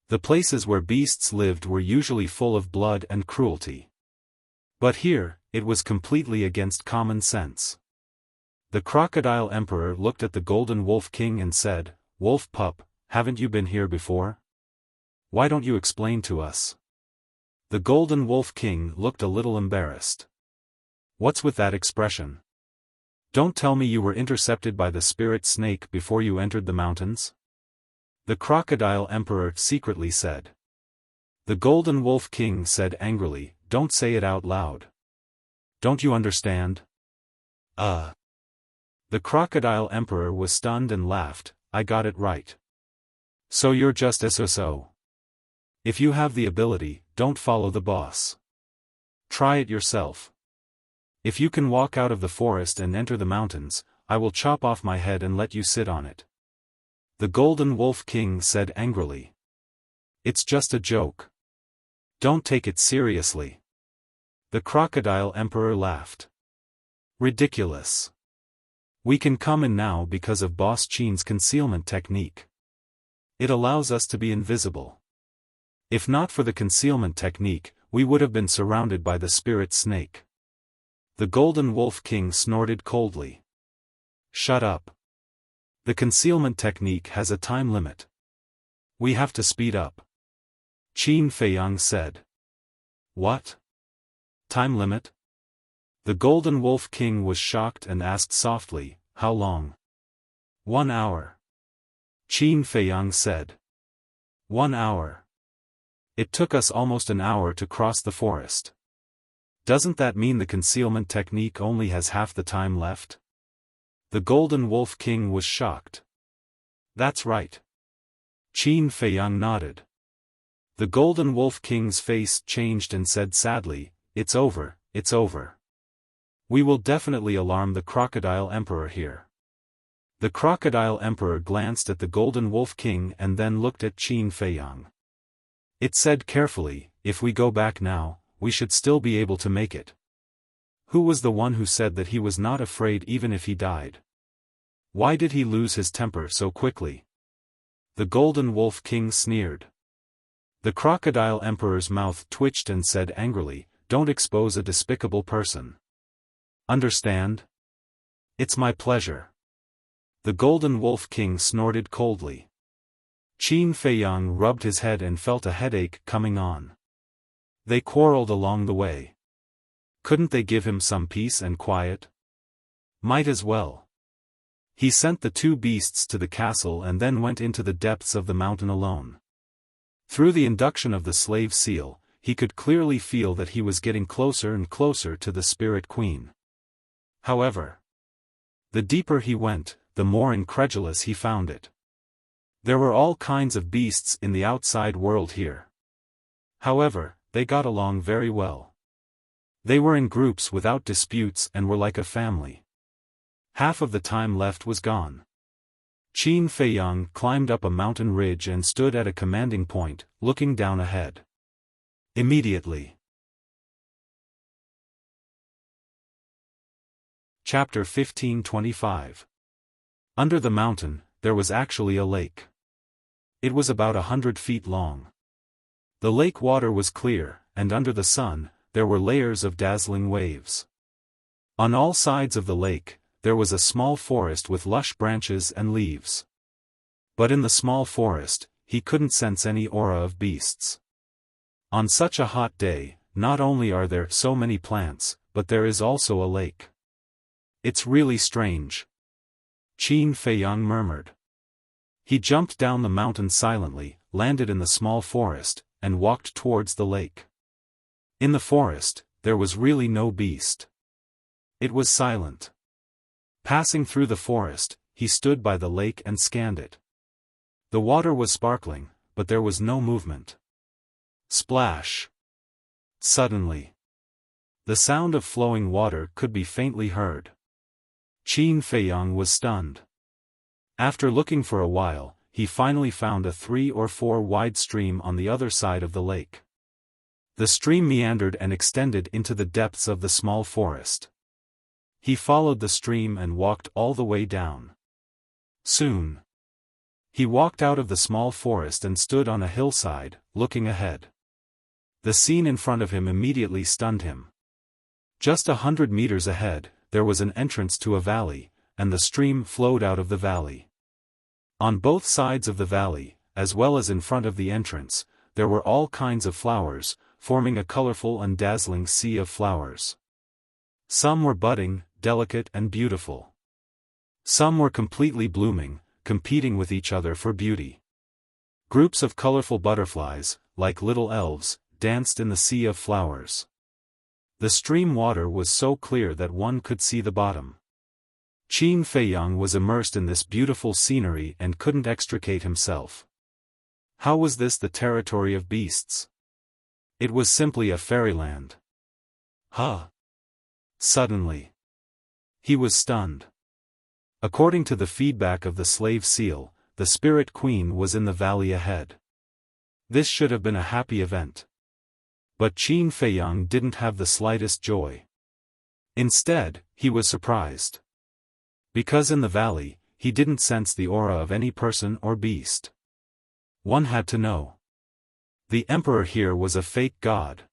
The places where beasts lived were usually full of blood and cruelty. But here, it was completely against common sense. The crocodile emperor looked at the Golden Wolf King and said, "Wolf pup, haven't you been here before? Why don't you explain to us?" The Golden Wolf King looked a little embarrassed. "What's with that expression? Don't tell me you were intercepted by the spirit snake before you entered the mountains?" The crocodile emperor secretly said. The Golden Wolf King said angrily, "Don't say it out loud. Don't you understand?" The crocodile emperor was stunned and laughed, "I got it right. So you're just a so-so. If you have the ability, don't follow the boss. Try it yourself. If you can walk out of the forest and enter the mountains, I will chop off my head and let you sit on it." The Golden Wolf King said angrily. "It's just a joke. Don't take it seriously." The crocodile emperor laughed. "Ridiculous. We can come in now because of Boss Qin's concealment technique. It allows us to be invisible. If not for the concealment technique, we would have been surrounded by the spirit snake." The Golden Wolf King snorted coldly. "Shut up. The concealment technique has a time limit. We have to speed up," Qin Feiyang said. "What? Time limit?" The Golden Wolf King was shocked and asked softly, "How long?" 1 hour. Qin Feiyang said. 1 hour. It took us almost an hour to cross the forest. Doesn't that mean the concealment technique only has half the time left? The Golden Wolf King was shocked. That's right. Qin Feiyang nodded. The Golden Wolf King's face changed and said sadly, "It's over, it's over. We will definitely alarm the Crocodile Emperor here." The Crocodile Emperor glanced at the Golden Wolf King and then looked at Qin Feiyang. It said carefully, "If we go back now, we should still be able to make it." Who was the one who said that he was not afraid even if he died? Why did he lose his temper so quickly? The Golden Wolf King sneered. The Crocodile Emperor's mouth twitched and said angrily, "Don't expose a despicable person. Understand? It's my pleasure." The Golden Wolf King snorted coldly. Qin Feiyang rubbed his head and felt a headache coming on. They quarreled along the way. Couldn't they give him some peace and quiet? Might as well. He sent the two beasts to the castle and then went into the depths of the mountain alone. Through the induction of the slave seal, he could clearly feel that he was getting closer and closer to the Spirit Queen. However, the deeper he went, the more incredulous he found it. There were all kinds of beasts in the outside world here. However, they got along very well. They were in groups without disputes and were like a family. Half of the time left was gone. Qin Feiyang climbed up a mountain ridge and stood at a commanding point, looking down ahead. Immediately. Chapter 1525. Under the mountain, there was actually a lake. It was about 100 feet long. The lake water was clear, and under the sun, there were layers of dazzling waves. On all sides of the lake, there was a small forest with lush branches and leaves. But in the small forest, he couldn't sense any aura of beasts. On such a hot day, not only are there so many plants, but there is also a lake. It's really strange. Qin Feiyang murmured. He jumped down the mountain silently, landed in the small forest, and walked towards the lake. In the forest, there was really no beast. It was silent. Passing through the forest, he stood by the lake and scanned it. The water was sparkling, but there was no movement. Splash! Suddenly, the sound of flowing water could be faintly heard. Qin Feiyang was stunned. After looking for a while, he finally found a 3 or 4 wide stream on the other side of the lake. The stream meandered and extended into the depths of the small forest. He followed the stream and walked all the way down. Soon, he walked out of the small forest and stood on a hillside, looking ahead. The scene in front of him immediately stunned him. Just 100 meters ahead, there was an entrance to a valley, and the stream flowed out of the valley. On both sides of the valley, as well as in front of the entrance, there were all kinds of flowers, forming a colorful and dazzling sea of flowers. Some were budding, delicate and beautiful. Some were completely blooming, competing with each other for beauty. Groups of colorful butterflies, like little elves, danced in the sea of flowers. The stream water was so clear that one could see the bottom. Qin Feiyang was immersed in this beautiful scenery and couldn't extricate himself. How was this the territory of beasts? It was simply a fairyland. Huh! Suddenly, he was stunned. According to the feedback of the slave seal, the Spirit Queen was in the valley ahead. This should have been a happy event. But Qin Feiyang didn't have the slightest joy. Instead, he was surprised. Because in the valley, he didn't sense the aura of any person or beast. One had to know. The emperor here was a fake god.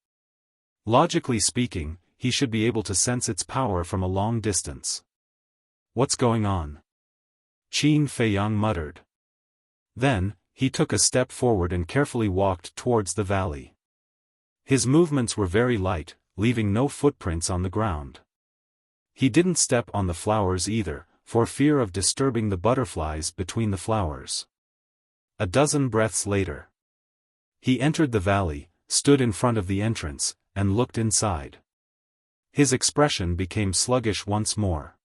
Logically speaking, he should be able to sense its power from a long distance. What's going on? Qin Feiyang muttered. Then, he took a step forward and carefully walked towards the valley. His movements were very light, leaving no footprints on the ground. He didn't step on the flowers either, for fear of disturbing the butterflies between the flowers. A dozen breaths later, he entered the valley, stood in front of the entrance, and looked inside. His expression became sluggish once more.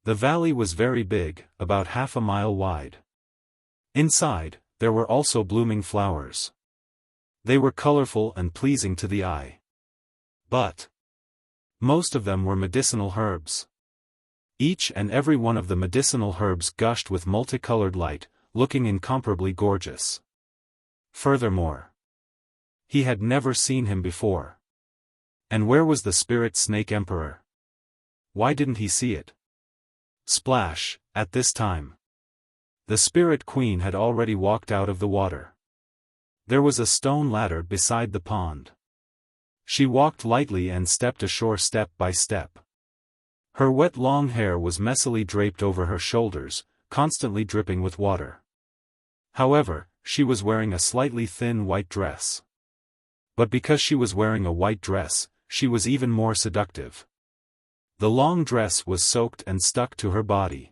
The valley was very big, about half a mile wide. Inside, there were also blooming flowers. They were colorful and pleasing to the eye. But most of them were medicinal herbs. Each and every one of the medicinal herbs gushed with multicolored light, looking incomparably gorgeous. Furthermore, he had never seen him before. And where was the spirit snake emperor? Why didn't he see it? Splash, at this time, the spirit queen had already walked out of the water. There was a stone ladder beside the pond. She walked lightly and stepped ashore step by step. Her wet long hair was messily draped over her shoulders, constantly dripping with water. However, she was wearing a slightly thin white dress. But because she was wearing a white dress, she was even more seductive. The long dress was soaked and stuck to her body.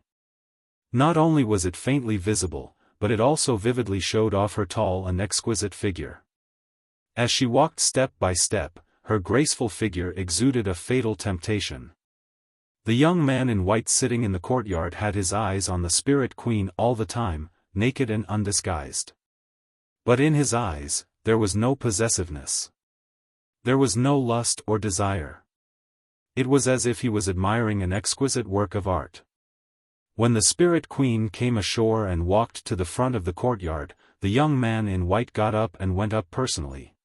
Not only was it faintly visible, but it also vividly showed off her tall and exquisite figure. As she walked step by step, her graceful figure exuded a fatal temptation. The young man in white sitting in the courtyard had his eyes on the spirit queen all the time, naked and undisguised. But in his eyes, there was no possessiveness. There was no lust or desire. It was as if he was admiring an exquisite work of art. When the spirit queen came ashore and walked to the front of the courtyard, the young man in white got up and went up personally.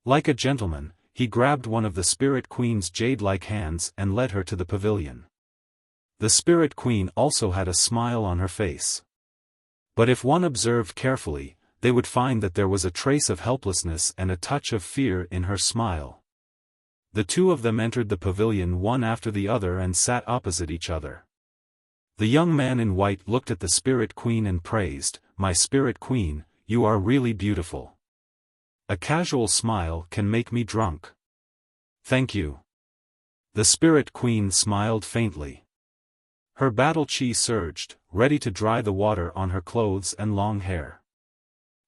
Like a gentleman, he grabbed one of the spirit queen's jade-like hands and led her to the pavilion. The spirit queen also had a smile on her face. But if one observed carefully, they would find that there was a trace of helplessness and a touch of fear in her smile. The two of them entered the pavilion one after the other and sat opposite each other. The young man in white looked at the spirit queen and praised, "My spirit queen, you are really beautiful. A casual smile can make me drunk." "Thank you." The spirit queen smiled faintly. Her battle chi surged, ready to dry the water on her clothes and long hair.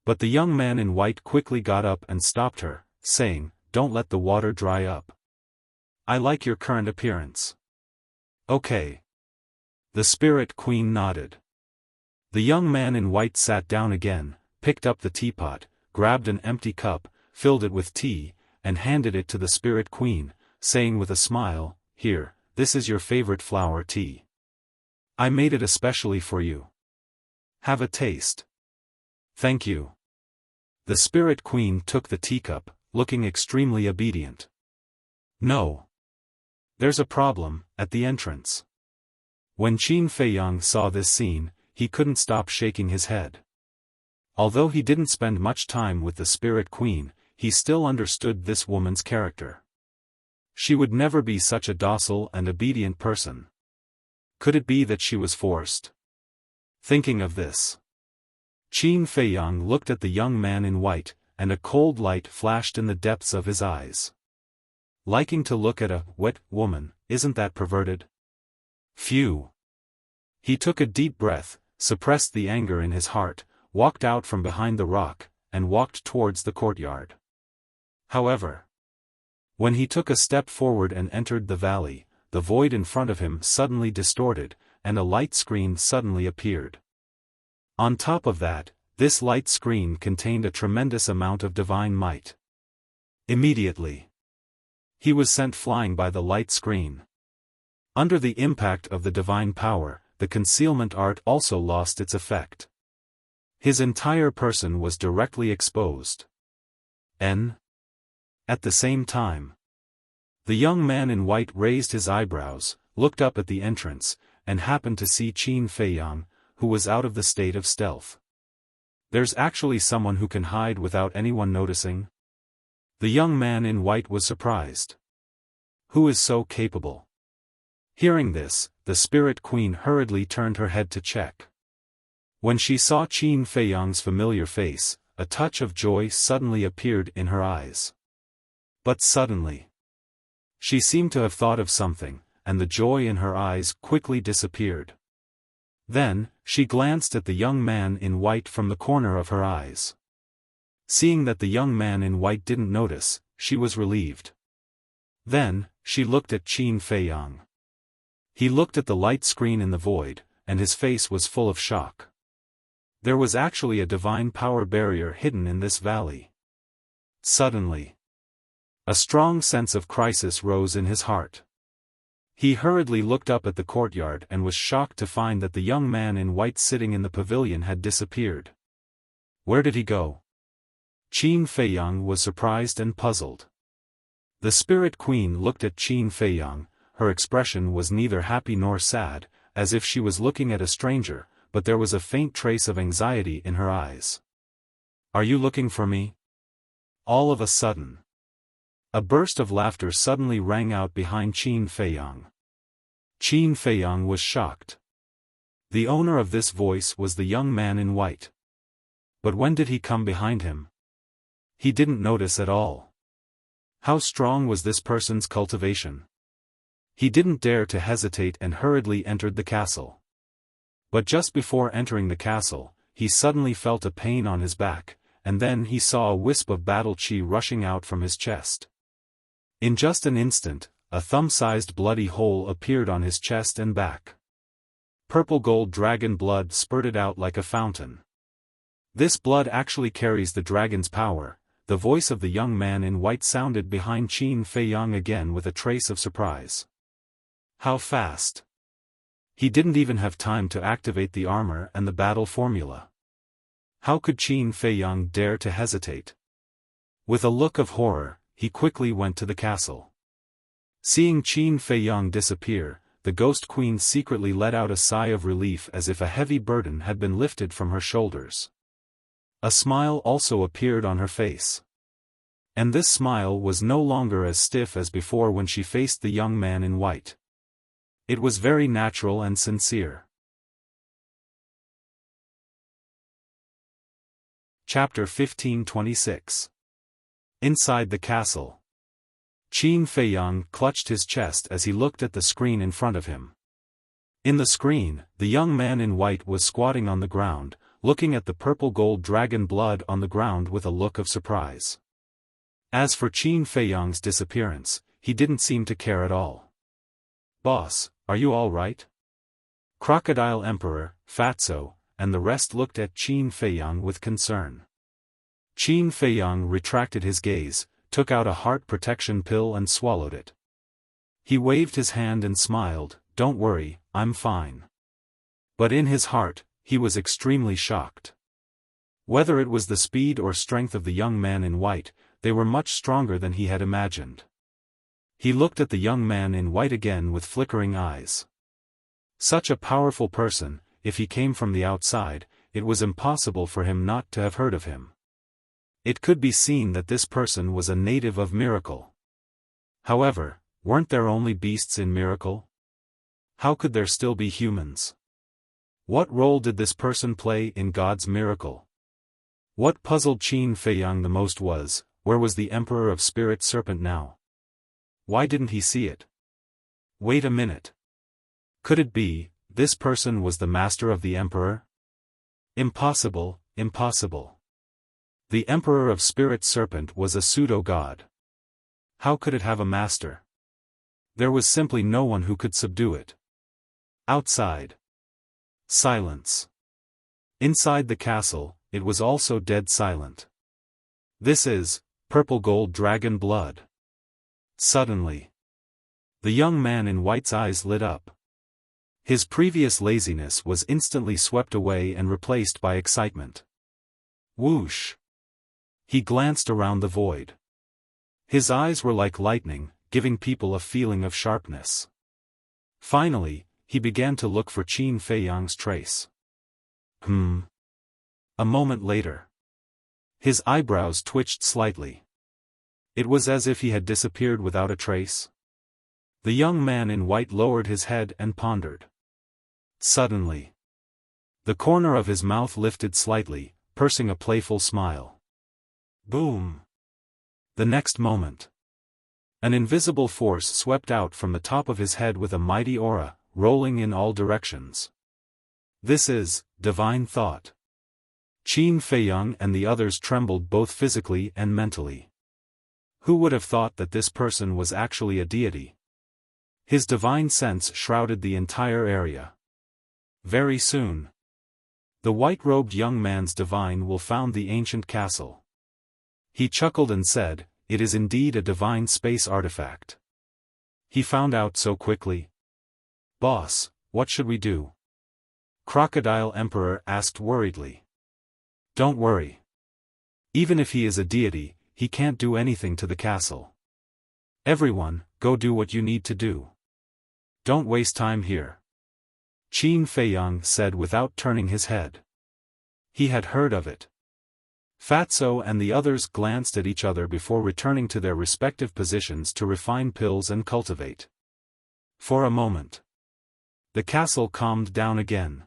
But the young man in white quickly got up and stopped her, saying, "Don't let the water dry up. I like your current appearance." "Okay." The spirit queen nodded. The young man in white sat down again, picked up the teapot, grabbed an empty cup, filled it with tea, and handed it to the spirit queen, saying with a smile, "Here, this is your favorite flower tea. I made it especially for you. Have a taste." "Thank you." The spirit queen took the teacup, looking extremely obedient. "No. There's a problem, at the entrance." When Qin Feiyang saw this scene, he couldn't stop shaking his head. Although he didn't spend much time with the spirit queen, he still understood this woman's character. She would never be such a docile and obedient person. Could it be that she was forced? Thinking of this, Qin Feiyang looked at the young man in white, and a cold light flashed in the depths of his eyes. Liking to look at a wet woman, isn't that perverted? Phew. He took a deep breath, suppressed the anger in his heart, walked out from behind the rock, and walked towards the courtyard. However, when he took a step forward and entered the valley, the void in front of him suddenly distorted, and a light screen suddenly appeared. On top of that, this light screen contained a tremendous amount of divine might. Immediately, he was sent flying by the light screen. Under the impact of the divine power, the concealment art also lost its effect. His entire person was directly exposed. At the same time, the young man in white raised his eyebrows, looked up at the entrance, and happened to see Qin Feiyang, who was out of the state of stealth. There's actually someone who can hide without anyone noticing? The young man in white was surprised. Who is so capable? Hearing this, the spirit queen hurriedly turned her head to check. When she saw Qin Feiyang's familiar face, a touch of joy suddenly appeared in her eyes. But suddenly, she seemed to have thought of something, and the joy in her eyes quickly disappeared. Then, she glanced at the young man in white from the corner of her eyes. Seeing that the young man in white didn't notice, she was relieved. Then, she looked at Qin Feiyang. He looked at the light screen in the void, and his face was full of shock. There was actually a divine power barrier hidden in this valley. Suddenly, a strong sense of crisis rose in his heart. He hurriedly looked up at the courtyard and was shocked to find that the young man in white sitting in the pavilion had disappeared. Where did he go? Qin Feiyang was surprised and puzzled. The Spirit Queen looked at Qin Feiyang. Her expression was neither happy nor sad, as if she was looking at a stranger, but there was a faint trace of anxiety in her eyes. Are you looking for me? All of a sudden, a burst of laughter suddenly rang out behind Qin Feiyang. Qin Feiyang was shocked. The owner of this voice was the young man in white. But when did he come behind him? He didn't notice at all. How strong was this person's cultivation? He didn't dare to hesitate and hurriedly entered the castle. But just before entering the castle, he suddenly felt a pain on his back, and then he saw a wisp of battle chi rushing out from his chest. In just an instant, a thumb-sized bloody hole appeared on his chest and back. Purple gold dragon blood spurted out like a fountain. This blood actually carries the dragon's power. The voice of the young man in white sounded behind Qin Feiyang again with a trace of surprise. How fast! He didn't even have time to activate the armor and the battle formula. How could Qin Feiyang dare to hesitate? With a look of horror, he quickly went to the castle. Seeing Qin Feiyang disappear, the Ghost Queen secretly let out a sigh of relief as if a heavy burden had been lifted from her shoulders. A smile also appeared on her face. And this smile was no longer as stiff as before when she faced the young man in white. It was very natural and sincere. Chapter 1526. Inside the castle. Qin Feiyang clutched his chest as he looked at the screen in front of him. In the screen, the young man in white was squatting on the ground, looking at the purple gold dragon blood on the ground with a look of surprise. As for Qin Feiyang's disappearance, he didn't seem to care at all. "Boss, are you all right?" Crocodile Emperor, Fatso, and the rest looked at Qin Feiyang with concern. Qin Feiyang retracted his gaze, took out a heart protection pill and swallowed it. He waved his hand and smiled, "Don't worry, I'm fine." But in his heart, he was extremely shocked. Whether it was the speed or strength of the young man in white, they were much stronger than he had imagined. He looked at the young man in white again with flickering eyes. Such a powerful person, if he came from the outside, it was impossible for him not to have heard of him. It could be seen that this person was a native of Miracle. However, weren't there only beasts in Miracle? How could there still be humans? What role did this person play in God's miracle? What puzzled Qin Feiyang the most was, where was the Emperor of Spirit Serpent now? Why didn't he see it? Wait a minute. Could it be, this person was the master of the Emperor? Impossible, impossible. The Emperor of Spirit Serpent was a pseudo-god. How could it have a master? There was simply no one who could subdue it. Outside. Silence. Inside the castle, it was also dead silent. This is purple gold dragon blood. Suddenly, the young man in white's eyes lit up. His previous laziness was instantly swept away and replaced by excitement. Whoosh! He glanced around the void. His eyes were like lightning, giving people a feeling of sharpness. Finally, he began to look for Qin Feiyang's trace. A moment later, his eyebrows twitched slightly. It was as if he had disappeared without a trace. The young man in white lowered his head and pondered. Suddenly, the corner of his mouth lifted slightly, pursing a playful smile. Boom! The next moment, an invisible force swept out from the top of his head with a mighty aura, rolling in all directions. This is divine thought. Qin Feiyang and the others trembled both physically and mentally. Who would have thought that this person was actually a deity? His divine sense shrouded the entire area. Very soon, the white-robed young man's divine will found the ancient castle. He chuckled and said, "It is indeed a divine space artifact." He found out so quickly. "Boss, what should we do?" Crocodile Emperor asked worriedly. "Don't worry. Even if he is a deity, he can't do anything to the castle. Everyone, go do what you need to do. Don't waste time here," Qin Feiyang said without turning his head. He had heard of it. Fatso and the others glanced at each other before returning to their respective positions to refine pills and cultivate. For a moment, the castle calmed down again.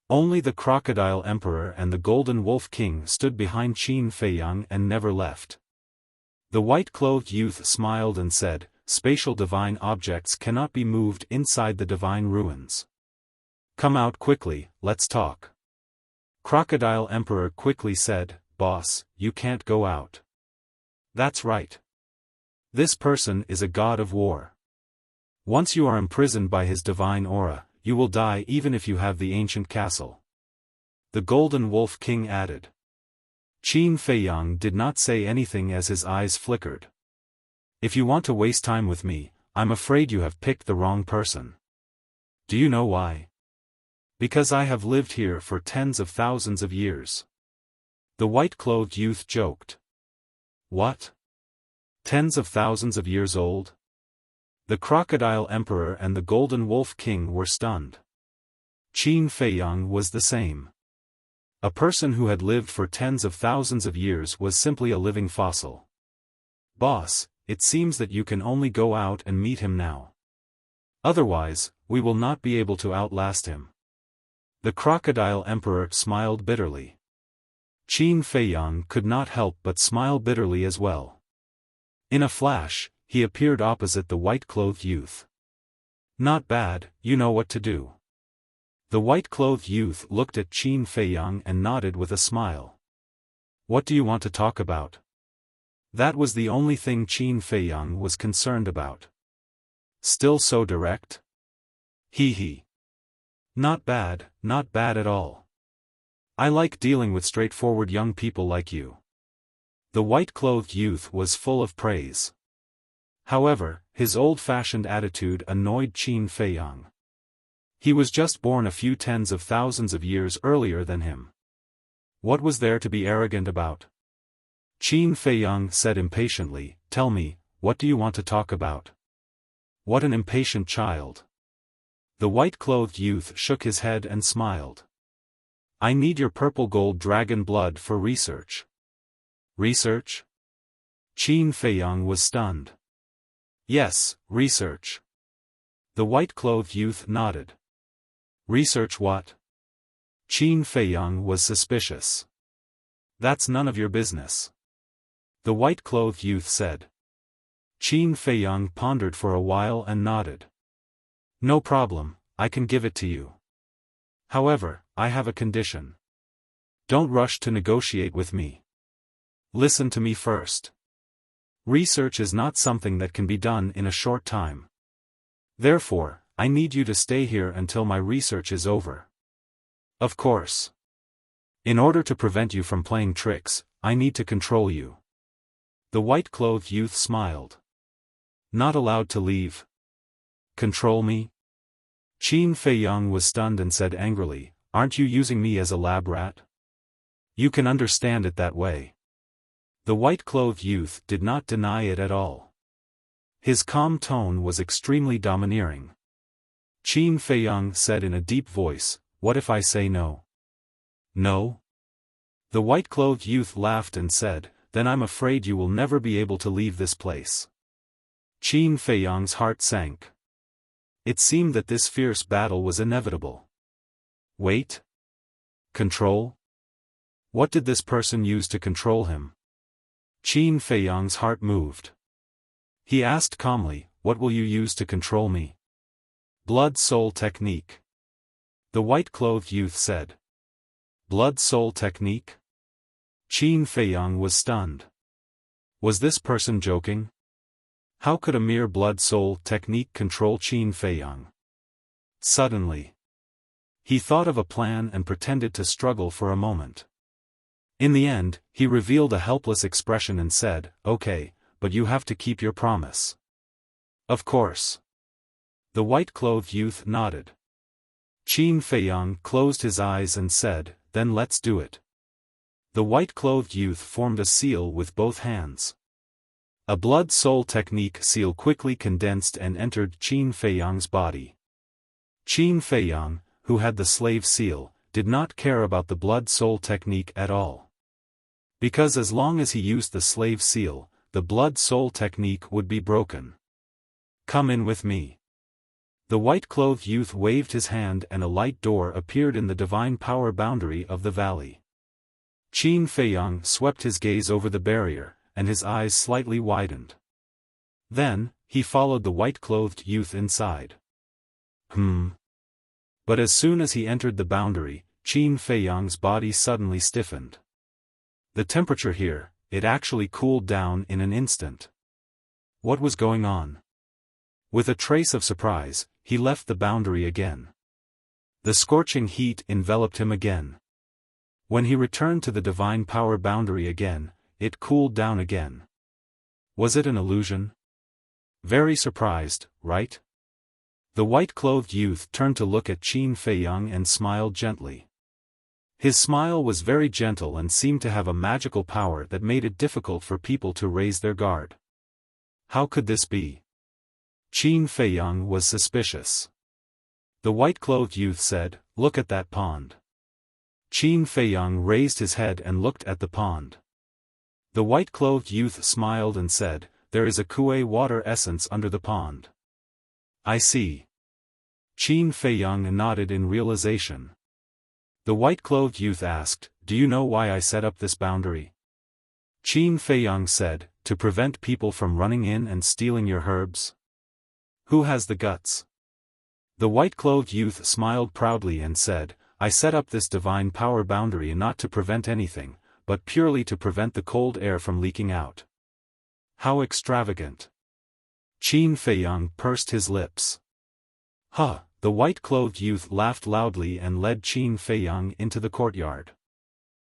Only the Crocodile Emperor and the Golden Wolf King stood behind Qin Feiyang and never left. The white-clothed youth smiled and said, "Spatial divine objects cannot be moved inside the divine ruins. Come out quickly, let's talk." Crocodile Emperor quickly said, "Boss, you can't go out." "That's right. This person is a god of war. Once you are imprisoned by his divine aura, you will die even if you have the ancient castle," the Golden Wolf King added. Qin Feiyang did not say anything as his eyes flickered. "If you want to waste time with me, I'm afraid you have picked the wrong person. Do you know why? Because I have lived here for tens of thousands of years." The white-clothed youth joked. "What? Tens of thousands of years old?" The Crocodile Emperor and the Golden Wolf King were stunned. Qin Feiyang was the same. A person who had lived for tens of thousands of years was simply a living fossil. "Boss, it seems that you can only go out and meet him now. Otherwise, we will not be able to outlast him." The Crocodile Emperor smiled bitterly. Qin Feiyang could not help but smile bitterly as well. In a flash, he appeared opposite the white-clothed youth. "Not bad, you know what to do." The white-clothed youth looked at Qin Feiyang and nodded with a smile. "What do you want to talk about?" That was the only thing Qin Feiyang was concerned about. "Still so direct?" Hee. Not bad at all. I like dealing with straightforward young people like you." The white-clothed youth was full of praise. However, his old-fashioned attitude annoyed Qin Feiyang. He was just born a few tens of thousands of years earlier than him. What was there to be arrogant about? Qin Feiyang said impatiently, "Tell me, what do you want to talk about?" What an impatient child. The white-clothed youth shook his head and smiled. "I need your purple gold dragon blood for research." "Research?" Qin Feiyang was stunned. "Yes, research." The white-clothed youth nodded. "Research what?" Qin Feiyang was suspicious. "That's none of your business," the white-clothed youth said. Qin Feiyang pondered for a while and nodded. "No problem, I can give it to you. However, I have a condition. Don't rush to negotiate with me. Listen to me first. Research is not something that can be done in a short time. Therefore, I need you to stay here until my research is over. Of course. In order to prevent you from playing tricks, I need to control you." The white-clothed youth smiled. "Not allowed to leave? Control me?" Qin Feiyang was stunned and said angrily, "Aren't you using me as a lab rat? You can understand it that way." The white-clothed youth did not deny it at all. His calm tone was extremely domineering. Qin Feiyang said in a deep voice, "What if I say no?" "No?" The white-clothed youth laughed and said, "Then I'm afraid you will never be able to leave this place." Qin Feiyang's heart sank. It seemed that this fierce battle was inevitable. Wait? Control? What did this person use to control him? Qin Feiyang's heart moved. He asked calmly, "What will you use to control me?" Blood-soul technique. The white-clothed youth said. Blood soul technique? Qin Feiyang was stunned. Was this person joking? How could a mere blood soul technique control Qin Feiyang? Suddenly, he thought of a plan and pretended to struggle for a moment. In the end, he revealed a helpless expression and said, "Okay, but you have to keep your promise." Of course. The white-clothed youth nodded. Qin Feiyang closed his eyes and said, "Then let's do it." The white-clothed youth formed a seal with both hands. A blood soul technique seal quickly condensed and entered Qin Feiyang's body. Qin Feiyang, who had the slave seal, did not care about the blood soul technique at all. Because as long as he used the slave seal, the blood soul technique would be broken. "Come in with me." The white-clothed youth waved his hand and a light door appeared in the divine power boundary of the valley. Qin Feiyang swept his gaze over the barrier, and his eyes slightly widened. Then, he followed the white-clothed youth inside. But as soon as he entered the boundary, Qin Feiyang's body suddenly stiffened. The temperature here, it actually cooled down in an instant. What was going on? With a trace of surprise, he left the boundary again. The scorching heat enveloped him again. When he returned to the divine power boundary again, it cooled down again. Was it an illusion? Very surprised, right? The white-clothed youth turned to look at Qin Feiyang and smiled gently. His smile was very gentle and seemed to have a magical power that made it difficult for people to raise their guard. How could this be? Qin Feiyang was suspicious. The white-clothed youth said, "Look at that pond." Qin Feiyang raised his head and looked at the pond. The white-clothed youth smiled and said, "There is a kuei water essence under the pond." "I see." Qin Feiyang nodded in realization. The white-clothed youth asked, "Do you know why I set up this boundary?" Qin Feiyang said, "To prevent people from running in and stealing your herbs." "Who has the guts?" The white-clothed youth smiled proudly and said, "I set up this divine power boundary not to prevent anything, but purely to prevent the cold air from leaking out." How extravagant! Qin Feiyang pursed his lips. "Huh!" The white-clothed youth laughed loudly and led Qin Feiyang into the courtyard.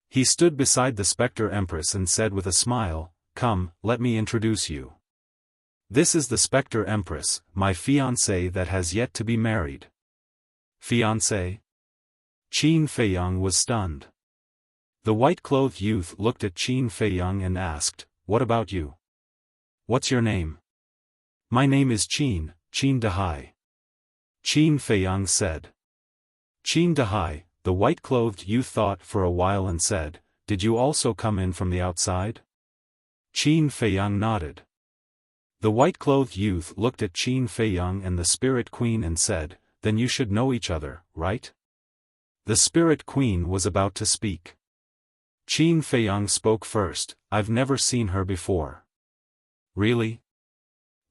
He stood beside the Spectre Empress and said with a smile, "Come, let me introduce you. This is the Spectre Empress, my fiancée that has yet to be married." "Fiancée?" Qin Feiyang was stunned. The white-clothed youth looked at Qin Feiyang and asked, "What about you? What's your name?" "My name is Qin Dahai." Qin Feiyang said. "Qin Dahai," the white-clothed youth thought for a while and said, "Did you also come in from the outside?" Qin Feiyang nodded. The white-clothed youth looked at Qin Feiyang and the Spirit Queen and said, "Then you should know each other, right?" The Spirit Queen was about to speak. Qin Feiyang spoke first, "I've never seen her before." "Really?"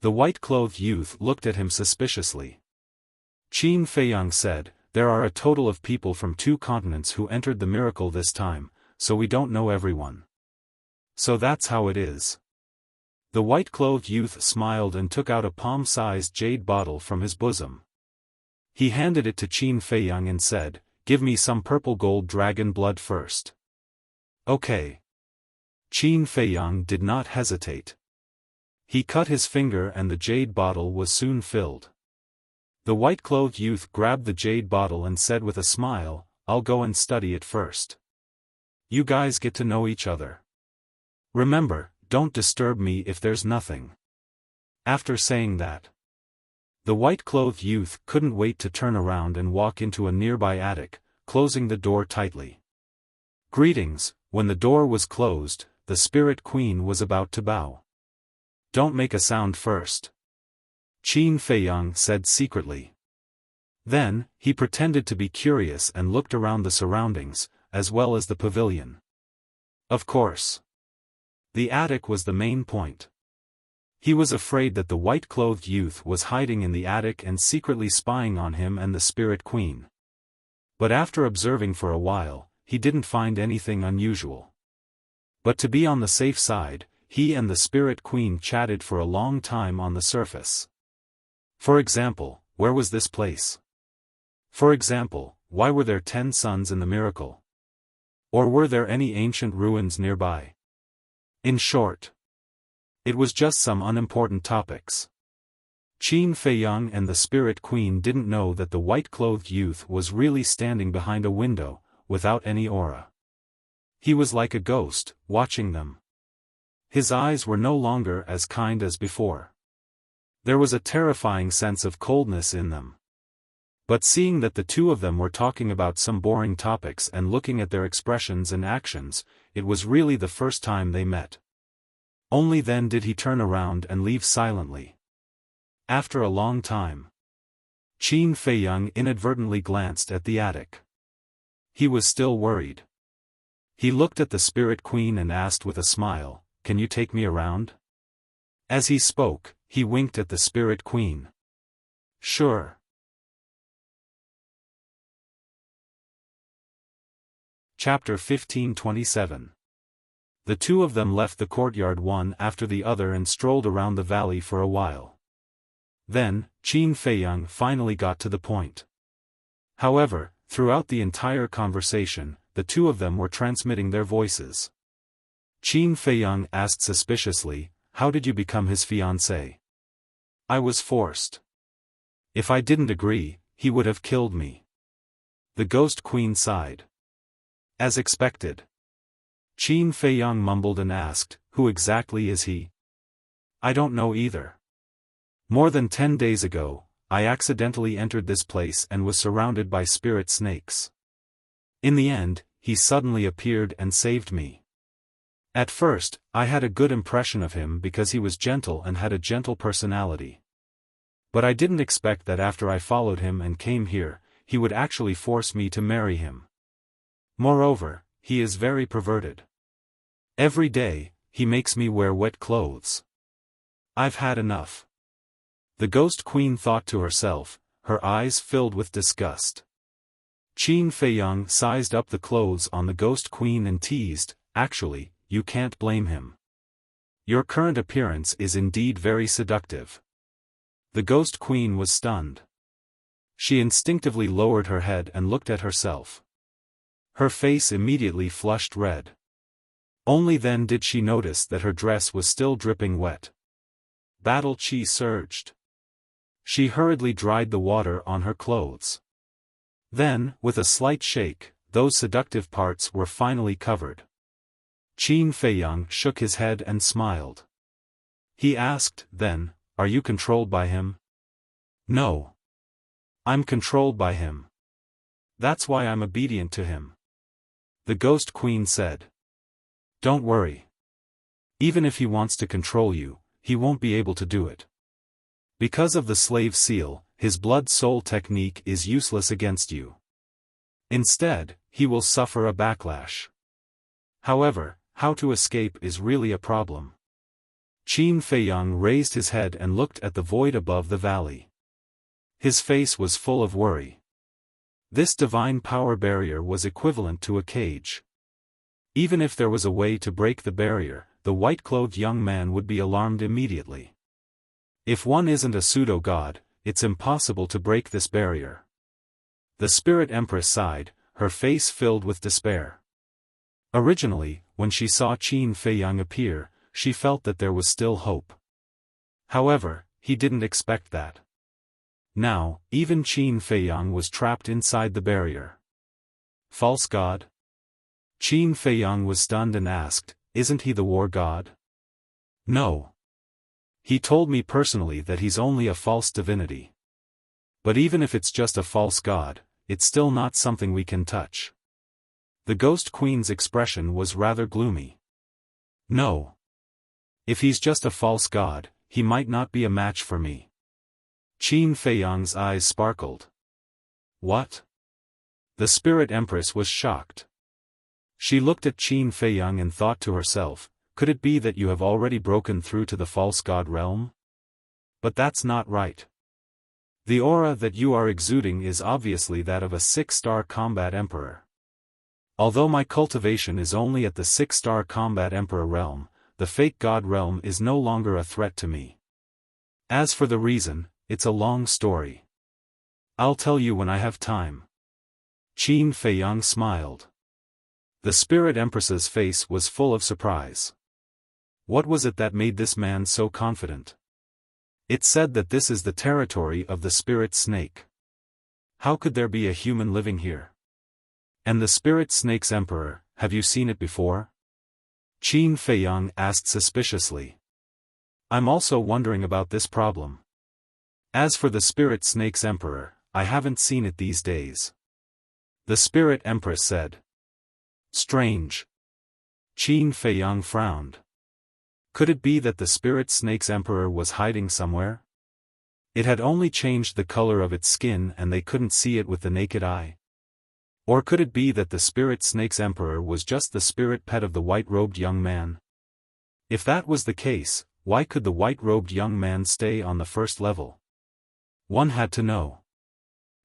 The white-clothed youth looked at him suspiciously. Qin Feiyang said, "There are a total of people from 2 continents who entered the miracle this time, so we don't know everyone." "So that's how it is." The white-clothed youth smiled and took out a palm-sized jade bottle from his bosom. He handed it to Qin Feiyang and said, "Give me some purple gold dragon blood first." "Okay." Qin Feiyang did not hesitate. He cut his finger and the jade bottle was soon filled. The white-clothed youth grabbed the jade bottle and said with a smile, "I'll go and study it first. You guys get to know each other. Remember, don't disturb me if there's nothing." After saying that, the white-clothed youth couldn't wait to turn around and walk into a nearby attic, closing the door tightly. "Greetings." When the door was closed, the Spirit Queen was about to bow. "Don't make a sound first," Qin Feiyang said secretly. Then, he pretended to be curious and looked around the surroundings, as well as the pavilion. Of course, the attic was the main point. He was afraid that the white-clothed youth was hiding in the attic and secretly spying on him and the Spirit Queen. But after observing for a while, he didn't find anything unusual. But to be on the safe side, he and the Spirit Queen chatted for a long time on the surface. For example, where was this place? For example, why were there 10 suns in the miracle? Or were there any ancient ruins nearby? In short, it was just some unimportant topics. Qin Feiyang and the Spirit Queen didn't know that the white-clothed youth was really standing behind a window, without any aura. He was like a ghost, watching them. His eyes were no longer as kind as before. There was a terrifying sense of coldness in them. But seeing that the two of them were talking about some boring topics and looking at their expressions and actions, it was really the first time they met. Only then did he turn around and leave silently. After a long time, Qin Feiyang inadvertently glanced at the attic. He was still worried. He looked at the Spirit Queen and asked with a smile, "Can you take me around?" As he spoke, he winked at the Spirit Queen. "Sure." Chapter 15:27. The two of them left the courtyard one after the other and strolled around the valley for a while. Then, Qin Feiyang finally got to the point. However, throughout the entire conversation, the two of them were transmitting their voices. Qin Feiyang asked suspiciously, "How did you become his fiancé?" "I was forced. If I didn't agree, he would have killed me." The Ghost Queen sighed. As expected. Qin Feiyang mumbled and asked, "Who exactly is he?" "I don't know either. More than 10 days ago, I accidentally entered this place and was surrounded by spirit snakes. In the end, he suddenly appeared and saved me. At first, I had a good impression of him because he was gentle and had a gentle personality. But I didn't expect that after I followed him and came here, he would actually force me to marry him. Moreover, he is very perverted. Every day, he makes me wear wet clothes. I've had enough." The Ghost Queen thought to herself, her eyes filled with disgust. Qin Feiyang sized up the clothes on the Ghost Queen and teased, "Actually, you can't blame him. Your current appearance is indeed very seductive." The Ghost Queen was stunned. She instinctively lowered her head and looked at herself. Her face immediately flushed red. Only then did she notice that her dress was still dripping wet. Battle chi surged. She hurriedly dried the water on her clothes. Then, with a slight shake, those seductive parts were finally covered. Qin Feiyang shook his head and smiled. He asked, "Then, are you controlled by him?" "No. I'm controlled by him. That's why I'm obedient to him," the Ghost Queen said. "Don't worry. Even if he wants to control you, he won't be able to do it. Because of the slave seal, his blood-soul technique is useless against you. Instead, he will suffer a backlash. However, how to escape is really a problem." Qin Feiyang raised his head and looked at the void above the valley. His face was full of worry. This divine power barrier was equivalent to a cage. Even if there was a way to break the barrier, the white-clothed young man would be alarmed immediately. If one isn't a pseudo-god, it's impossible to break this barrier. The Spirit Empress sighed, her face filled with despair. Originally, when she saw Qin Feiyang appear, she felt that there was still hope. However, he didn't expect that. Now, even Qin Feiyang was trapped inside the barrier. False god? Qin Feiyang was stunned and asked, "Isn't he the war god?" "No. He told me personally that he's only a false divinity. But even if it's just a false god, it's still not something we can touch." The Ghost Queen's expression was rather gloomy. "No. If he's just a false god, he might not be a match for me." Qin Feiyang's eyes sparkled. "What?" The Spirit Empress was shocked. She looked at Qin Feiyang and thought to herself, "Could it be that you have already broken through to the false god realm? But that's not right. The aura that you are exuding is obviously that of a 6-star combat emperor. Although my cultivation is only at the 6-star combat emperor realm, the fake god realm is no longer a threat to me. As for the reason, it's a long story. I'll tell you when I have time. Qin Feiyang smiled. The spirit empress's face was full of surprise. What was it that made this man so confident? It said that this is the territory of the spirit snake. How could there be a human living here? And the spirit snake's emperor, have you seen it before? Qin Feiyang asked suspiciously. I'm also wondering about this problem. As for the spirit snake's emperor, I haven't seen it these days. The spirit empress said. Strange. Qin Feiyang frowned. Could it be that the spirit snake's emperor was hiding somewhere? It had only changed the color of its skin and they couldn't see it with the naked eye. Or could it be that the spirit snake's emperor was just the spirit pet of the white-robed young man? If that was the case, why could the white-robed young man stay on the first level? One had to know.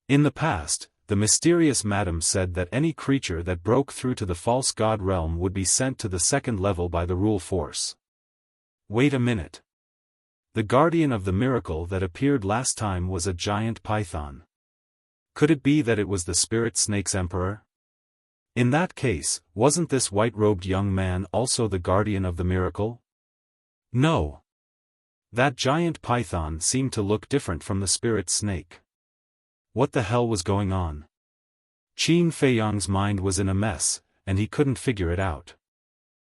In the past, the mysterious madam said that any creature that broke through to the false god realm would be sent to the second level by the rule force. Wait a minute. The guardian of the miracle that appeared last time was a giant python. Could it be that it was the spirit snake's emperor? In that case, wasn't this white-robed young man also the guardian of the miracle? No. That giant python seemed to look different from the spirit snake. What the hell was going on? Qin Feiyang's mind was in a mess, and he couldn't figure it out.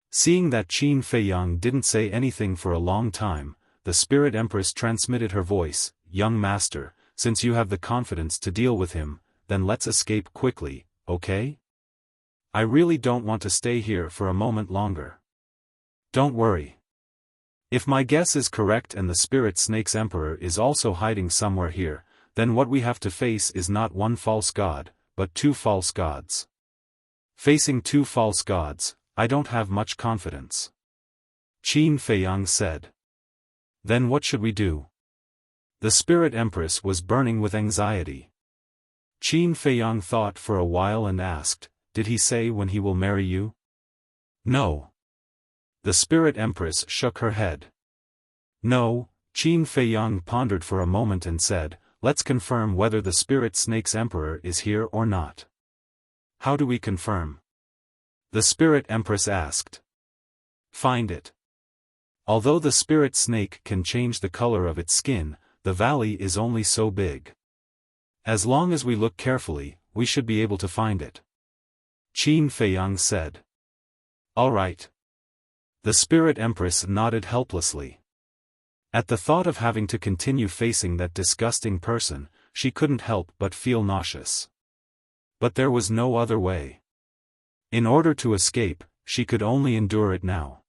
Seeing that Qin Feiyang didn't say anything for a long time, the spirit empress transmitted her voice, "Young master, since you have the confidence to deal with him, then let's escape quickly, okay? I really don't want to stay here for a moment longer. Don't worry. If my guess is correct and the spirit snake's emperor is also hiding somewhere here, then what we have to face is not one false god, but 2 false gods. Facing 2 false gods, I don't have much confidence." Qin Feiyang said. Then what should we do? The spirit empress was burning with anxiety. Qin Feiyang thought for a while and asked, "Did he say when he will marry you?" No. The spirit empress shook her head. No. Qin Feiyang pondered for a moment and said, "Let's confirm whether the spirit snake's emperor is here or not." How do we confirm? The spirit empress asked. Find it. Although the spirit snake can change the color of its skin, the valley is only so big. As long as we look carefully, we should be able to find it. Qin Feiyang said. All right. The spirit empress nodded helplessly. At the thought of having to continue facing that disgusting person, she couldn't help but feel nauseous. But there was no other way. In order to escape, she could only endure it now.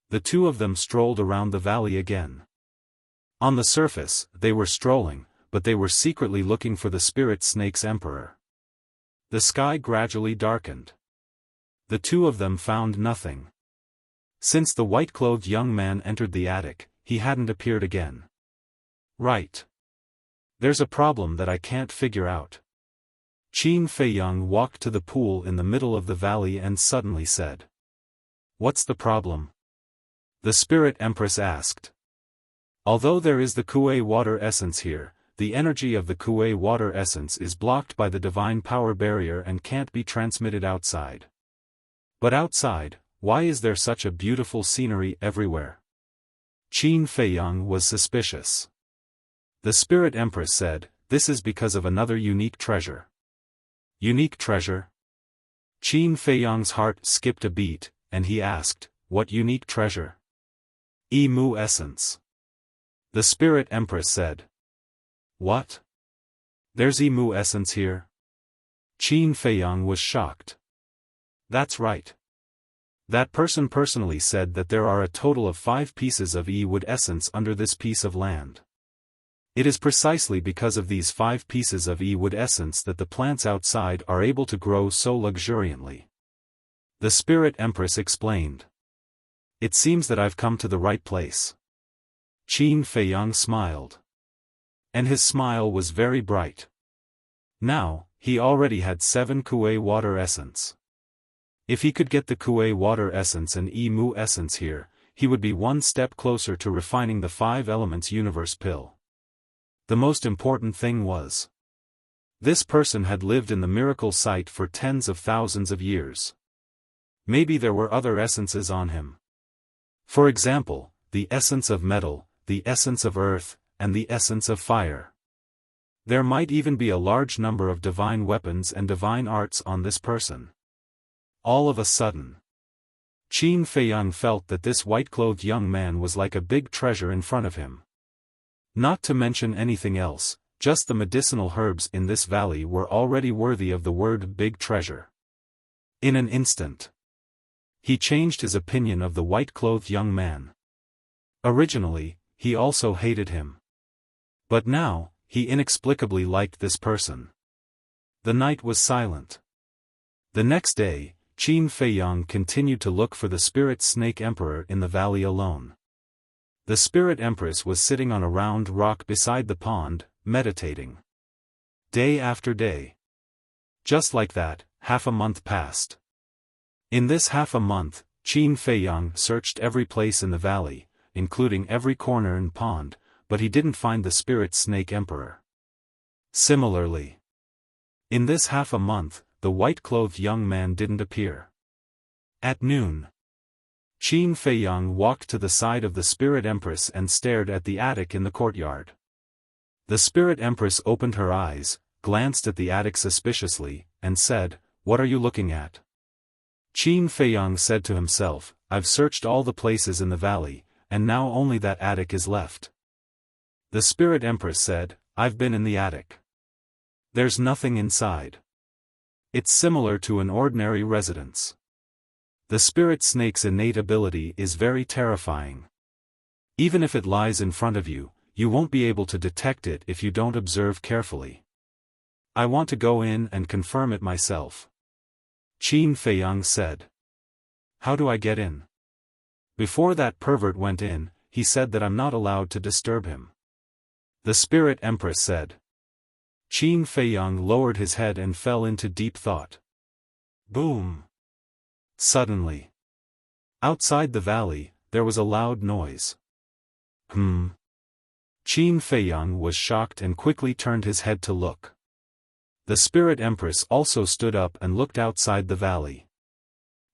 The 2 of them strolled around the valley again. On the surface, they were strolling, but they were secretly looking for the spirit snake's emperor. The sky gradually darkened. The 2 of them found nothing. Since the white-clothed young man entered the attic, he hadn't appeared again. Right. There's a problem that I can't figure out. Qin Feiyang walked to the pool in the middle of the valley and suddenly said. What's the problem? The spirit empress asked. Although there is the Kuei water essence here, the energy of the Kuei water essence is blocked by the divine power barrier and can't be transmitted outside. But outside, why is there such a beautiful scenery everywhere? Qin Feiyang was suspicious. The spirit empress said, this is because of another unique treasure. Unique treasure? Qin Feiyang's heart skipped a beat, and he asked, what unique treasure? Emu essence. The spirit empress said. What? There's emu essence here? Qin Feiyang was shocked. That's right. That person personally said that there are a total of 5 pieces of E-wood essence under this piece of land. It is precisely because of these 5 pieces of E-wood essence that the plants outside are able to grow so luxuriantly. The spirit empress explained. It seems that I've come to the right place. Qin Feiyang smiled. And his smile was very bright. Now, he already had 7 Kuei water essence. If he could get the Kuei water essence and Emu essence here, he would be one step closer to refining the 5 elements universe pill. The most important thing was, this person had lived in the miracle site for tens of thousands of years. Maybe there were other essences on him. For example, the essence of metal, the essence of earth, and the essence of fire. There might even be a large number of divine weapons and divine arts on this person. All of a sudden, Qin Feiyang felt that this white-clothed young man was like a big treasure in front of him. Not to mention anything else, just the medicinal herbs in this valley were already worthy of the word big treasure. In an instant, he changed his opinion of the white-clothed young man. Originally, he also hated him. But now, he inexplicably liked this person. The night was silent. The next day, Qin Feiyang continued to look for the Spirit Snake Emperor in the valley alone. The Spirit Empress was sitting on a round rock beside the pond, meditating. Day after day. Just like that, half a month passed. In this half a month, Qin Feiyang searched every place in the valley, including every corner and pond, but he didn't find the Spirit Snake Emperor. Similarly, in this half a month, the white-clothed young man didn't appear. At noon, Qin Feiyang walked to the side of the Spirit Empress and stared at the attic in the courtyard. The Spirit Empress opened her eyes, glanced at the attic suspiciously, and said, "What are you looking at?" Qin Feiyang said to himself, "I've searched all the places in the valley, and now only that attic is left." The Spirit Empress said, "I've been in the attic. There's nothing inside. It's similar to an ordinary residence. The spirit snake's innate ability is very terrifying. Even if it lies in front of you, you won't be able to detect it if you don't observe carefully. I want to go in and confirm it myself." Qin Feiyang said. "How do I get in?" "Before that pervert went in, he said that I'm not allowed to disturb him." The Spirit Empress said. Qin Feiyang lowered his head and fell into deep thought. Boom! Suddenly, outside the valley, there was a loud noise. Qin Feiyang was shocked and quickly turned his head to look. The Spirit Empress also stood up and looked outside the valley.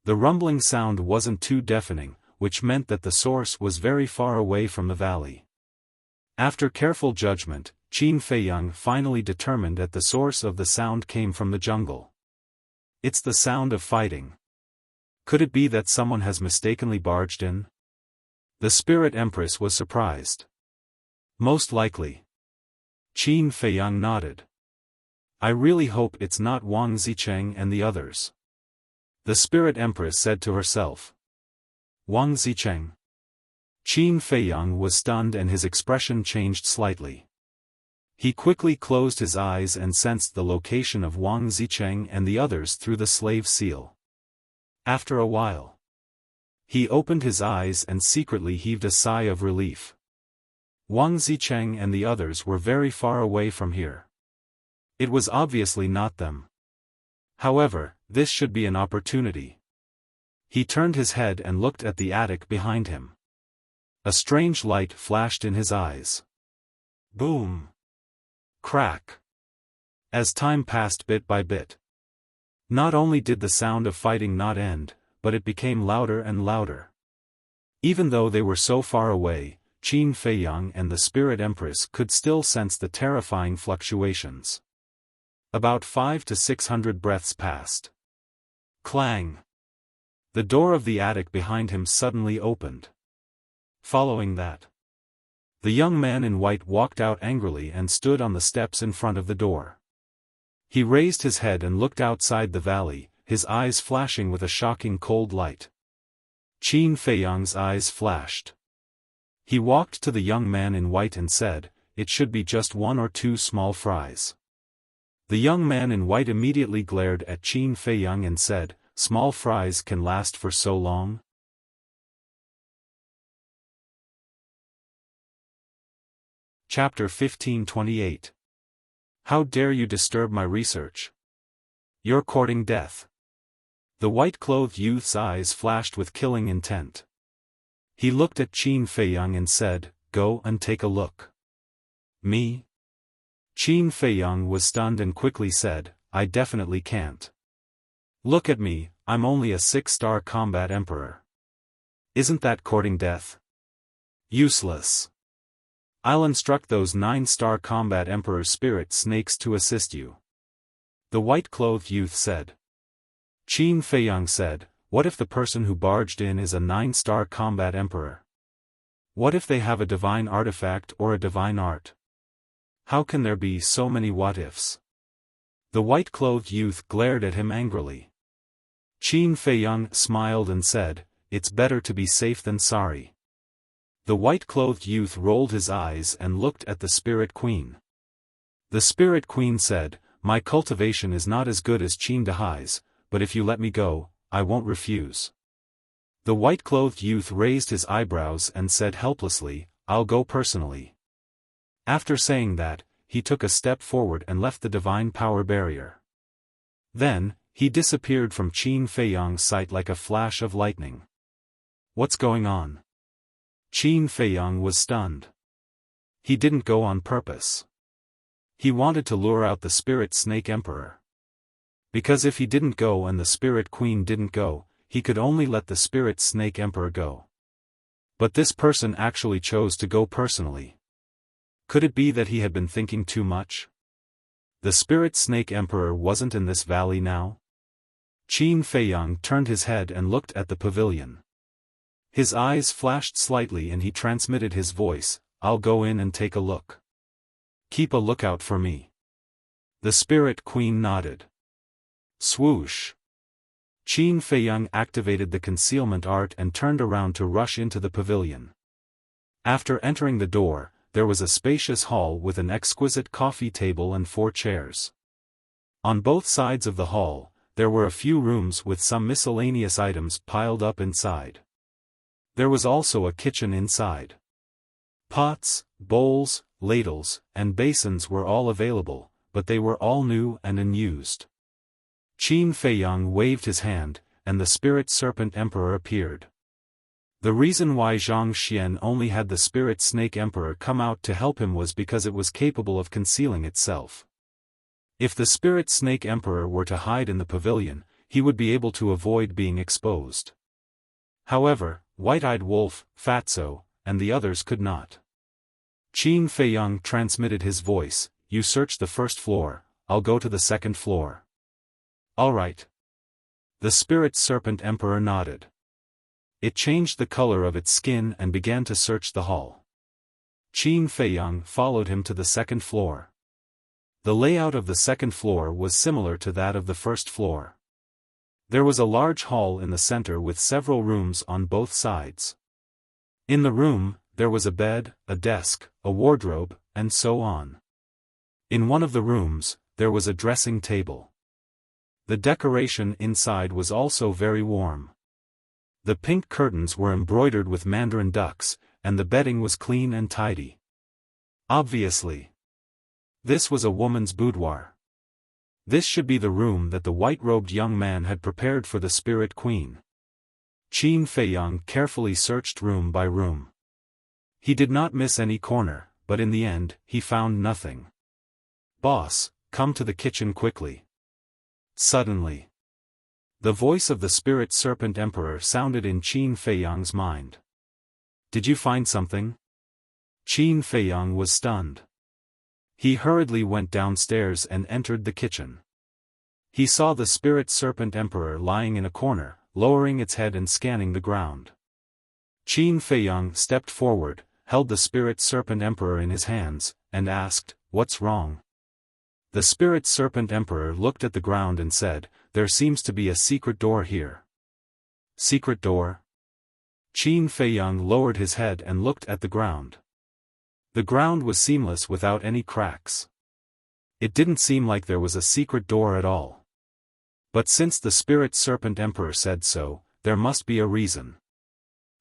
The rumbling sound wasn't too deafening, which meant that the source was very far away from the valley. After careful judgment, Qin Feiyang finally determined that the source of the sound came from the jungle. It's the sound of fighting. Could it be that someone has mistakenly barged in? The Spirit Empress was surprised. Most likely. Qin Feiyang nodded. I really hope it's not Wang Zicheng and the others. The Spirit Empress said to herself. Wang Zicheng. Qin Feiyang was stunned and his expression changed slightly. He quickly closed his eyes and sensed the location of Wang Zicheng and the others through the slave seal. After a while, he opened his eyes and secretly heaved a sigh of relief. Wang Zicheng and the others were very far away from here. It was obviously not them. However, this should be an opportunity. He turned his head and looked at the attic behind him. A strange light flashed in his eyes. Boom! Crack! As time passed bit by bit, not only did the sound of fighting not end, but it became louder and louder. Even though they were so far away, Qin Feiyang and the Spirit Empress could still sense the terrifying fluctuations. About 500 to 600 breaths passed. Clang! The door of the attic behind him suddenly opened. Following that, the young man in white walked out angrily and stood on the steps in front of the door. He raised his head and looked outside the valley, his eyes flashing with a shocking cold light. Qin Feiyang's eyes flashed. He walked to the young man in white and said, "It should be just 1 or 2 small fries." The young man in white immediately glared at Qin Feiyang and said, "Small fries can last for so long?" Chapter 1528. How dare you disturb my research? You're courting death. The white-clothed youth's eyes flashed with killing intent. He looked at Qin Feiyang and said, "Go and take a look." Me? Qin Feiyang was stunned and quickly said, "I definitely can't. Look at me, I'm only a 6-star combat emperor. Isn't that courting death? Useless. I'll instruct those 9-star combat emperor spirit snakes to assist you." The white-clothed youth said. Qin Feiyang said, "What if the person who barged in is a 9-star combat emperor? What if they have a divine artifact or a divine art? How can there be so many what-ifs?" The white-clothed youth glared at him angrily. Qin Feiyang smiled and said, "It's better to be safe than sorry." The white-clothed youth rolled his eyes and looked at the Spirit Queen. The Spirit Queen said, "My cultivation is not as good as Qin Dehai's, but if you let me go, I won't refuse." The white-clothed youth raised his eyebrows and said helplessly, "I'll go personally." After saying that, he took a step forward and left the divine power barrier. Then, he disappeared from Qin Feiyang's sight like a flash of lightning. What's going on? Qin Feiyang was stunned. He didn't go on purpose. He wanted to lure out the Spirit Snake Emperor. Because if he didn't go and the Spirit Queen didn't go, he could only let the Spirit Snake Emperor go. But this person actually chose to go personally. Could it be that he had been thinking too much? The Spirit Snake Emperor wasn't in this valley now? Qin Feiyang turned his head and looked at the pavilion. His eyes flashed slightly and he transmitted his voice, "I'll go in and take a look. Keep a lookout for me." The Spirit Queen nodded. Swoosh! Qin Feiyang activated the concealment art and turned around to rush into the pavilion. After entering the door, there was a spacious hall with an exquisite coffee table and 4 chairs. On both sides of the hall, there were a few rooms with some miscellaneous items piled up inside. There was also a kitchen inside. Pots, bowls, ladles, and basins were all available, but they were all new and unused. Qin Feiyang waved his hand, and the Spirit Serpent Emperor appeared. The reason why Zhang Xian only had the Spirit Snake Emperor come out to help him was because it was capable of concealing itself. If the Spirit Snake Emperor were to hide in the pavilion, he would be able to avoid being exposed. However, White-Eyed Wolf, Fatso, and the others could not. Qin Feiyang transmitted his voice, "You search the first floor, I'll go to the second floor." "All right." The Spirit Serpent Emperor nodded. It changed the color of its skin and began to search the hall. Qin Feiyang followed him to the second floor. The layout of the second floor was similar to that of the first floor. There was a large hall in the center with several rooms on both sides. In the room, there was a bed, a desk, a wardrobe, and so on. In one of the rooms, there was a dressing table. The decoration inside was also very warm. The pink curtains were embroidered with mandarin ducks, and the bedding was clean and tidy. Obviously, this was a woman's boudoir. This should be the room that the white-robed young man had prepared for the Spirit Queen. Qin Feiyang carefully searched room by room. He did not miss any corner, but in the end, he found nothing. "Boss, come to the kitchen quickly." Suddenly, the voice of the Spirit Serpent Emperor sounded in Qin Feiyang's mind. "Did you find something?" Qin Feiyang was stunned. He hurriedly went downstairs and entered the kitchen. He saw the Spirit Serpent Emperor lying in a corner, lowering its head and scanning the ground. Qin Feiyang stepped forward, held the Spirit Serpent Emperor in his hands, and asked, "What's wrong?" The Spirit Serpent Emperor looked at the ground and said, "There seems to be a secret door here." "Secret door?" Qin Feiyang lowered his head and looked at the ground. The ground was seamless without any cracks. It didn't seem like there was a secret door at all. But since the Spirit Serpent Emperor said so, there must be a reason.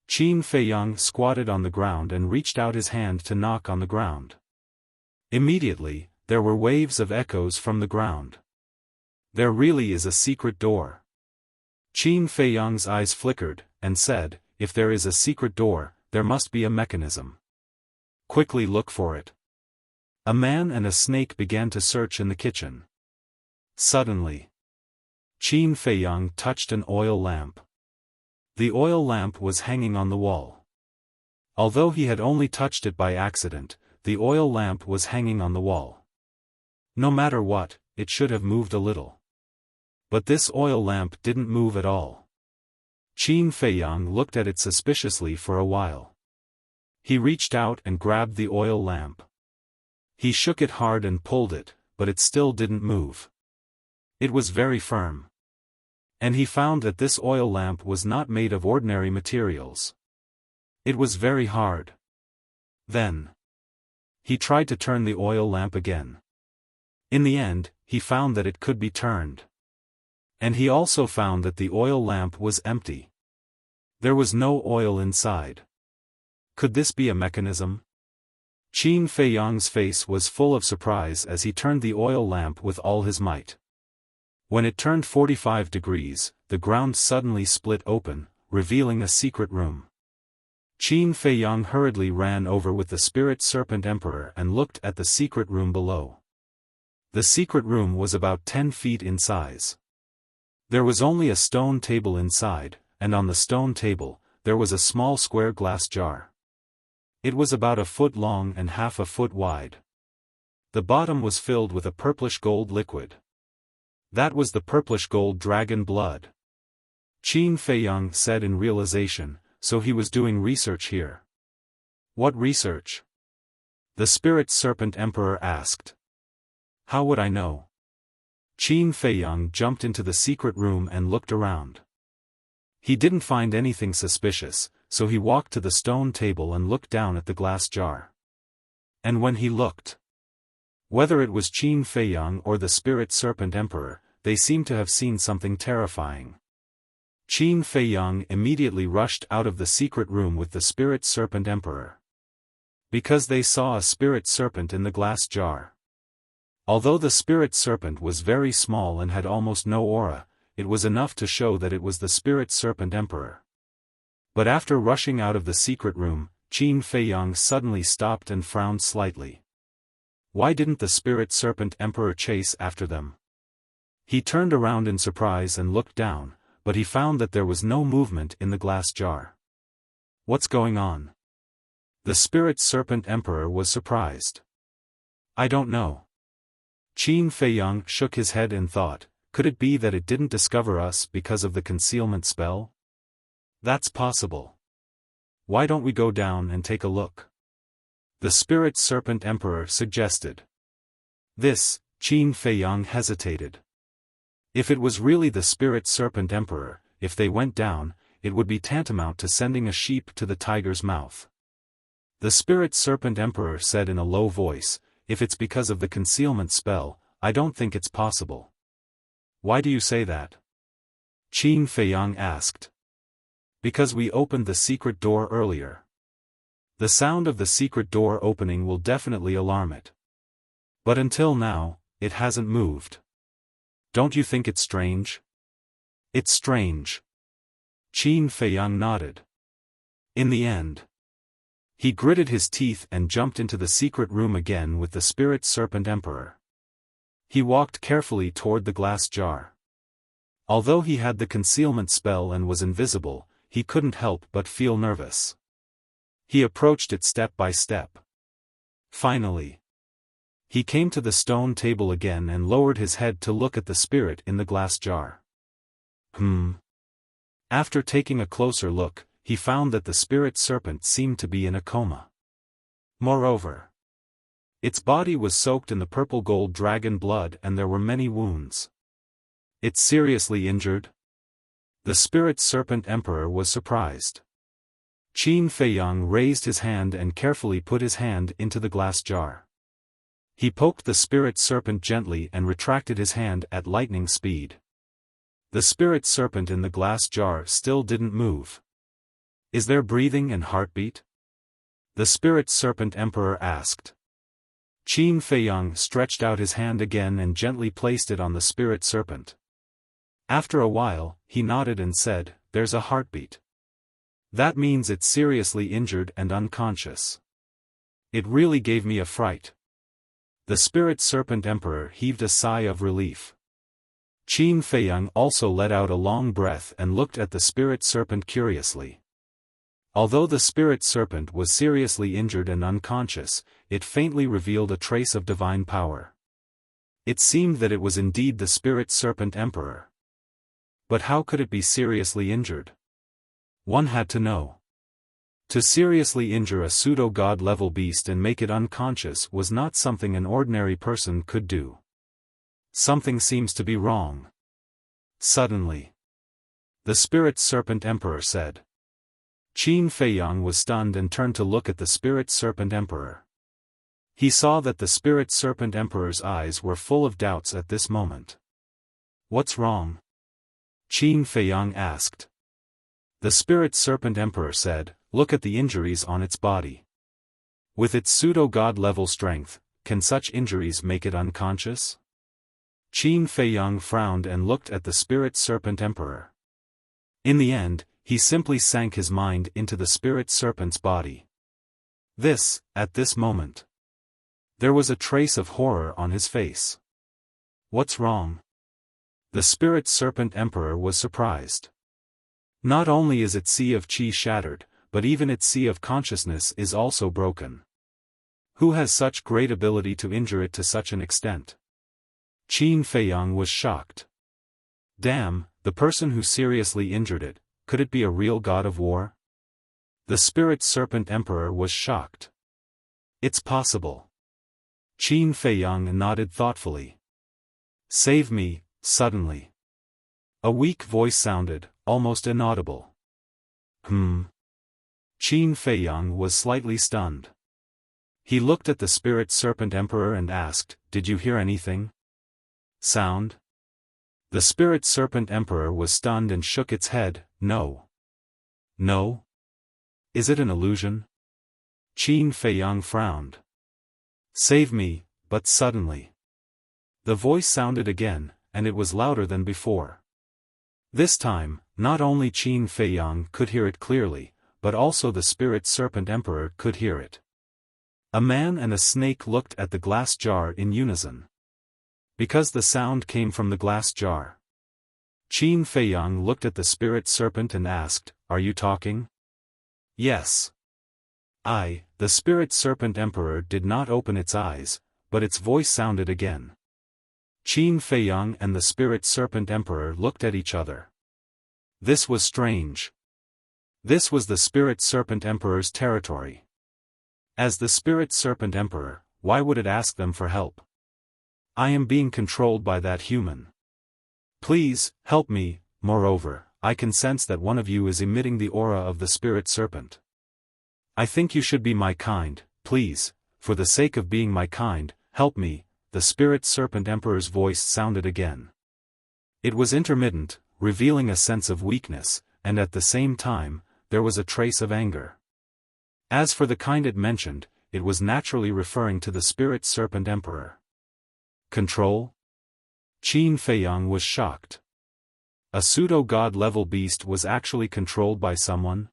Qin Feiyang squatted on the ground and reached out his hand to knock on the ground. Immediately, there were waves of echoes from the ground. There really is a secret door. Qin Feiyang's eyes flickered, and said, if there is a secret door, there must be a mechanism. Quickly look for it. A man and a snake began to search in the kitchen. Suddenly, Qin Feiyang touched an oil lamp. The oil lamp was hanging on the wall. Although he had only touched it by accident, the oil lamp was hanging on the wall. No matter what, it should have moved a little. But this oil lamp didn't move at all. Qin Feiyang looked at it suspiciously for a while. He reached out and grabbed the oil lamp. He shook it hard and pulled it, but it still didn't move. It was very firm. And he found that this oil lamp was not made of ordinary materials. It was very hard. Then, he tried to turn the oil lamp again. In the end, he found that it could be turned. And he also found that the oil lamp was empty. There was no oil inside. Could this be a mechanism? Qin Feiyang's face was full of surprise as he turned the oil lamp with all his might. When it turned 45 degrees, the ground suddenly split open, revealing a secret room. Qin Feiyang hurriedly ran over with the Spirit Serpent Emperor and looked at the secret room below. The secret room was about 10 feet in size. There was only a stone table inside, and on the stone table, there was a small square glass jar. It was about a foot long and half a foot wide. The bottom was filled with a purplish gold liquid. That was the purplish gold dragon blood. Qin Feiyang said in realization, so he was doing research here. What research? The Spirit Serpent Emperor asked. How would I know? Qin Feiyang jumped into the secret room and looked around. He didn't find anything suspicious, so he walked to the stone table and looked down at the glass jar. And when he looked, whether it was Qin Feiyang or the Spirit Serpent Emperor, they seemed to have seen something terrifying. Qin Feiyang immediately rushed out of the secret room with the Spirit Serpent Emperor. Because they saw a spirit serpent in the glass jar. Although the spirit serpent was very small and had almost no aura, it was enough to show that it was the Spirit Serpent Emperor. But after rushing out of the secret room, Qin Feiyang suddenly stopped and frowned slightly. Why didn't the Spirit Serpent Emperor chase after them? He turned around in surprise and looked down, but he found that there was no movement in the glass jar. What's going on? The Spirit Serpent Emperor was surprised. I don't know. Qin Feiyang shook his head and thought, could it be that it didn't discover us because of the concealment spell? That's possible. Why don't we go down and take a look? The Spirit Serpent Emperor suggested. This, Qin Feiyang hesitated. If it was really the Spirit Serpent Emperor, if they went down, it would be tantamount to sending a sheep to the tiger's mouth. The Spirit Serpent Emperor said in a low voice, if it's because of the concealment spell, I don't think it's possible. Why do you say that? Qin Feiyang asked. Because we opened the secret door earlier. The sound of the secret door opening will definitely alarm it. But until now, it hasn't moved. Don't you think it's strange? It's strange. Qin Feiyang nodded. In the end, he gritted his teeth and jumped into the secret room again with the Spirit Serpent Emperor. He walked carefully toward the glass jar. Although he had the concealment spell and was invisible, he couldn't help but feel nervous. He approached it step by step. Finally, he came to the stone table again and lowered his head to look at the spirit in the glass jar. After taking a closer look, he found that the spirit serpent seemed to be in a coma. Moreover, its body was soaked in the purple gold dragon blood and there were many wounds. It's seriously injured? The Spirit Serpent Emperor was surprised. Qin Feiyang raised his hand and carefully put his hand into the glass jar. He poked the spirit serpent gently and retracted his hand at lightning speed. The spirit serpent in the glass jar still didn't move. Is there breathing and heartbeat? The Spirit Serpent Emperor asked. Qin Feiyang stretched out his hand again and gently placed it on the spirit serpent. After a while, he nodded and said, "There's a heartbeat. That means it's seriously injured and unconscious. It really gave me a fright." The spirit serpent emperor heaved a sigh of relief. Qin Feiyang also let out a long breath and looked at the spirit serpent curiously. Although the spirit serpent was seriously injured and unconscious, it faintly revealed a trace of divine power. It seemed that it was indeed the spirit serpent emperor. But how could it be seriously injured? One had to know. To seriously injure a pseudo-god level beast and make it unconscious was not something an ordinary person could do. Something seems to be wrong. Suddenly, the spirit serpent emperor said. Qin Feiyang was stunned and turned to look at the spirit serpent emperor. He saw that the spirit serpent emperor's eyes were full of doubts at this moment. "What's wrong?" Qin Feiyang asked. The spirit serpent emperor said, "Look at the injuries on its body. With its pseudo-god level strength, can such injuries make it unconscious?" Qin Feiyang frowned and looked at the spirit serpent emperor. In the end, he simply sank his mind into the spirit serpent's body. At this moment, there was a trace of horror on his face. "What's wrong?" The spirit serpent emperor was surprised. Not only is its sea of qi shattered, but even its sea of consciousness is also broken. Who has such great ability to injure it to such an extent? Qin Feiyang was shocked. Damn, the person who seriously injured it, could it be a real god of war? The spirit serpent emperor was shocked. It's possible. Qin Feiyang nodded thoughtfully. "Save me," suddenly. A weak voice sounded, almost inaudible. Qin Feiyang was slightly stunned. He looked at the spirit serpent emperor and asked, "Did you hear anything? Sound?" The spirit serpent emperor was stunned and shook its head, "No. No? Is it an illusion?" Qin Feiyang frowned. "Save me," but suddenly. The voice sounded again, and it was louder than before. This time, not only Qin Feiyang could hear it clearly, but also the spirit serpent emperor could hear it. A man and a snake looked at the glass jar in unison. Because the sound came from the glass jar. Qin Feiyang looked at the spirit serpent and asked, "Are you talking?" "Yes." The spirit serpent emperor did not open its eyes, but its voice sounded again. Qin Feiyang and the spirit serpent emperor looked at each other. This was strange. This was the spirit serpent emperor's territory. As the spirit serpent emperor, why would it ask them for help? "I am being controlled by that human. Please, help me. Moreover, I can sense that one of you is emitting the aura of the spirit serpent. I think you should be my kind, please, for the sake of being my kind, help me." The spirit serpent emperor's voice sounded again. It was intermittent, revealing a sense of weakness, and at the same time, there was a trace of anger. As for the kind it mentioned, it was naturally referring to the spirit serpent emperor. Control? Qin Feiyang was shocked. A pseudo-god level beast was actually controlled by someone?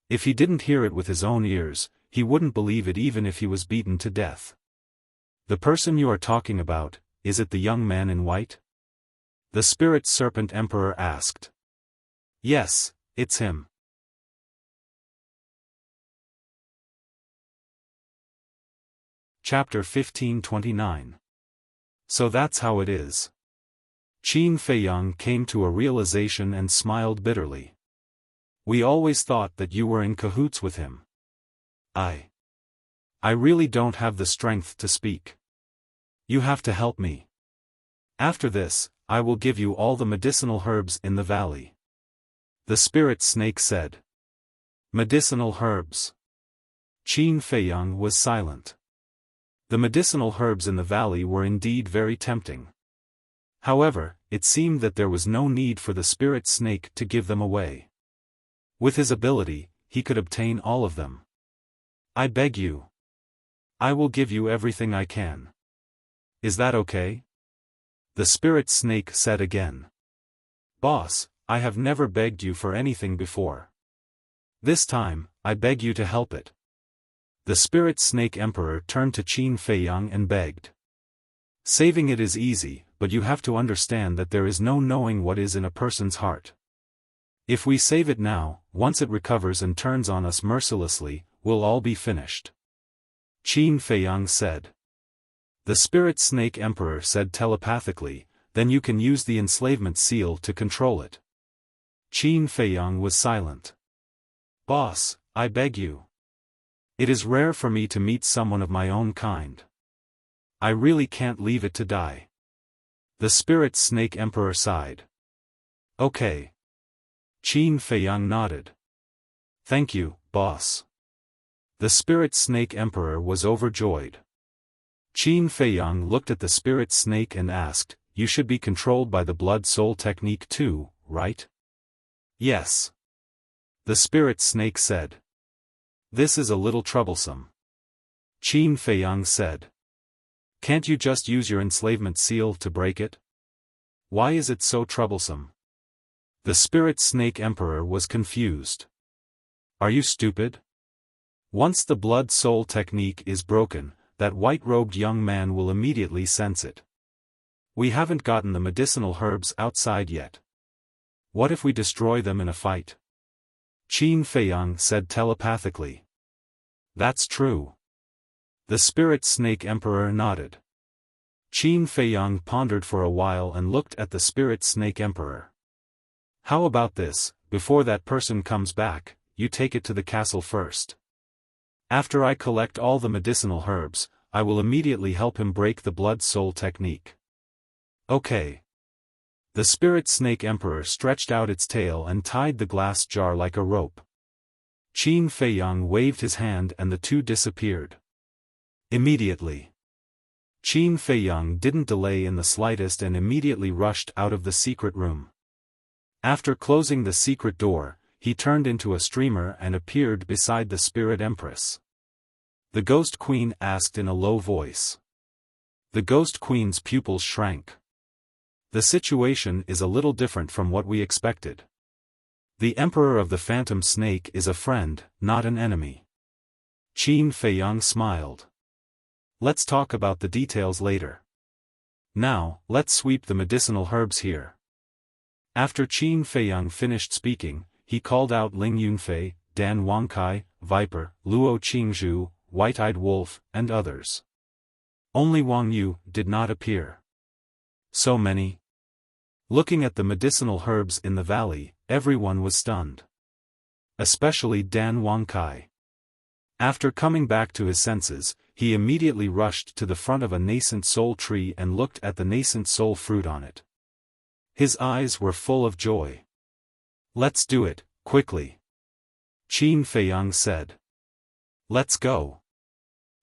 If he didn't hear it with his own ears, he wouldn't believe it even if he was beaten to death. "The person you are talking about, is it the young man in white?" The spirit serpent emperor asked. "Yes, it's him." Chapter 1529. So that's how it is. Qin Feiyang came to a realization and smiled bitterly. "We always thought that you were in cahoots with him. I really don't have the strength to speak. You have to help me. After this, I will give you all the medicinal herbs in the valley." The spirit snake said. "Medicinal herbs." Qin Feiyang was silent. The medicinal herbs in the valley were indeed very tempting. However, it seemed that there was no need for the spirit snake to give them away. With his ability, he could obtain all of them. "I beg you. I will give you everything I can. Is that okay? The spirit snake said again. Boss, I have never begged you for anything before. This time, I beg you to help it. The spirit snake emperor turned to Qin Feiyang and begged. Saving it is easy, but you have to understand that there is no knowing what is in a person's heart. If we save it now, once it recovers and turns on us mercilessly, we'll all be finished. Qin Feiyang said. The spirit snake emperor said telepathically, then you can use the enslavement seal to control it. Qin Feiyang was silent. Boss, I beg you. It is rare for me to meet someone of my own kind. I really can't leave it to die. The spirit snake emperor sighed. Okay. Qin Feiyang nodded. Thank you, boss. The spirit snake emperor was overjoyed. Qin Feiyang looked at the spirit snake and asked, you should be controlled by the blood-soul technique too, right? Yes. The spirit snake said. This is a little troublesome. Qin Feiyang said. Can't you just use your enslavement seal to break it? Why is it so troublesome? The spirit snake emperor was confused. Are you stupid? Once the blood-soul technique is broken, that white-robed young man will immediately sense it. We haven't gotten the medicinal herbs outside yet. What if we destroy them in a fight? Qin Feiyang said telepathically. That's true. The spirit snake emperor nodded. Qin Feiyang pondered for a while and looked at the spirit snake emperor. How about this, before that person comes back, you take it to the castle first. After I collect all the medicinal herbs, I will immediately help him break the blood-soul technique. Okay. The spirit snake emperor stretched out its tail and tied the glass jar like a rope. Qin Feiyang waved his hand and the two disappeared. Immediately. Qin Feiyang didn't delay in the slightest and immediately rushed out of the secret room. After closing the secret door, he turned into a streamer and appeared beside the spirit empress. The ghost queen asked in a low voice. The ghost queen's pupils shrank. The situation is a little different from what we expected. The emperor of the phantom snake is a friend, not an enemy. Qin Feiyang smiled. Let's talk about the details later. Now, let's sweep the medicinal herbs here. After Qin Feiyang finished speaking, he called out Ling Yunfei, Dan Wangkai, Viper, Luo Qingzhu, White-Eyed Wolf, and others. Only Wang Yu did not appear. So many. Looking at the medicinal herbs in the valley, everyone was stunned. Especially Dan Wangkai. After coming back to his senses, he immediately rushed to the front of a nascent soul tree and looked at the nascent soul fruit on it. His eyes were full of joy. Let's do it, quickly. Qin Feiyang said. Let's go.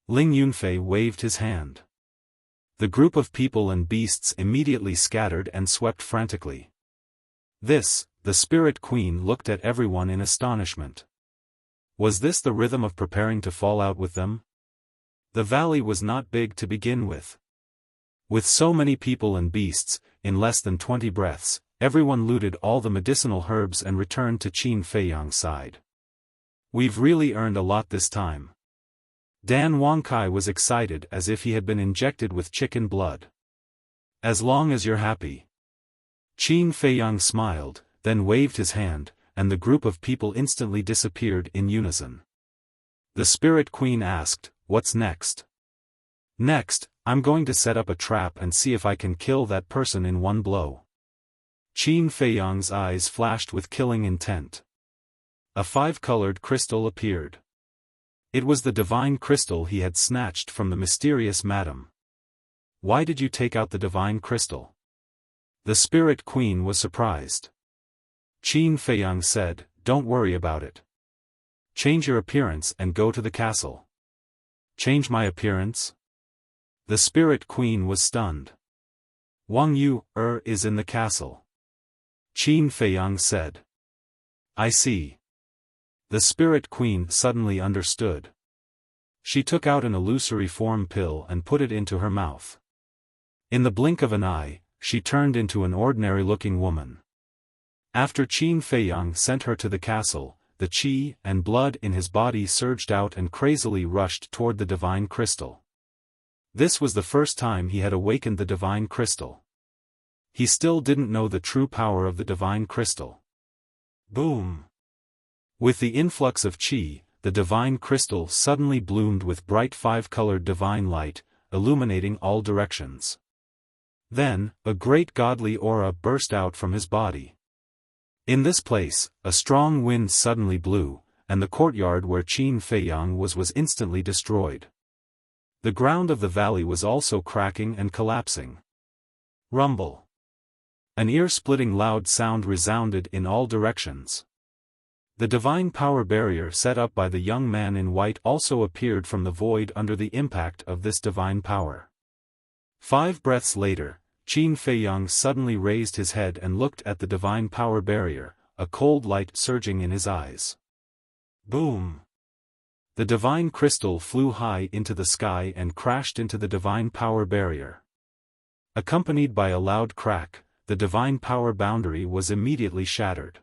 Ling Yunfei waved his hand. The group of people and beasts immediately scattered and swept frantically. This, the spirit queen looked at everyone in astonishment. Was this the rhythm of preparing to fall out with them? The valley was not big to begin with. With so many people and beasts, in less than 20 breaths, everyone looted all the medicinal herbs and returned to Qin Feiyang's side. We've really earned a lot this time. Dan Wangkai was excited as if he had been injected with chicken blood. As long as you're happy. Qin Feiyang smiled, then waved his hand, and the group of people instantly disappeared in unison. The spirit queen asked, "What's next?" "Next, I'm going to set up a trap and see if I can kill that person in one blow." Qin Feiyang's eyes flashed with killing intent. A 5-colored crystal appeared. It was the divine crystal he had snatched from the mysterious madam. "Why did you take out the divine crystal?" The spirit queen was surprised. Qin Feiyang said, "Don't worry about it. Change your appearance and go to the castle." "Change my appearance?" The spirit queen was stunned. "Wang Yu, is in the castle." Qin Feiyang said. "I see." The spirit queen suddenly understood. She took out an illusory form pill and put it into her mouth. In the blink of an eye, she turned into an ordinary-looking woman. After Qin Feiyang sent her to the castle, the qi and blood in his body surged out and crazily rushed toward the divine crystal. This was the first time he had awakened the divine crystal. He still didn't know the true power of the divine crystal. Boom! With the influx of qi, the divine crystal suddenly bloomed with bright five-colored divine light, illuminating all directions. Then, a great godly aura burst out from his body. In this place, a strong wind suddenly blew, and the courtyard where Qin Feiyang was instantly destroyed. The ground of the valley was also cracking and collapsing. Rumble. An ear-splitting loud sound resounded in all directions. The divine power barrier set up by the young man in white also appeared from the void under the impact of this divine power. 5 breaths later, Qin Feiyang suddenly raised his head and looked at the divine power barrier, a cold light surging in his eyes. Boom! The divine crystal flew high into the sky and crashed into the divine power barrier. Accompanied by a loud crack, the divine power boundary was immediately shattered.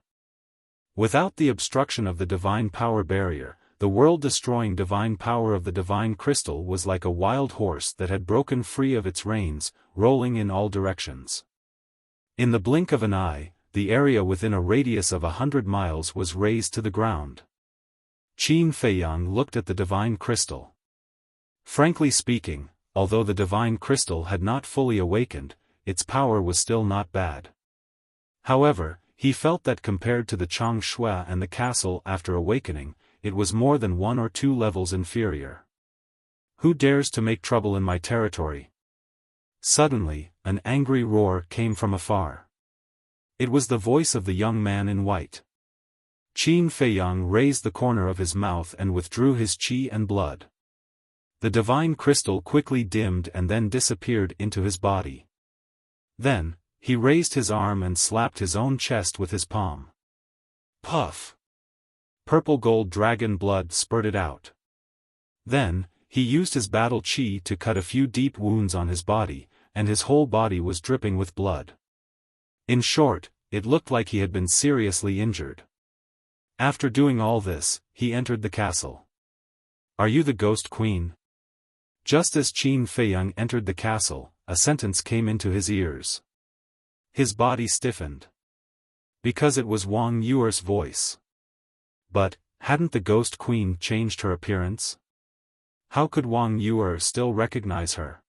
Without the obstruction of the divine power barrier, the world-destroying divine power of the divine crystal was like a wild horse that had broken free of its reins, rolling in all directions. In the blink of an eye, the area within a radius of 100 miles was razed to the ground. Qin Feiyang looked at the divine crystal. Frankly speaking, although the divine crystal had not fully awakened, its power was still not bad. However, he felt that compared to the Changshui and the castle after awakening, it was more than 1 or 2 levels inferior. Who dares to make trouble in my territory? Suddenly, an angry roar came from afar. It was the voice of the young man in white. Qin Feiyang raised the corner of his mouth and withdrew his qi and blood. The divine crystal quickly dimmed and then disappeared into his body. Then, he raised his arm and slapped his own chest with his palm. Puff! Purple gold dragon blood spurted out. Then, he used his battle qi to cut a few deep wounds on his body, and his whole body was dripping with blood. In short, it looked like he had been seriously injured. After doing all this, he entered the castle. Are you the Ghost Queen? Just as Qin Feiyang entered the castle, a sentence came into his ears. His body stiffened. Because it was Wang Yuer's voice. But, hadn't the Ghost Queen changed her appearance? How could Wang Yuer still recognize her?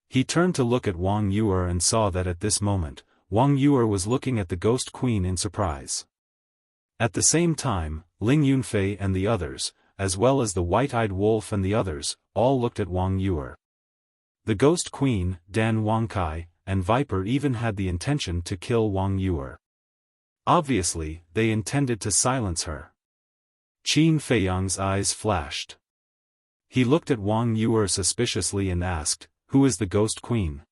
He turned to look at Wang Yuer and saw that at this moment, Wang Yuer was looking at the Ghost Queen in surprise. At the same time, Ling Yunfei and the others, as well as the white-eyed wolf and the others, all looked at Wang Yuer. The Ghost Queen, Dan Wangkai, and Viper even had the intention to kill Wang Yuer. Obviously, they intended to silence her. Qin Feiyang's eyes flashed. He looked at Wang Yuer suspiciously and asked, "Who is the Ghost Queen?"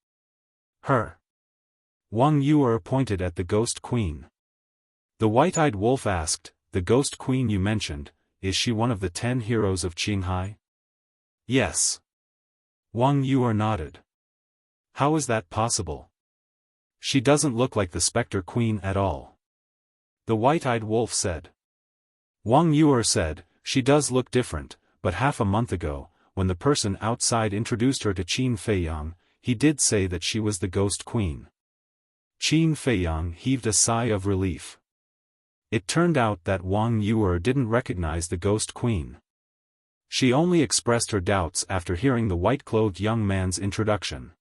Her. Wang Yuer pointed at the Ghost Queen. The white-eyed wolf asked, "The Ghost Queen you mentioned, is she one of the 10 heroes of Qinghai?" Yes. Wang Yuer nodded. How is that possible? She doesn't look like the Spectre Queen at all. The white-eyed wolf said. Wang Yuer said, "She does look different, but half a month ago, when the person outside introduced her to Qin Feiyang, he did say that she was the Ghost Queen." Qin Feiyang heaved a sigh of relief. It turned out that Wang Yuer didn't recognize the Ghost Queen. She only expressed her doubts after hearing the white-clothed young man's introduction.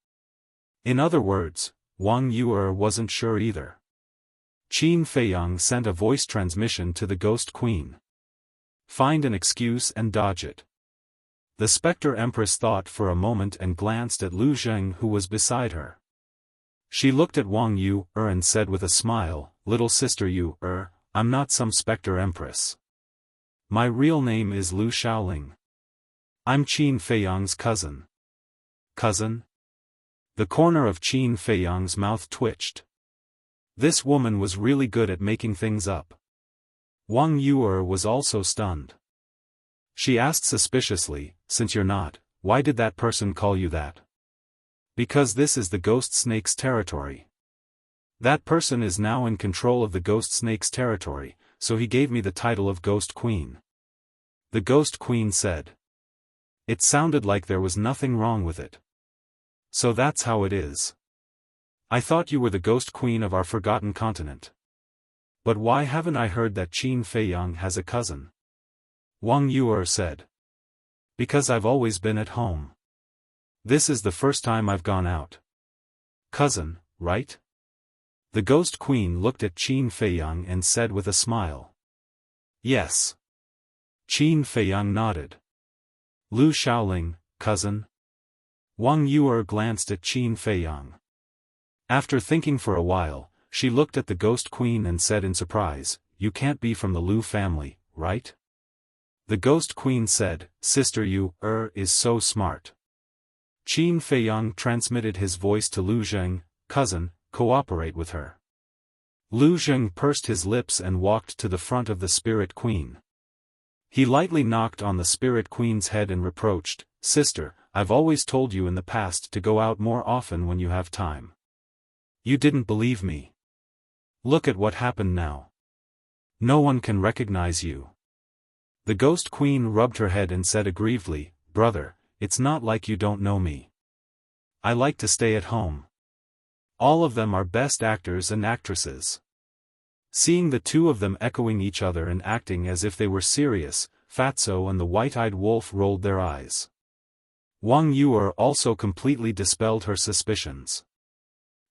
In other words, Wang Yuer wasn't sure either. Qin Feiyang sent a voice transmission to the Ghost Queen. Find an excuse and dodge it. The Spectre Empress thought for a moment and glanced at Lu Zheng who was beside her. She looked at Wang Yuer and said with a smile, "Little sister Yuer, I'm not some Spectre Empress. My real name is Lu Shaoling. I'm Qin Feiyang's cousin." Cousin? The corner of Qin Feiyang's mouth twitched. This woman was really good at making things up. Wang Yuer was also stunned. She asked suspiciously, since you're not, why did that person call you that? Because this is the ghost snake's territory. That person is now in control of the ghost snake's territory, so he gave me the title of Ghost Queen. The Ghost Queen said. It sounded like there was nothing wrong with it. So that's how it is. I thought you were the Ghost Queen of our forgotten continent. But why haven't I heard that Qin Feiyang has a cousin? Wang Yuer said. Because I've always been at home. This is the first time I've gone out. Cousin, right? The Ghost Queen looked at Qin Feiyang and said with a smile. Yes. Qin Feiyang nodded. Lu Xiaoling, cousin? Wang Yuer glanced at Qin Feiyang. After thinking for a while, she looked at the Ghost Queen and said in surprise, You can't be from the Lu family, right? The Ghost Queen said, Sister you, is so smart. Qin Feiyang transmitted his voice to Lu Zheng, cousin, cooperate with her. Lu Zheng pursed his lips and walked to the front of the Spirit Queen. He lightly knocked on the Spirit Queen's head and reproached, Sister, I've always told you in the past to go out more often when you have time. You didn't believe me. Look at what happened now. No one can recognize you. The Ghost Queen rubbed her head and said aggrievedly, Brother, it's not like you don't know me. I like to stay at home. All of them are best actors and actresses. Seeing the two of them echoing each other and acting as if they were serious, Fatso and the white-eyed wolf rolled their eyes. Wang Yuer also completely dispelled her suspicions.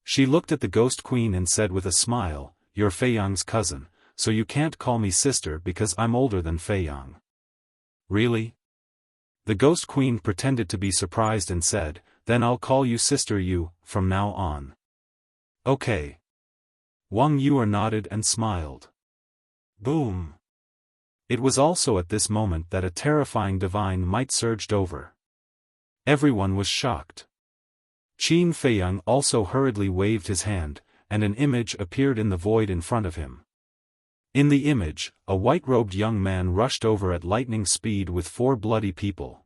She looked at the Ghost Queen and said with a smile, You're Feiyang's cousin, so you can't call me sister because I'm older than Feiyang. Really? The Ghost Queen pretended to be surprised and said, Then I'll call you Sister Yu, from now on. Okay. Wang Yuer nodded and smiled. Boom. It was also at this moment that a terrifying divine might surged over. Everyone was shocked. Qin Feiyang also hurriedly waved his hand, and an image appeared in the void in front of him. In the image, a white-robed young man rushed over at lightning speed with 4 bloody people.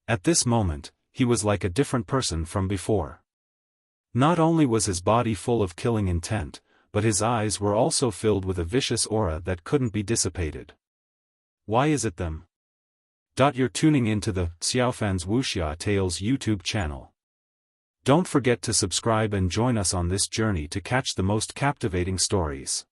At this moment, he was like a different person from before. Not only was his body full of killing intent, but his eyes were also filled with a vicious aura that couldn't be dissipated. Why is it them? You're tuning into the Xiaofan's Wuxia Tales YouTube channel. Don't forget to subscribe and join us on this journey to catch the most captivating stories.